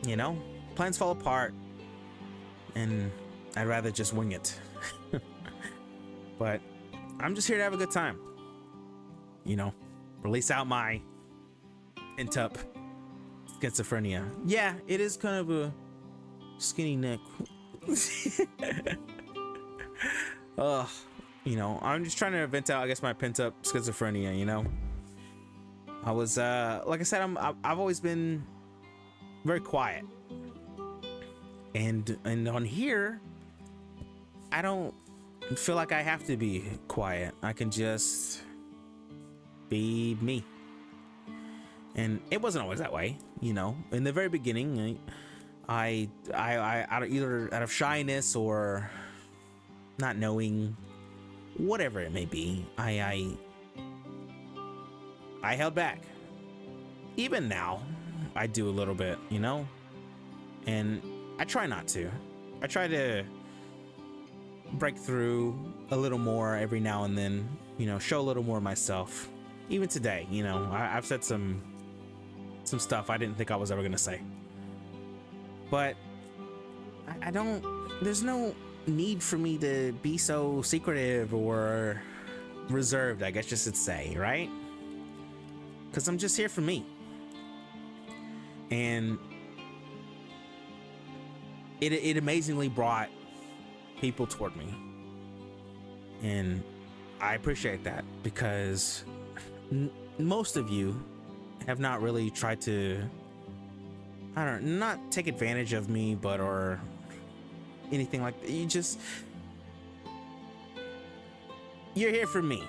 You know? Plans fall apart and I'd rather just wing it. But I'm just here to have a good time. You know? Release out my pent-up schizophrenia. Yeah, it is kind of a skinny neck. You know, I'm just trying to vent out, I guess, my pent-up schizophrenia, you know? I was, like I said, I've always been very quiet. And on here, I don't feel like I have to be quiet. I can just be me. And it wasn't always that way, you know? In the very beginning, I either out of shyness or not knowing, whatever it may be, I held back. Even now, I do a little bit, you know? And I try not to. I try to break through a little more every now and then, you know, show a little more of myself. Even today, you know, I've said some stuff I didn't think I was ever gonna say. But I don't, there's no need for me to be so secretive or reserved, I guess you should say, right? Because I'm just here for me. And it amazingly brought people toward me. And I appreciate that, because most of you have not really tried to, I don't know, not take advantage of me, but or anything like that. You're here for me,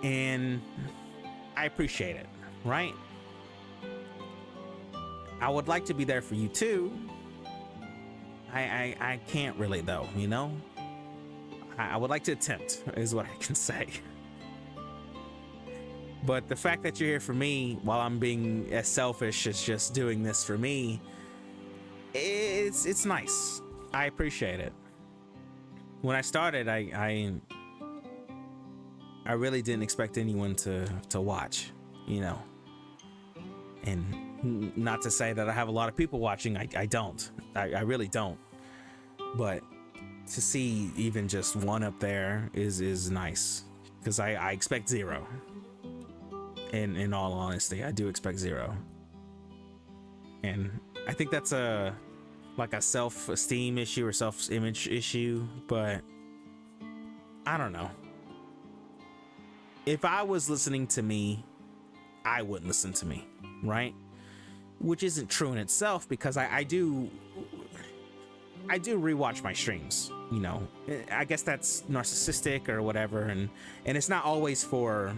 and I appreciate it, right? I would like to be there for you too. I can't really though, you know? I would like to attempt, is what I can say. But the fact that you're here for me while I'm being as selfish as just doing this for me, it's nice. I appreciate it. When I started, I really didn't expect anyone to watch, you know. And not to say that I have a lot of people watching, I don't. I really don't. But to see even just one up there is nice, because I expect zero. And in all honesty, I do expect zero. And I think that's like a self-esteem issue or self-image issue, but I don't know. If I was listening to me, I wouldn't listen to me, right? Which isn't true in itself, because I do rewatch my streams, you know. I guess that's narcissistic or whatever, and it's not always for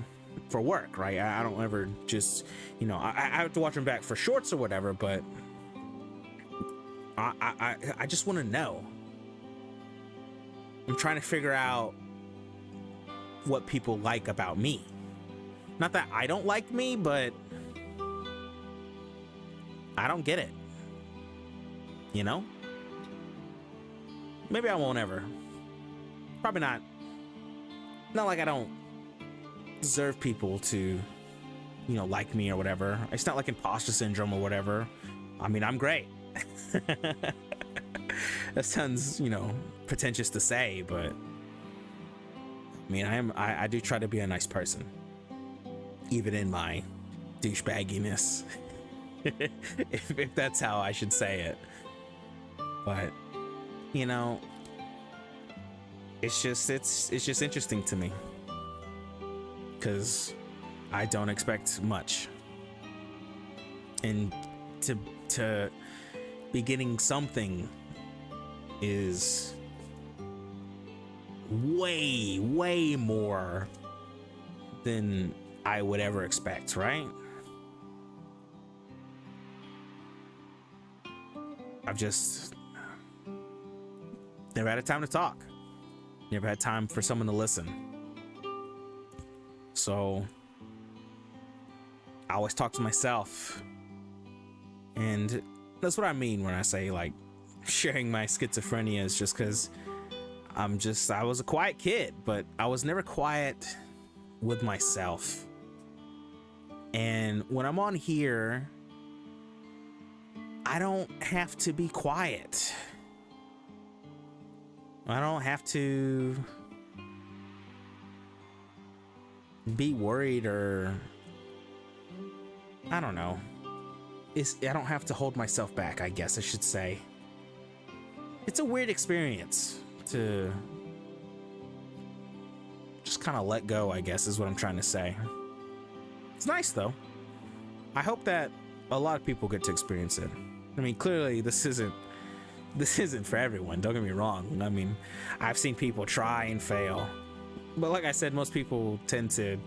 work, right? I don't ever just, you know, I have to watch them back for shorts or whatever, but I just want to know. I'm trying to figure out what people like about me. Not that I don't like me, but I don't get it, you know? Maybe I won't ever. Probably not. Not like I don't deserve people to, you know, like me or whatever. It's not like imposter syndrome or whatever. I mean, I'm great. That sounds, you know, pretentious to say, but I mean, I do try to be a nice person, even in my douchebagginess. if that's how I should say it. But you know, it's just interesting to me, because I don't expect much, and to be getting something is way more than I would ever expect, right? I've just never had a time to talk, never had time for someone to listen. So I always talk to myself, and that's what I mean when I say like sharing my schizophrenia is just because I was a quiet kid, but I was never quiet with myself. And when I'm on here, I don't have to be quiet. I don't have to be worried, or I don't know. I don't have to hold myself back, I guess I should say. It's a weird experience to just kind of let go, I guess is what I'm trying to say. It's nice though. I hope that a lot of people get to experience it. I mean, clearly this isn't for everyone, don't get me wrong. I mean, I've seen people try and fail, but like I said, most people tend to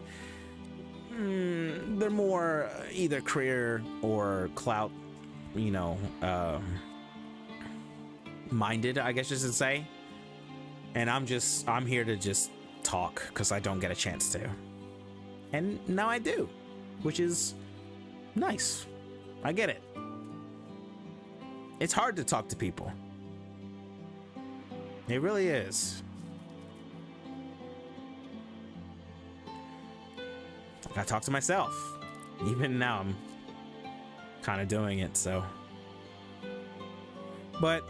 they're more either career or clout, you know, minded, I guess you should say. And I'm here to just talk because I don't get a chance to, and now I do, which is nice. I get it. It's hard to talk to people. It really is. I talk to myself. Even now I'm kind of doing it, so. But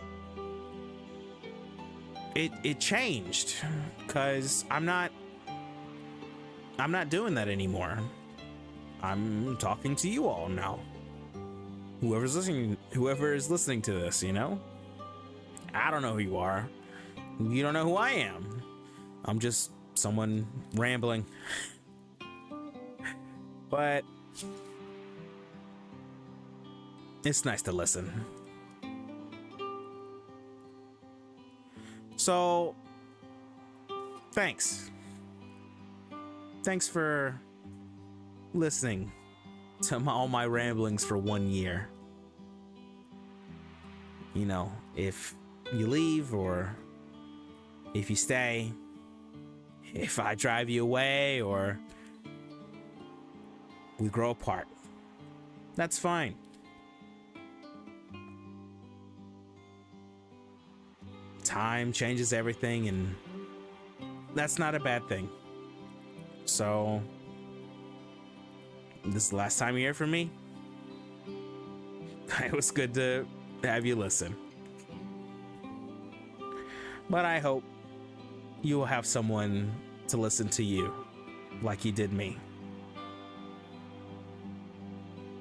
it changed, because I'm not doing that anymore. I'm talking to you all now. Whoever is listening to this, you know? I don't know who you are. You don't know who I am. I'm just someone rambling. But it's nice to listen. So, thanks. Thanks for listening to all my ramblings for 1 year. You know, if you leave or if you stay, if I drive you away or we grow apart, that's fine. Time changes everything, and that's not a bad thing. So, this is the last time you hear from me. It was good to have you listen. But I hope you will have someone to listen to you like you did me.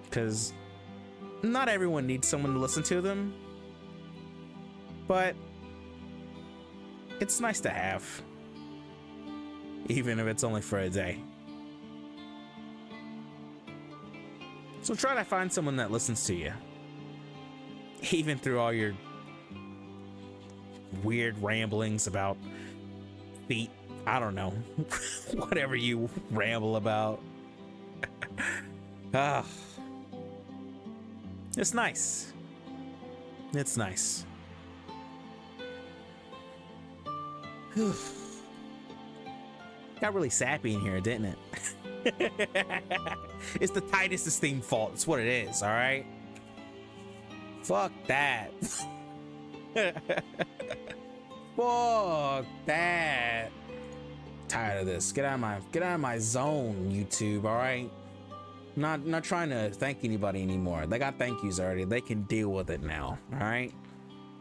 Because not everyone needs someone to listen to them. But it's nice to have. Even if it's only for a day. So try to find someone that listens to you. Even through all your weird ramblings about feet. I don't know. Whatever you ramble about. It's nice. It's nice. Got really sappy in here, didn't it? It's the Titus Esteem fault. It's what it is, alright? Fuck that. Fuck that. Tired of this. Get out of my zone, YouTube, alright? Not trying to thank anybody anymore. They got thank yous already. They can deal with it now, alright?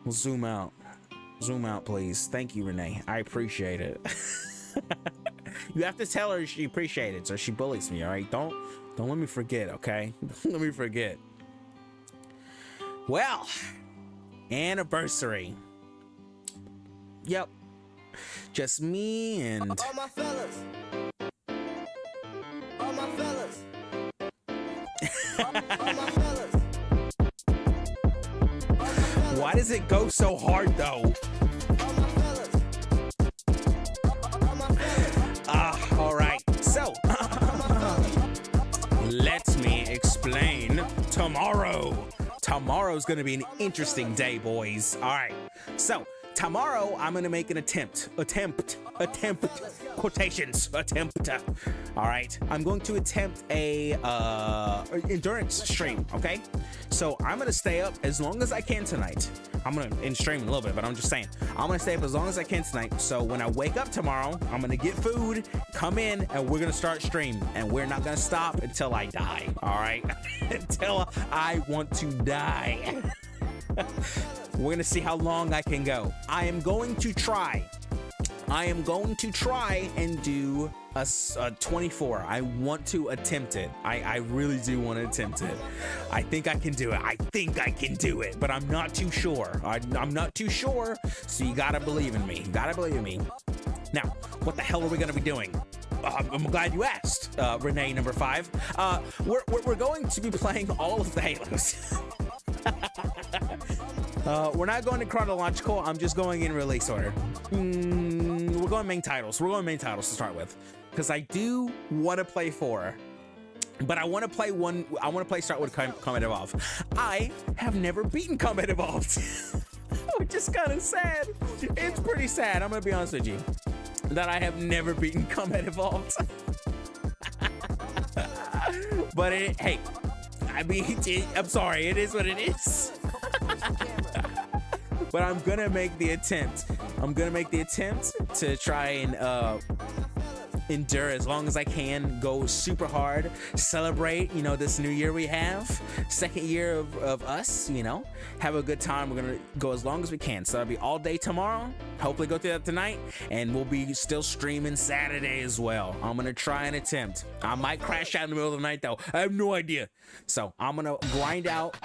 We'll zoom out. Zoom out, please. Thank you, Renee. I appreciate it. You have to tell her she appreciates it, so she bullies me. All right, don't let me forget. Okay, don't let me forget. Well, anniversary. Yep, just me and All my fellas. All my fellas. All my fellas. why does it go so hard though? All my fellas. All my fellas. All right, so let me explain. Tomorrow's gonna be an interesting day, boys. All right, so tomorrow I'm gonna make an attempt, quotations, attempt. All right, I'm going to attempt a endurance stream. Okay, so I'm gonna stay up as long as I can tonight. I'm gonna end stream in a little bit, but I'm just saying I'm gonna stay up as long as I can tonight. So when I wake up tomorrow, I'm gonna get food, come in, and we're gonna start stream, and we're not gonna stop until I die. All right, until I want to die. We're gonna see how long I can go. I am going to try and do a 24. I want to attempt it. I really do want to attempt it. I think I can do it. But I'm not too sure. I'm not too sure. So you gotta believe in me. Now, what the hell are we gonna be doing? I'm glad you asked, Renee number 5. We're going to be playing all of the Halos. We're not going to chronological. I'm just going in release order. We're going main titles. To start with, because I do want to play 4, but I want to play one. I want to play start with Combat Evolved. I have never beaten Combat Evolved, which is kind of sad. It's pretty sad. I'm gonna be honest with you, that I have never beaten Combat Evolved. But hey, I mean, I'm sorry. It is what it is. But I'm gonna make the attempt. To try and endure as long as I can, go super hard, celebrate, this new year we have, second year of us, have a good time. We're gonna go as long as we can. So that'll be all day tomorrow. Hopefully go through that tonight, and we'll be still streaming Saturday as well. I'm gonna try and attempt. I might crash out in the middle of the night though. I have no idea. So I'm gonna grind out.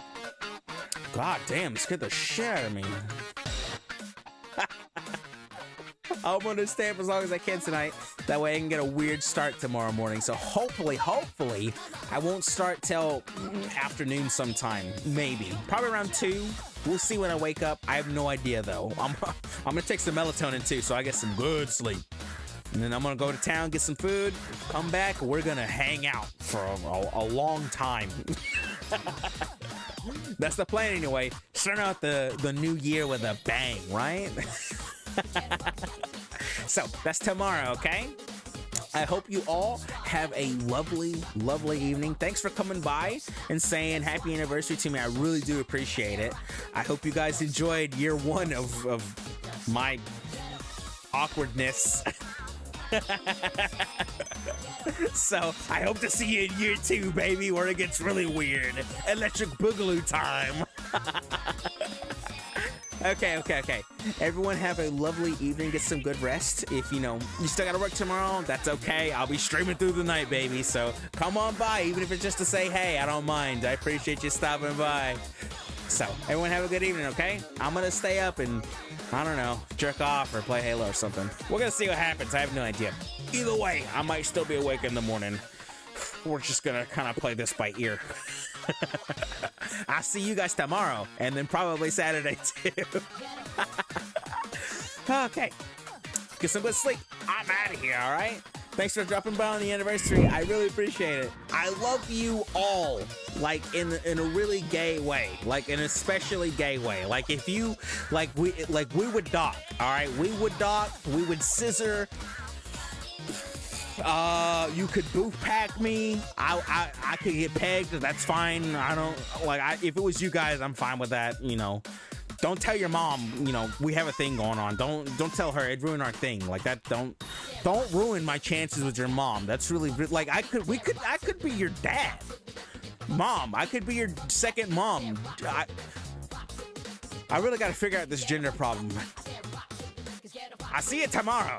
God damn, it scared the shit out of me. I'm gonna stay up as long as I can tonight. That way I can get a weird start tomorrow morning. So hopefully, I won't start till afternoon sometime. Maybe. Probably around 2. We'll see when I wake up. I have no idea though. I'm gonna take some melatonin too, so I get some good sleep. And then I'm gonna go to town, get some food, come back. We're gonna hang out for a long time. That's the plan anyway. Start out the new year with a bang, right? So that's tomorrow, okay? I hope you all have a lovely evening. Thanks for coming by and saying happy anniversary to me. I really do appreciate it. I hope you guys enjoyed year 1 of my awkwardness. So I hope to see you in year 2, baby, where it gets really weird. Electric Boogaloo time. Okay. Everyone have a lovely evening. Get some good rest. If you still gotta work tomorrow, that's okay. I'll be streaming through the night, baby. So come on by, even if it's just to say hey. I don't mind. I appreciate you stopping by. So everyone have a good evening, okay? I'm gonna stay up and, I don't know, jerk off or play Halo or something. We're gonna see what happens. I have no idea. Either way, I might still be awake in the morning. We're just gonna kind of play this by ear. I'll see you guys tomorrow, and then probably Saturday too. Okay, get some good sleep. I'm out of here, all right? Thanks for dropping by on the anniversary. I really appreciate it. I love you all, like in a really gay way, like an especially gay way. Like if you, we would dock, all right? We would dock, we would scissor. You could booth pack me. I could get pegged. That's fine. I don't if it was you guys, I'm fine with that. Don't tell your mom. We have a thing going on. Don't tell her. It'd ruin our thing. Like that. Don't ruin my chances with your mom. That's really like I could be your dad, mom. I could be your second mom. I really got to figure out this gender problem. I'll see you tomorrow.